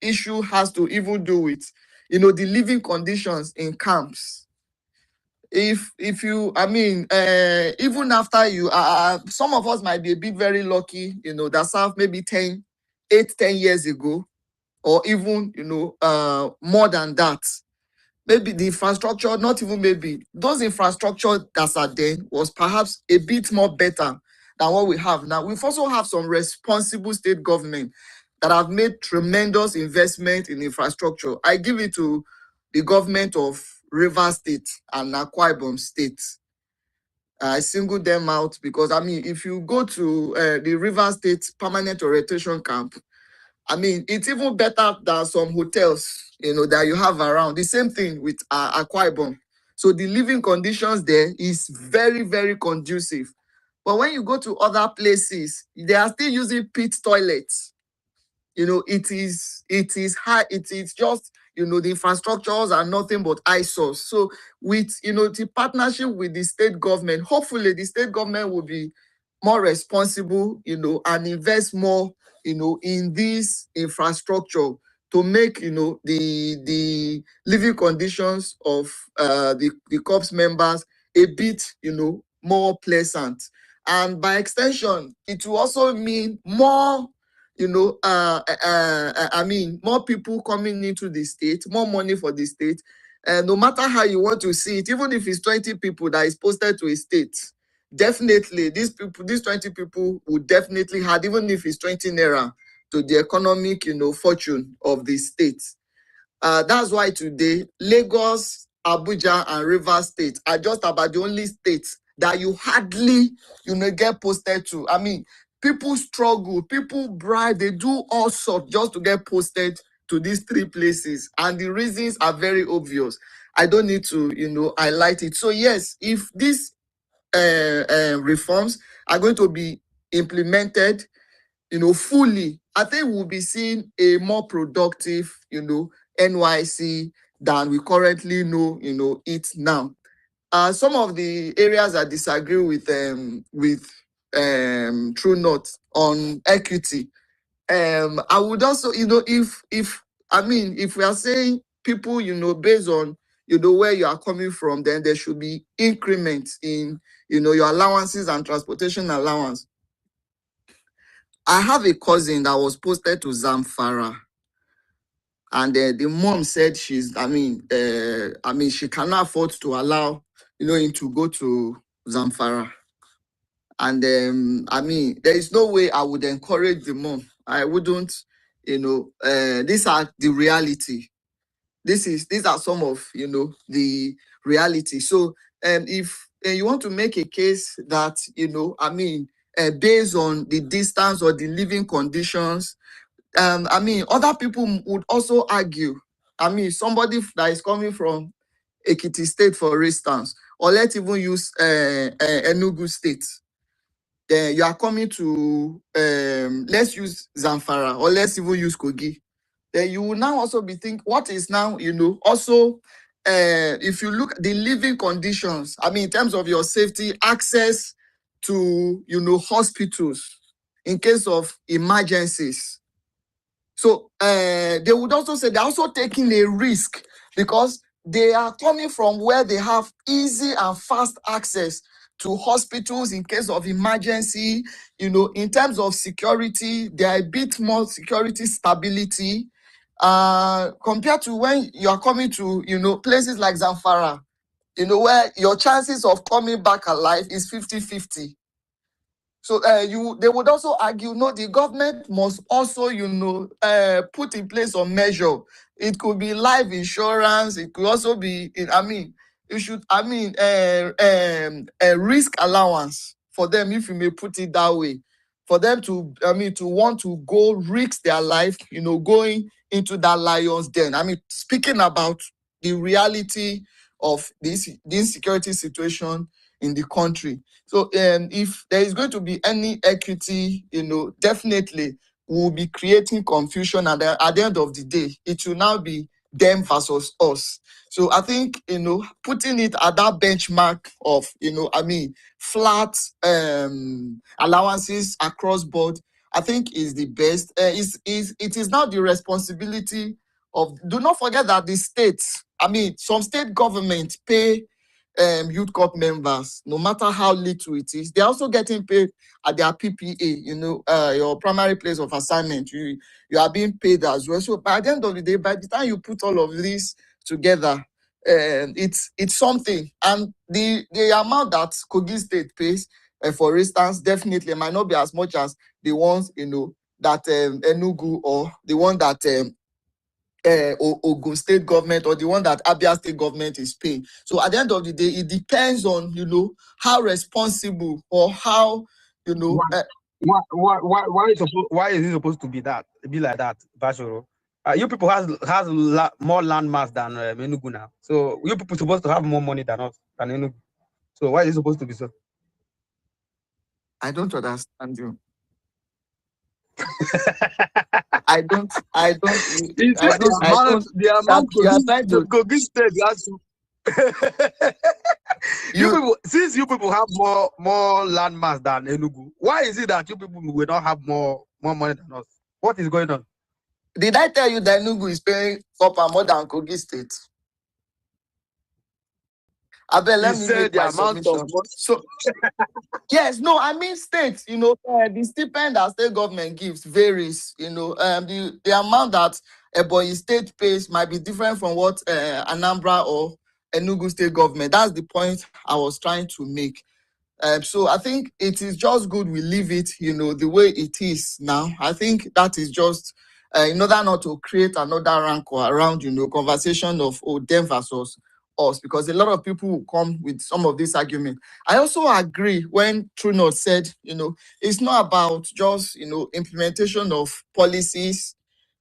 issue has to even do with, the living conditions in camps. If you, even after you, some of us might be a bit very lucky, that served maybe 10 years ago, or even, more than that. Maybe the infrastructure, not even maybe, those infrastructure that are there was perhaps a bit more better than what we have now. We've also have some responsible state government that have made tremendous investment in infrastructure. I give it to the government of Rivers State and Akwa Ibom State. I single them out because, if you go to the Rivers State Permanent Orientation Camp, it's even better than some hotels, that you have around. The same thing with Akwa Ibom. So the living conditions there is very, very conducive. But when you go to other places, they are still using pit toilets. It is high. It is just, the infrastructures are nothing but eyesores. So with, the partnership with the state government, hopefully the state government will be more responsible, and invest more, in this infrastructure to make, the living conditions of the corps members a bit, more pleasant. And by extension, it will also mean more, more people coming into the state, more money for the state. No matter how you want to see it, even if it's 20 people that is posted to a state, definitely these 20 people would definitely add, even if it's 20 naira, to the economic, fortune of the state. That's why today Lagos, Abuja, and Rivers State are just about the only states that you hardly, get posted to. People struggle, people bribe, they do all sorts just to get posted to these 3 places, and the reasons are very obvious. I don't need to, highlight it. So yes, if these reforms are going to be implemented, fully, I think we'll be seeing a more productive, NYC than we currently know, it now. Some of the areas I disagree with True North on equity. I would also, if we are saying people, based on, where you are coming from, then there should be increments in, your allowances and transportation allowance. I have a cousin that was posted to Zamfara, and the mom said she cannot afford to allow, him to go to Zamfara. And there is no way I would encourage the mom. I wouldn't, these are the reality. These are some of, the reality. So if you want to make a case that, based on the distance or the living conditions, other people would also argue. Somebody that is coming from Ekiti State, for instance, or let's even use Enugu State. Then you are coming to, let's use Zamfara, or let's even use Kogi. Then you will now also be thinking, what is now, also, if you look at the living conditions, in terms of your safety, access to, hospitals in case of emergencies. So they would also say they're also taking a risk because they are coming from where they have easy and fast access to hospitals in case of emergency. In terms of security, they are a bit more security stability compared to when you are coming to, places like Zamfara, where your chances of coming back alive is 50-50. So they would also argue, no, the government must also, put in place a measure. It could be life insurance. It could also be, a risk allowance for them, if you may put it that way, for them to, to want to go risk their life, going into that lion's den. Speaking about the reality of this insecurity situation in the country. So if there is going to be any equity, definitely we'll be creating confusion, and at the end of the day, it will now be them versus us. So I think, putting it at that benchmark of, flat allowances across board, I think is the best. It is now the responsibility of, do not forget that the states, some state governments pay youth corp members, no matter how little it is. They're also getting paid at their PPA, your primary place of assignment. You are being paid as well. So by the end of the day, by the time you put all of this together, it's something. And the amount that Kogi State pays, for instance, definitely might not be as much as the ones, that Enugu, or the one that Ogun State government, or the one that Abia State government is paying. So at the end of the day, it depends on, how responsible, or how, why is it supposed to be like that, Bashoro? You people has more land mass than Enugu now. So you people supposed to have more money than us, than Enugu. So why is it supposed to be so? I don't understand you. I don't. The amount Kogi State has to. Since you people have more land mass than Enugu, why is it that you people will not have more money than us? What is going on? Did I tell you that Enugu is paying copper more than Kogi State? Abel, let me make my submission. So, yes, no, states, the stipend that state government gives varies, the amount that Ebonyi State pays might be different from what Anambra or Enugu State government. That's the point I was trying to make. So I think it is just good we leave it, the way it is now. I think that is just in order not to create another rancor around, conversation of them versus us, because a lot of people will come with some of this argument. I also agree when Trunot said, it's not about just, implementation of policies,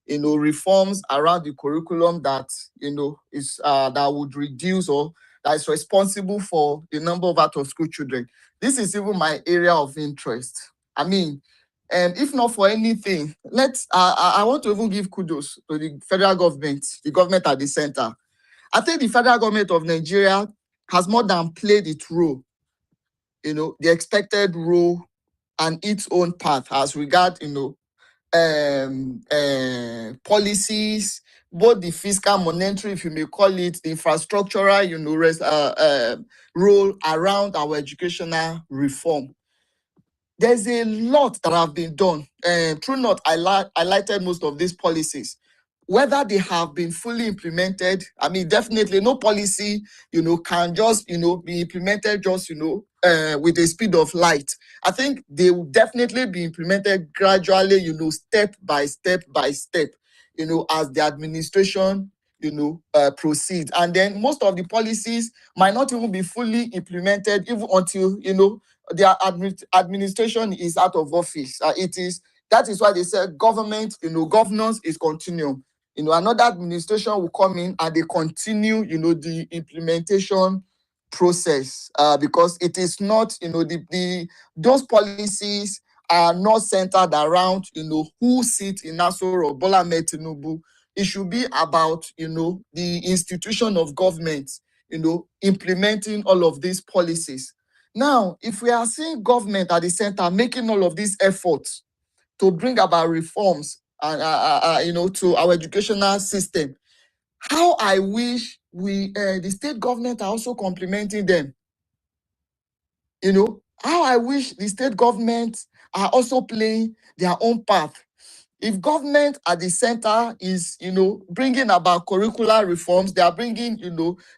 reforms around the curriculum that, is that would reduce, or that is responsible for the number of out-of-school children. This is even my area of interest. If not for anything, I want to even give kudos to the federal government, the government at the center. I think the federal government of Nigeria has more than played its role, the expected role and its own path as regard, policies, both the fiscal, monetary, if you may call it, the infrastructural, role around our educational reform. There's a lot that have been done. True not, highlighted most of these policies. Whether they have been fully implemented, I mean, definitely no policy, can just, be implemented just, with the speed of light. I think they will definitely be implemented gradually, step by step by step, as the administration, proceeds. And then most of the policies might not even be fully implemented even until, their administration is out of office. That is why they said government, governance is continuum. Another administration will come in and they continue, the implementation process, because it is not, those policies are not centered around, who sits in Nassau or Bola Ahmed Tinubu. It should be about, the institution of government, implementing all of these policies. Now, if we are seeing government at the center making all of these efforts to bring about reforms and to our educational system, how I wish the state government are also complementing them. How I wish the state government are also playing their own part. If government at the center is, bringing about curricular reforms, they are bringing,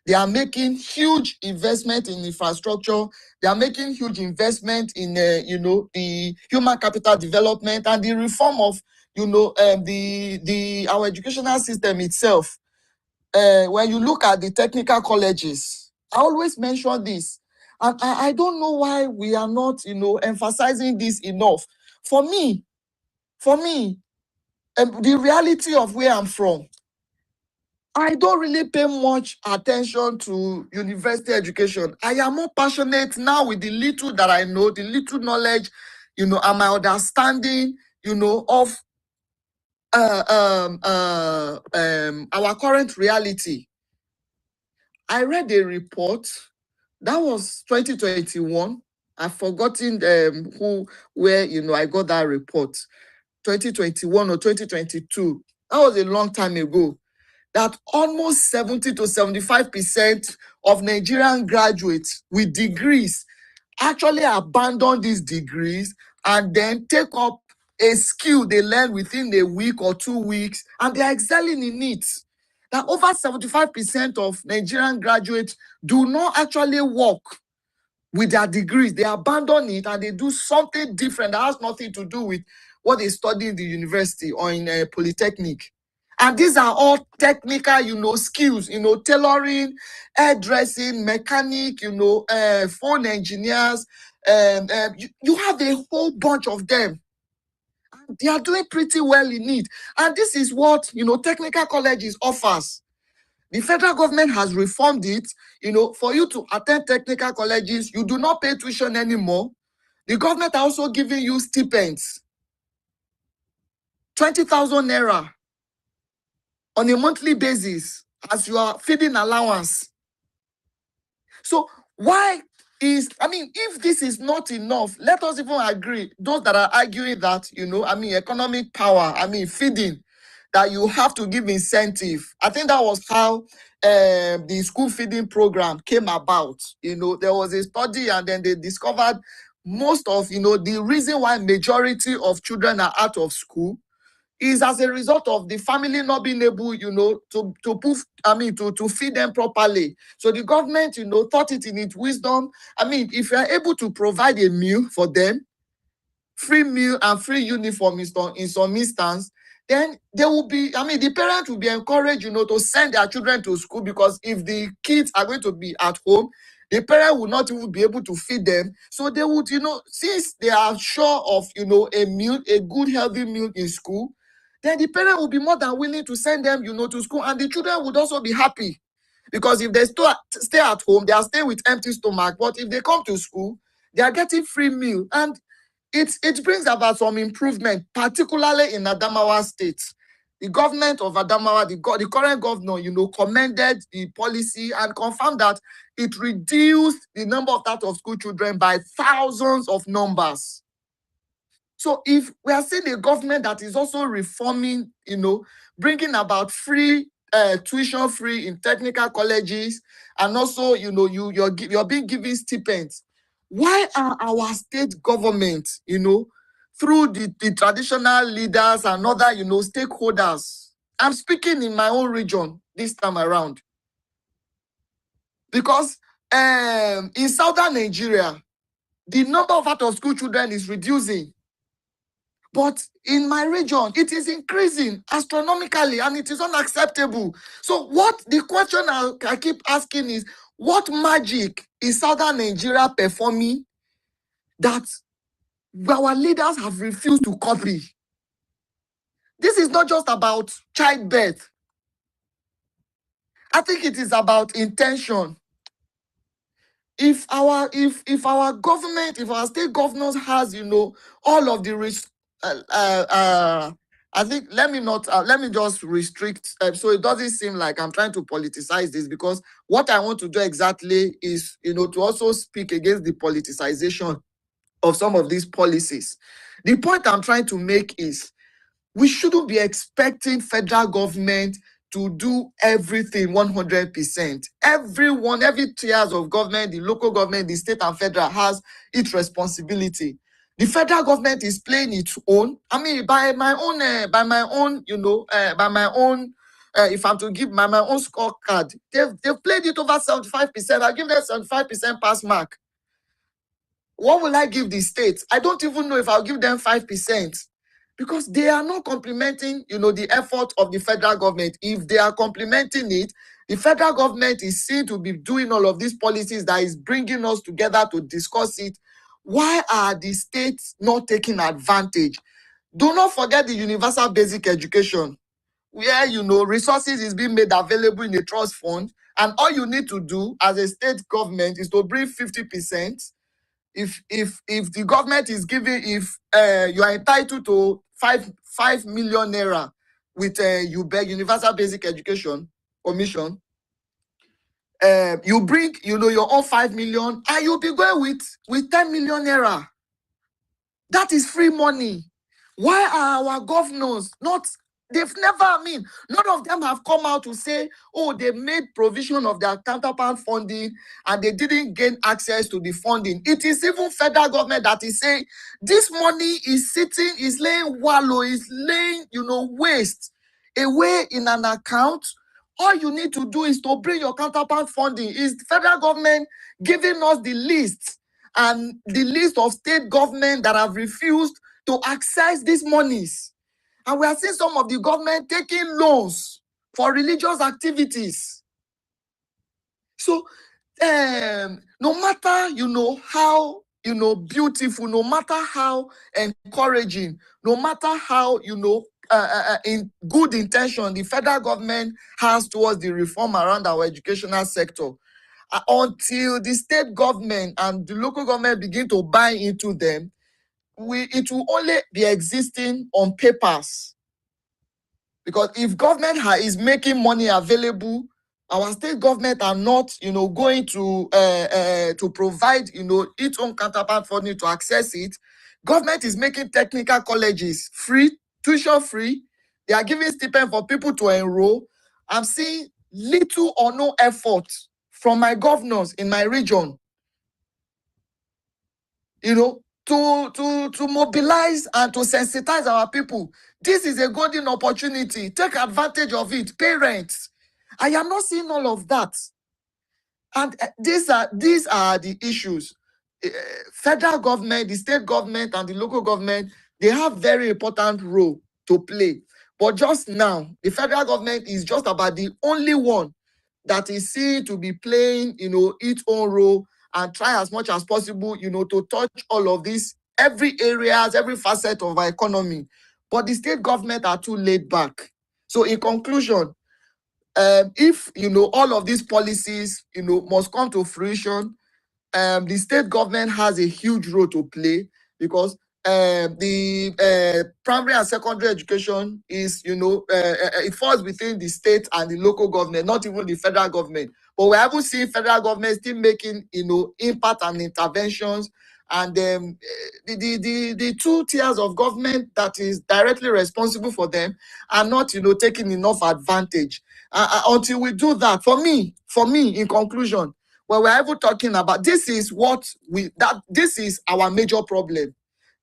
they are making huge investment in infrastructure. They are making huge investment in, the human capital development and the reform of, our educational system itself. When you look at the technical colleges, I always mention this, and I don't know why we are not, emphasizing this enough. For me, the reality of where I'm from, I don't really pay much attention to university education. I am more passionate now with the little that I know, the little knowledge, and my understanding, of our current reality. I read a report that was 2021. I've forgotten where I got that report. 2021 or 2022. That was a long time ago. That almost 70 to 75% of Nigerian graduates with degrees actually abandon these degrees and then take up a skill they learn within a week or 2 weeks, and they are excelling in it. That over 75% of Nigerian graduates do not actually work with their degrees. They abandon it and they do something different that has nothing to do with what they study in the university or in a polytechnic. And these are all technical, skills, tailoring, hairdressing, mechanic, phone engineers. You have a whole bunch of them. They are doing pretty well in it. And this is what, technical colleges offers. The federal government has reformed it. For you to attend technical colleges, you do not pay tuition anymore. The government are also giving you stipends. 20,000 naira on a monthly basis as your feeding allowance. So why if this is not enough, let us even agree, those that are arguing that, economic power, feeding, that you have to give incentive. I think that was how the school feeding program came about. There was a study and then they discovered most of, the reason why majority of children are out of school is as a result of the family not being able, to feed them properly. So the government, thought it in its wisdom. If you are able to provide a meal for them, free meal and free uniform in some instance, then they will be, the parents will be encouraged, to send their children to school, because if the kids are going to be at home, the parent will not even be able to feed them. So they would, since they are sure of, a meal, a good, healthy meal in school, then the parent will be more than willing to send them, to school. And the children would also be happy. Because if they stay at home, they are staying with empty stomach. But if they come to school, they are getting free meal. And it brings about some improvement, particularly in Adamawa State. The government of Adamawa, the current governor, commended the policy and confirmed that it reduced the number of out-of-school children by thousands of numbers. So if we are seeing a government that is also reforming, bringing about free tuition free in technical colleges, and also, you're being given stipends. Why are our state government, through the traditional leaders and other, stakeholders? I'm speaking in my own region this time around. Because in southern Nigeria, the number of out-of-school children is reducing. But in my region, it is increasing astronomically, and it is unacceptable. So the question I keep asking is, what magic is southern Nigeria performing that our leaders have refused to copy? This is not just about childbirth. I think it is about intention. If our government, if our state governors has, all of the I think let me just restrict so it doesn't seem like I'm trying to politicize this, because what I want to do exactly is, to also speak against the politicization of some of these policies. The point I'm trying to make is, we shouldn't be expecting federal government to do everything 100%. Every tiers of government, the local government, the state and federal, has its responsibility. The federal government is playing its own. I mean, by my own, if I'm to give my own scorecard, they've played it over 75%. I give them 75% pass mark. What will I give the states? I don't even know if I'll give them 5%. Because they are not complementing, the effort of the federal government. If they are complementing it, the federal government is seen to be doing all of these policies that is bringing us together to discuss it. Why are the states not taking advantage? Do not forget the universal basic education, where, resources is being made available in a trust fund, and all you need to do as a state government is to bring 50%. If the government is giving, if you are entitled to 5 million naira with universal basic education commission, you bring your own 5 million, and you'll be going with 10 million naira. That is free money. Why are our governors not? They've never, none of them have come out to say, oh, they made provision of their counterpart funding and they didn't gain access to the funding. It is even federal government that is saying this money is sitting, is laying wallow, is laying, waste away in an account. All you need to do is to bring your counterpart funding. Is the federal government giving us the list and the list of state government that have refused to access these monies? And we are seeing some of the government taking loans for religious activities. So, no matter, how, beautiful, no matter how encouraging, no matter how, in good intention the federal government has towards the reform around our educational sector, until the state government and the local government begin to buy into them, it will only be existing on papers. Because if government is making money available, our state government are not, going to provide, its own counterpart funding to access it. Government is making technical colleges free, tuition free. They are giving stipend for people to enroll. I'm seeing little or no effort from my governors in my region, to mobilize and to sensitize our people. This is a golden opportunity. Take advantage of it. Parents, I am not seeing all of that. And these are the issues. Federal government, the state government, and the local government, they have very important role to play. But just now, the federal government is just about the only one that is seen to be playing, its own role and try as much as possible, to touch all of this, every areas, every facet of our economy. But the state government are too laid back. So in conclusion, if, all of these policies, must come to fruition, the state government has a huge role to play, because the primary and secondary education is, it falls within the state and the local government, not even the federal government. But we haven't seen federal government still making, impact and interventions and the two tiers of government that is directly responsible for them are not, taking enough advantage. Until we do that, for me, in conclusion, when we're ever talking about this is this is our major problem.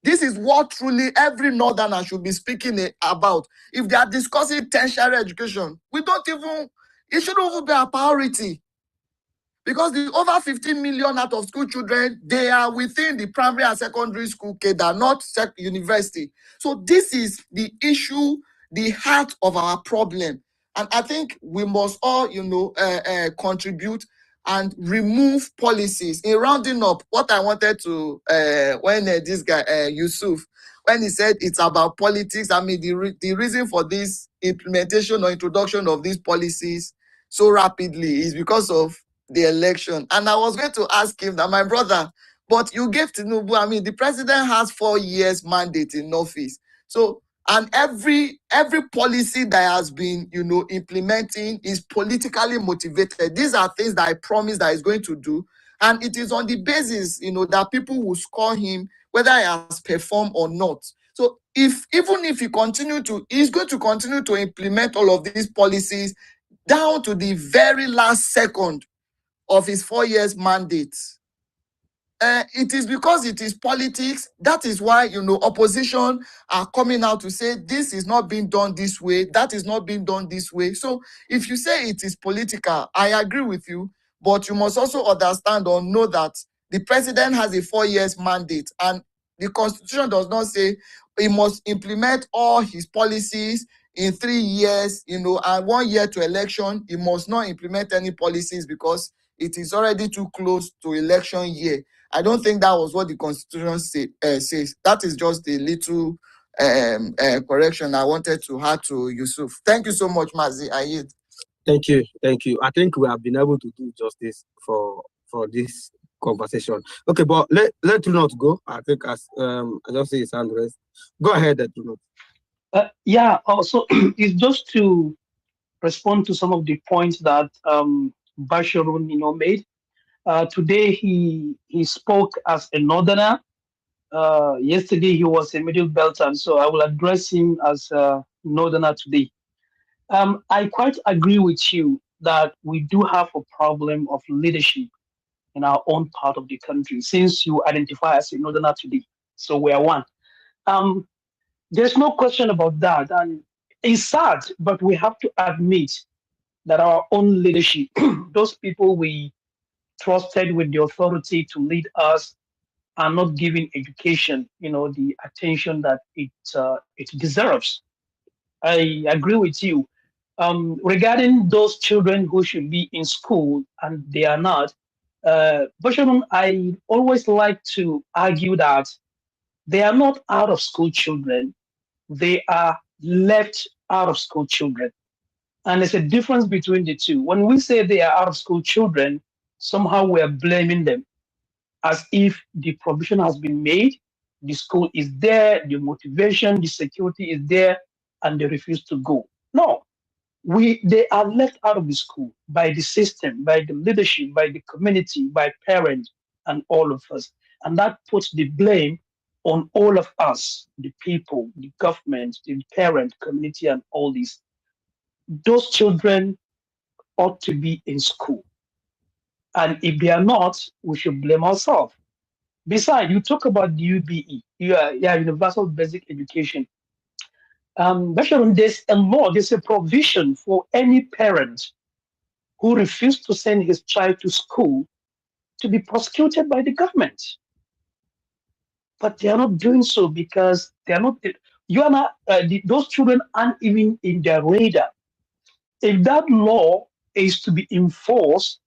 This is what truly every northerner should be speaking about. If they are discussing tertiary education, it shouldn't even be a priority. Because the over 15 million out of school children, they are within the primary and secondary school cadre, not university. So this is the issue, the heart of our problem. And I think we must all, contribute and remove policies. In rounding up, what I wanted to, when this guy, Yusuf, when he said it's about politics, I mean, the reason for this implementation or introduction of these policies so rapidly is because of the election. And I was going to ask him that, my brother, but you gave Tinubu, I mean, the president has 4 years mandate in office. So, and every policy that has been, implementing is politically motivated. These are things that I promised that he's going to do. And it is on the basis, that people will score him, whether he has performed or not. So even if he's going to continue to implement all of these policies down to the very last second of his 4 years mandate. It is because it is politics. That is why, opposition are coming out to say this is not being done this way, that is not being done this way. So if you say it is political, I agree with you, but you must also understand or know that the president has a 4 years mandate, and the constitution does not say he must implement all his policies in 3 years, and 1 year to election. He must not implement any policies because it is already too close to election year. I don't think that was what the constitution says. That is just a little correction I wanted to add to Yusuf. Thank you so much, Mazi. I yield. Thank you. I think we have been able to do justice for this conversation. Okay, but let Tunot go. I think I just see his hand raised. Go ahead, Tunot. Yeah. Also, it's just to respond to some of the points that Basharun, made. Today he spoke as a northerner. Yesterday he was a middle belter, so I will address him as a northerner today. I quite agree with you that we do have a problem of leadership in our own part of the country, since you identify as a northerner today. So we are one. There's no question about that. And it's sad, but we have to admit that our own leadership, those people we trusted with the authority to lead us, are not giving education, the attention that it deserves. I agree with you. Regarding those children who should be in school and they are not, Basharun, I always like to argue that they are not out of school children, they are left out of school children. And there's a difference between the two. When we say they are out of school children, somehow we are blaming them as if the provision has been made, the school is there, the motivation, the security is there, and they refuse to go. No, they are left out of the school by the system, by the leadership, by the community, by parents, and all of us. And that puts the blame on all of us, the people, the government, the parent, community, and all these. Those children ought to be in school. And if they are not, we should blame ourselves. Besides, you talk about the UBE, Universal Basic Education. There's a law, there's a provision for any parent who refuses to send his child to school to be prosecuted by the government. But they are not doing so because they are not. Those children aren't even in their radar. If that law is to be enforced,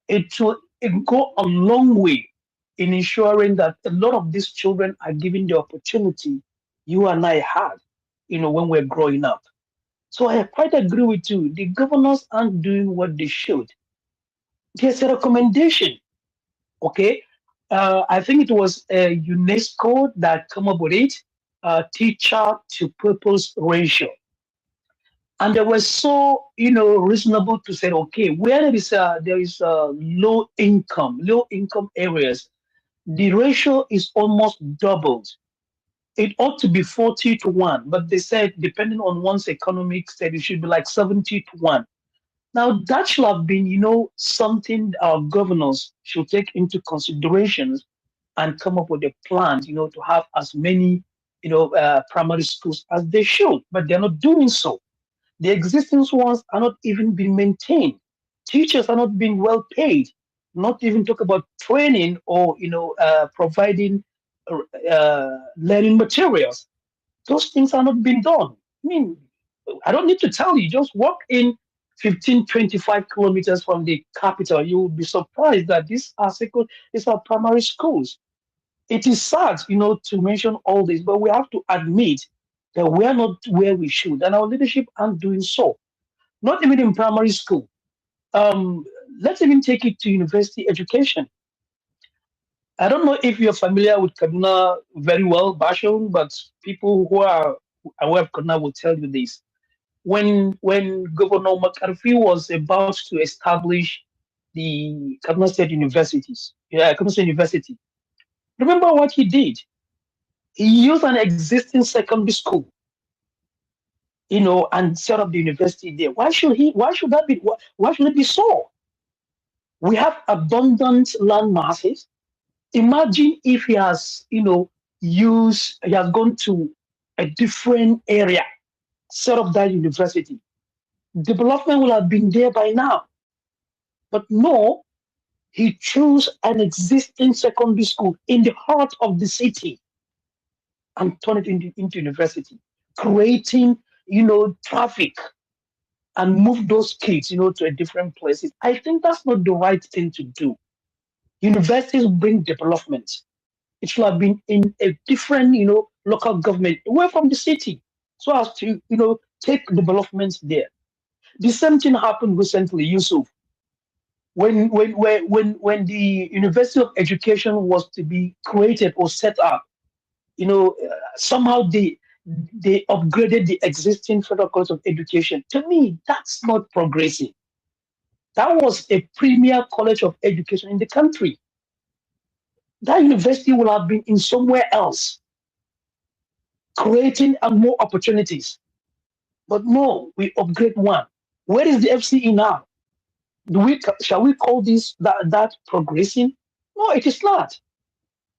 it will go a long way in ensuring that a lot of these children are given the opportunity you and I had, when we're growing up. So I quite agree with you. The governors aren't doing what they should. There's a recommendation, okay? I think it was UNESCO that came up with it, teacher to pupils ratio. And they were so, reasonable to say, okay, where there is low income areas, The ratio is almost doubled. It ought to be 40-1, but they said, depending on one's economic state, it should be like 70-1. Now, that should have been, something our governors should take into consideration and come up with a plan, to have as many, primary schools as they should, but they're not doing so. The existing ones are not even being maintained. Teachers are not being well paid. Not even talk about training or providing learning materials. Those things are not being done. I mean, I don't need to tell you. Just walk in 15, 25 kilometers from the capital. You will be surprised that these are primary schools. It is sad, to mention all this, but we have to admit that we are not where we should, and our leadership aren't doing so. Not even in primary school. Let's even take it to university education. I don't know if you're familiar with Kaduna very well, Bashir, but people who are aware of Kaduna will tell you this. When Governor McCarthy was about to establish the Kaduna State Universities, Kaduna State University, remember what he did? He used an existing secondary school, and set up the university there. Why should it be so? We have abundant land masses. Imagine if he has, he has gone to a different area, set up that university. Development will have been there by now. But no, he chose an existing secondary school in the heart of the city and turn it into university, creating, traffic, and move those kids, to a different places. I think that's not the right thing to do. Universities bring development. It should have been in a different, local government away from the city, so as to, take developments there. The same thing happened recently, Yusuf, when the University of Education was to be created or set up. Somehow they upgraded the existing Federal College of Education. To me, that's not progressive. That was a premier college of education in the country. That university will have been in somewhere else, creating more opportunities. But no, we upgrade one. Where is the FCE now? Shall we call this that progressing? No, it is not.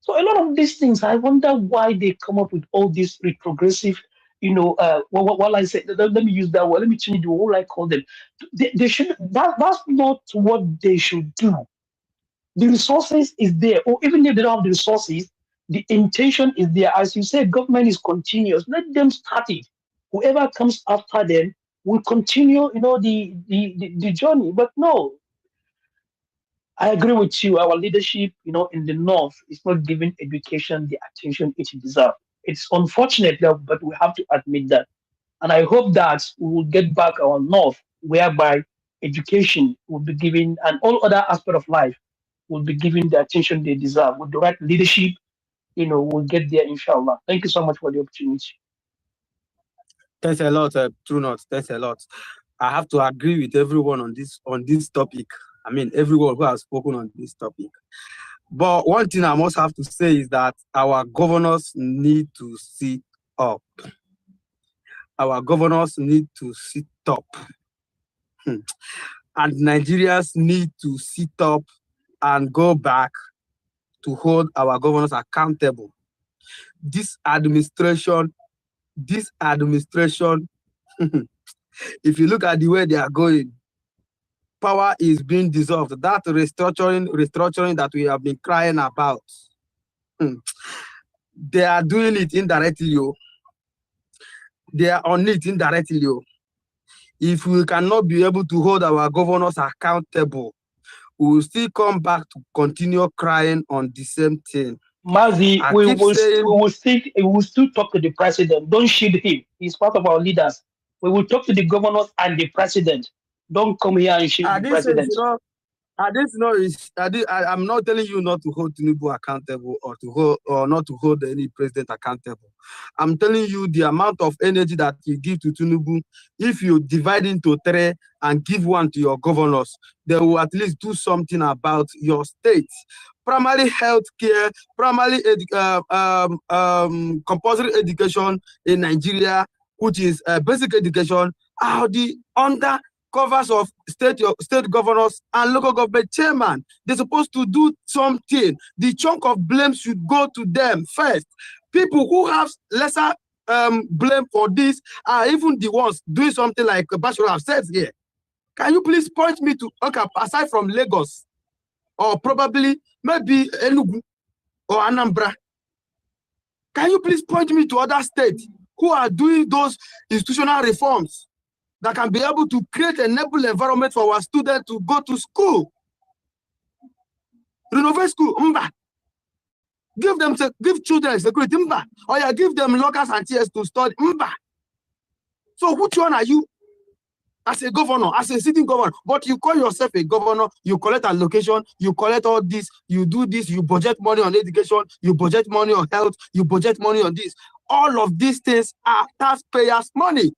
So a lot of these things, I wonder why they come up with all these retrogressive, while I say, let me use that word, let me change the word I call them. They should, that's not what they should do. The resources is there, or even if they don't have the resources, the intention is there. As you say, government is continuous. Let them start it. Whoever comes after them will continue, the journey. But no, I agree with you. Our leadership, in the North is not giving education the attention it deserves. It's unfortunate, but we have to admit that. And I hope that we will get back our North, whereby education will be given and all other aspects of life will be given the attention they deserve. With the right leadership, we'll get there, inshallah. Thank you so much for the opportunity. Thanks a lot, True North. Thanks a lot. I have to agree with everyone on this topic. I mean, everyone who has spoken on this topic. But one thing I must have to say is that our governors need to sit up. Our governors need to sit up. And Nigerians need to sit up and go back to hold our governors accountable. This administration, if you look at the way they are going, power is being dissolved. That restructuring that we have been crying about, they are doing it indirectly. They are on it indirectly. If we cannot be able to hold our governors accountable, we will still come back to continue crying on the same thing. Mazi, we will still talk to the president. Don't shield him. He's part of our leaders. We will talk to the governors and the president. Don't come here and shield the president. I'm not telling you not to hold Tinubu accountable or not to hold any president accountable. I'm telling you the amount of energy that you give to Tinubu, if you divide into 3 and give one to your governors, they will at least do something about your state. primary health care, primary compulsory education in Nigeria, which is basic education, are the under covers of state governors and local government chairman. They're supposed to do something. The chunk of blame should go to them first. People who have lesser blame for this are even the ones doing something like Bashir have said here. Can you please point me to, okay, aside from Lagos, or probably maybe Enugu or Anambra, can you please point me to other states who are doing those institutional reforms that can be able to create an enable environment for our students to go to school? Renovate school, give children security, or yeah, give them lockers and tears to study, So which one are you as a governor, as a sitting governor? But you call yourself a governor, you collect allocation, you collect all this, you do this, you budget money on education, you budget money on health, you budget money on this. All of these things are taxpayers' money.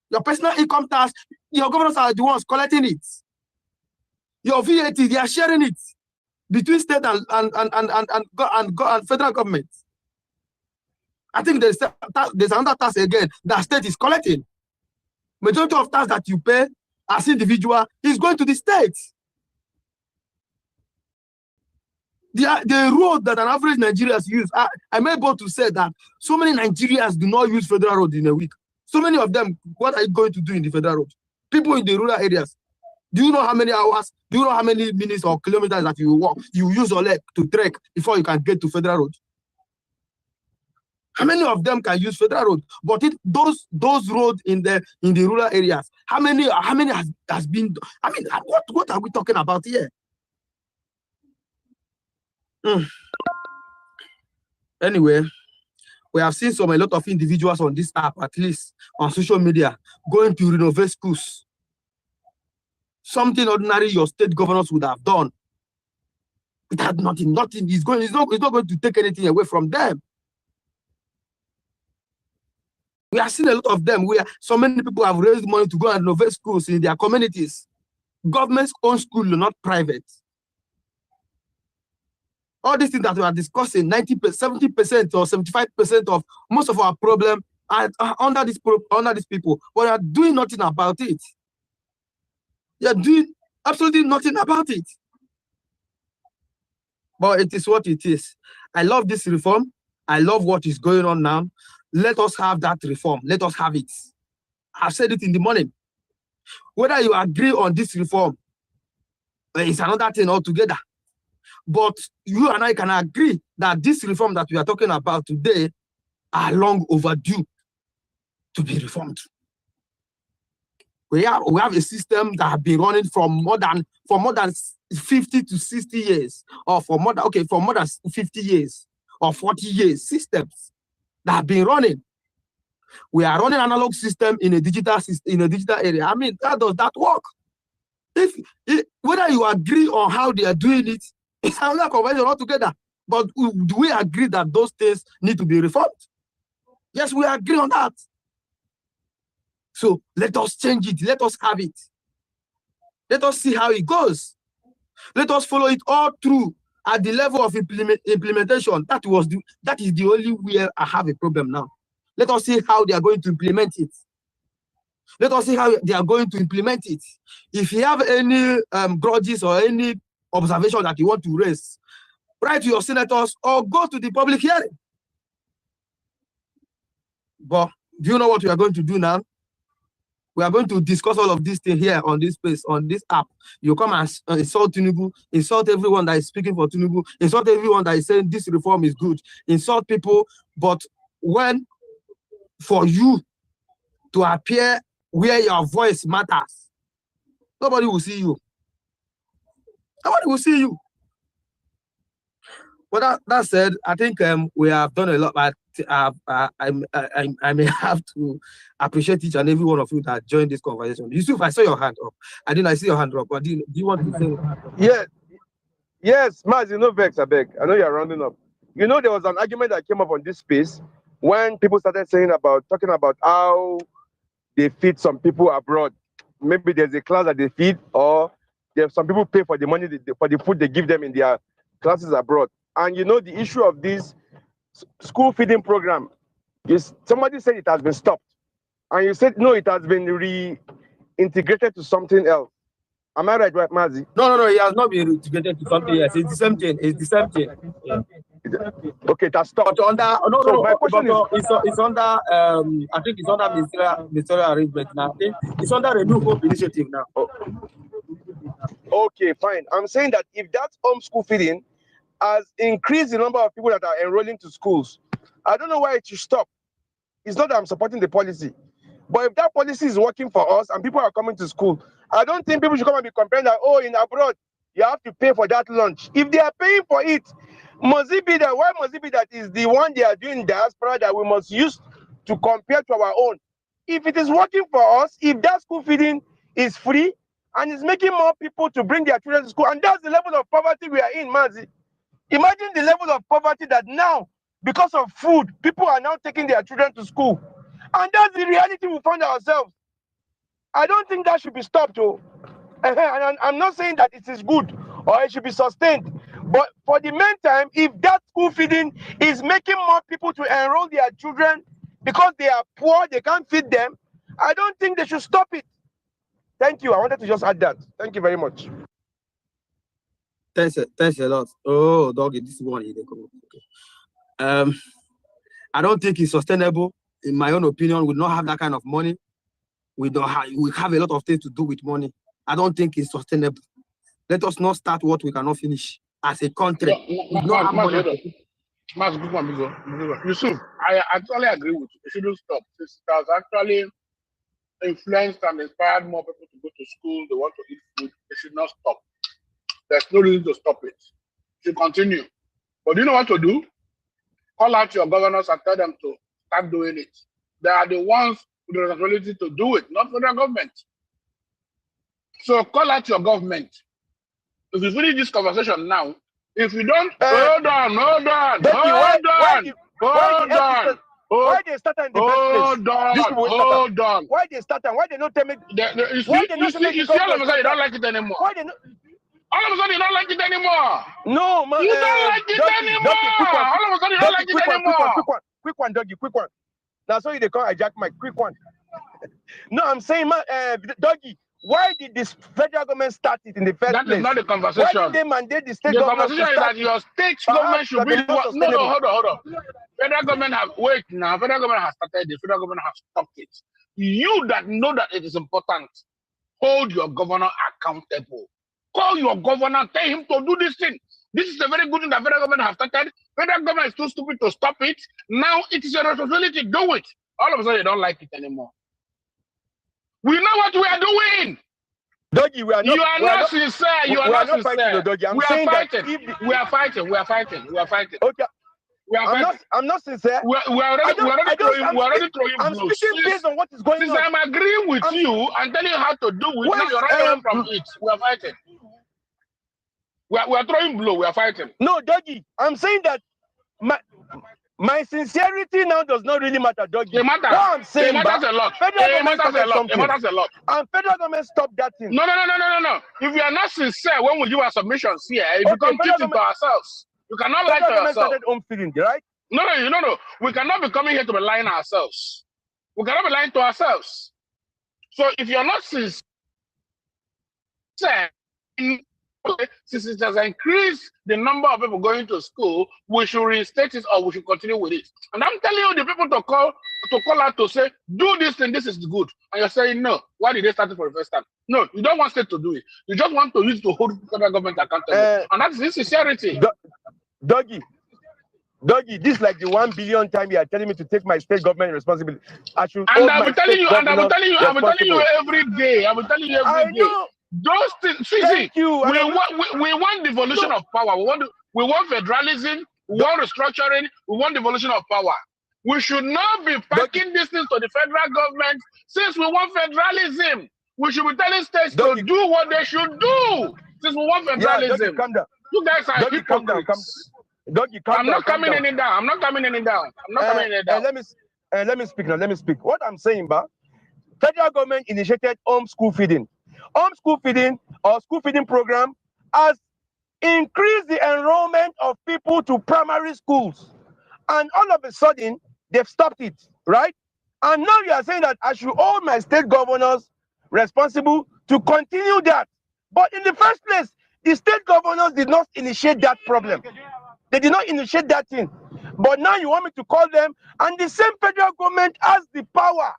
Your personal income tax, your governors are the ones collecting it. Your VAT, they are sharing it between state and federal government. I think there's another tax again that state is collecting. Majority of tax that you pay as individual is going to the state. The road that an average Nigerians use, I'm able to say that so many Nigerians do not use federal road in a week. So many of them, what are you going to do in the federal road? People in the rural areas, do you know how many hours, do you know how many minutes or kilometers that you walk, you use your leg to trek before you can get to federal road? How many of them can use federal road? But those roads in the rural areas, how many has been? I mean, what are we talking about here? Anyway, we have seen a lot of individuals on this app, at least on social media, going to renovate schools. Something ordinary your state governors would have done. It had nothing. It's not going to take anything away from them. We have seen a lot of them where so many people have raised money to go and renovate schools in their communities. Government's own school, not private. All these things that we are discussing, 90%, 70% or 75% of most of our problem are under these people, but they are doing nothing about it. They are doing absolutely nothing about it. But it is what it is. I love this reform. I love what is going on now. Let us have that reform. Let us have it. I've said it in the morning. Whether you agree on this reform, it's another thing altogether. But you and I can agree that this reform that we are talking about today are long overdue to be reformed. We have a system that has been running for more than 50 to 60 years, or for more than 50 years or 40 years systems that have been running. We are running analog system in a digital area. I mean, how does that work? Whether you agree on how they are doing it, it's another conversation altogether. But do we agree that those things need to be reformed? Yes, we agree on that. So let us change it. Let us have it. Let us see how it goes. Let us follow it all through at the level of implementation. That is the only where I have a problem now. Let us see how they are going to implement it. Let us see how they are going to implement it. If you have any grudges or any observation that you want to raise, write to your senators or go to the public hearing. But do you know what we are going to do now? We are going to discuss all of these things here on this space, on this app. You come and insult Tinubu, insult everyone that is speaking for Tinubu, insult everyone that is saying this reform is good, insult people. But when for you to appear where your voice matters, nobody will see you. Nobody will see you. But that said, I think we have done a lot. But I may have to appreciate each and every one of you that joined this conversation. Yusuf, I saw your hand up. I didn't. I see your hand up. But do you want to say? Yes, Maz, no vex, I beg. I know you're rounding up. You know, there was an argument that came up on this space when people started talking about how they feed some people abroad. Maybe there's a class that they feed, or there's some people pay for the money for the food they give them in their classes abroad. And you know the issue of this school feeding program is somebody said it has been stopped. And you said, no, it has been reintegrated to something else. Am I right, Mazi? No, it has not been integrated to something else. It's the same thing. It's the same thing. Yeah. Okay, that's stopped. But under My question is, it's under I think it's under ministerial arrangement now. It's under the New Hope initiative now. Okay, fine. I'm saying that if that homeschool feeding has increased the number of people that are enrolling to schools, I don't know why it should stop. It's not that I'm supporting the policy. But if that policy is working for us and people are coming to school, I don't think people should come and be complaining that, oh, in abroad, you have to pay for that lunch. If they are paying for it, must it be that, why must it be that is the one they are doing in diaspora that we must use to compare to our own? If it is working for us, if that school feeding is free and is making more people to bring their children to school, and that's the level of poverty we are in, Mazi. Imagine the level of poverty that now, because of food, people are now taking their children to school. And that's the reality we find ourselves. I don't think that should be stopped, though. And I'm not saying that it is good or it should be sustained. But for the meantime, if that school feeding is making more people to enroll their children because they are poor, they can't feed them, I don't think they should stop it. Thank you. I wanted to just add that. Thank you very much. Thanks a lot. Oh, doggy, this one. Okay. I don't think it's sustainable. In my own opinion, we don't have that kind of money. We have a lot of things to do with money. I don't think it's sustainable. Let us not start what we cannot finish as a country. Yusuf, I actually agree with you. It shouldn't stop. It has actually influenced and inspired more people to go to school. They want to eat food. It should not stop. There's no reason to stop it. It should continue. But you know what to do? Call out your governors and tell them to start doing it. They are the ones with the responsibility to do it, not federal government. So call out your government. If you finish this conversation now, if you don't, hold on. Why they start in the first place? Hold on. Why they start and why they not tell me? You see, all of a sudden you don't like it anymore. Why they not? All of a sudden you don't like it anymore. No, man. You don't like it anymore. All of a sudden you don't like it anymore. Quick one, Doggy, quick one. That's why they call hijack my quick one. No, I'm saying, Doggy, why did this federal government start it in the first place? That is not the conversation. Why did they mandate the state government? The conversation is that your state government should be no, hold on. Federal government have Federal government has started this. Federal government has stopped it. You that know that it is important, hold your governor accountable. Call your governor, tell him to do this thing. This is a very good thing that federal government has started. Federal government is too stupid to stop it. Now it is your responsibility to do it. All of a sudden you don't like it anymore. We know what we are doing. Doggy, we are not. You are not sincere. You are not sincere. We are fighting. Okay. I'm not sincere. We are already throwing I'm blows. speaking based on what is going on. Since I'm agreeing with you and telling you how to do it, now you're running away from it. We are fighting. We are throwing blow. We are fighting. No, Doggy, I'm saying that my sincerity now does not really matter, Doggy. It matters. What I'm saying, it matters a lot. It matters a lot. And federal government stopped that thing. No. If you are not sincere when we give our submissions here, it becomes cheating to ourselves. You cannot lie to yourself. Started home feeding, right? No. We cannot be coming here to be lying ourselves. We cannot be lying to ourselves. So if you're not sincere, since it has increased the number of people going to school, we should reinstate it or we should continue with it. And I'm telling you, the people to call out to say, do this thing, this is good. And you're saying, no. Why did they start it for the first time? No, you don't want state to do it. You just want to use it to hold the federal government accountable. And that's insincerity. Doggy, this is like the 1 billion time you are telling me to take my state government responsibility. I will tell you every day. Those things, we want devolution of power. We want federalism. We want restructuring. We want devolution of power. We should not be packing this thing to the federal government. Since we want federalism, we should be telling states to do what they should do. Since we want federalism, you guys are hypocrites. I'm not coming any down. Let me speak now. What I'm saying, federal government initiated home school feeding. Home school feeding or school feeding program has increase the enrollment of people to primary schools. And all of a sudden, they've stopped it, right? And now you are saying that I should hold my state governors responsible to continue that. But in the first place, the state governors did not initiate that problem. They did not initiate that thing. But now you want me to call them, and the same federal government has the power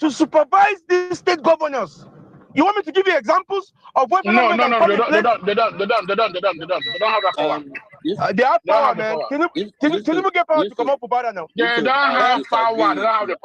to supervise the state governors. You want me to give you examples of what federal government can come in place? They don't have that power. They have power, man. Tinubu get power to come up with that now. They don't have power. They don't have the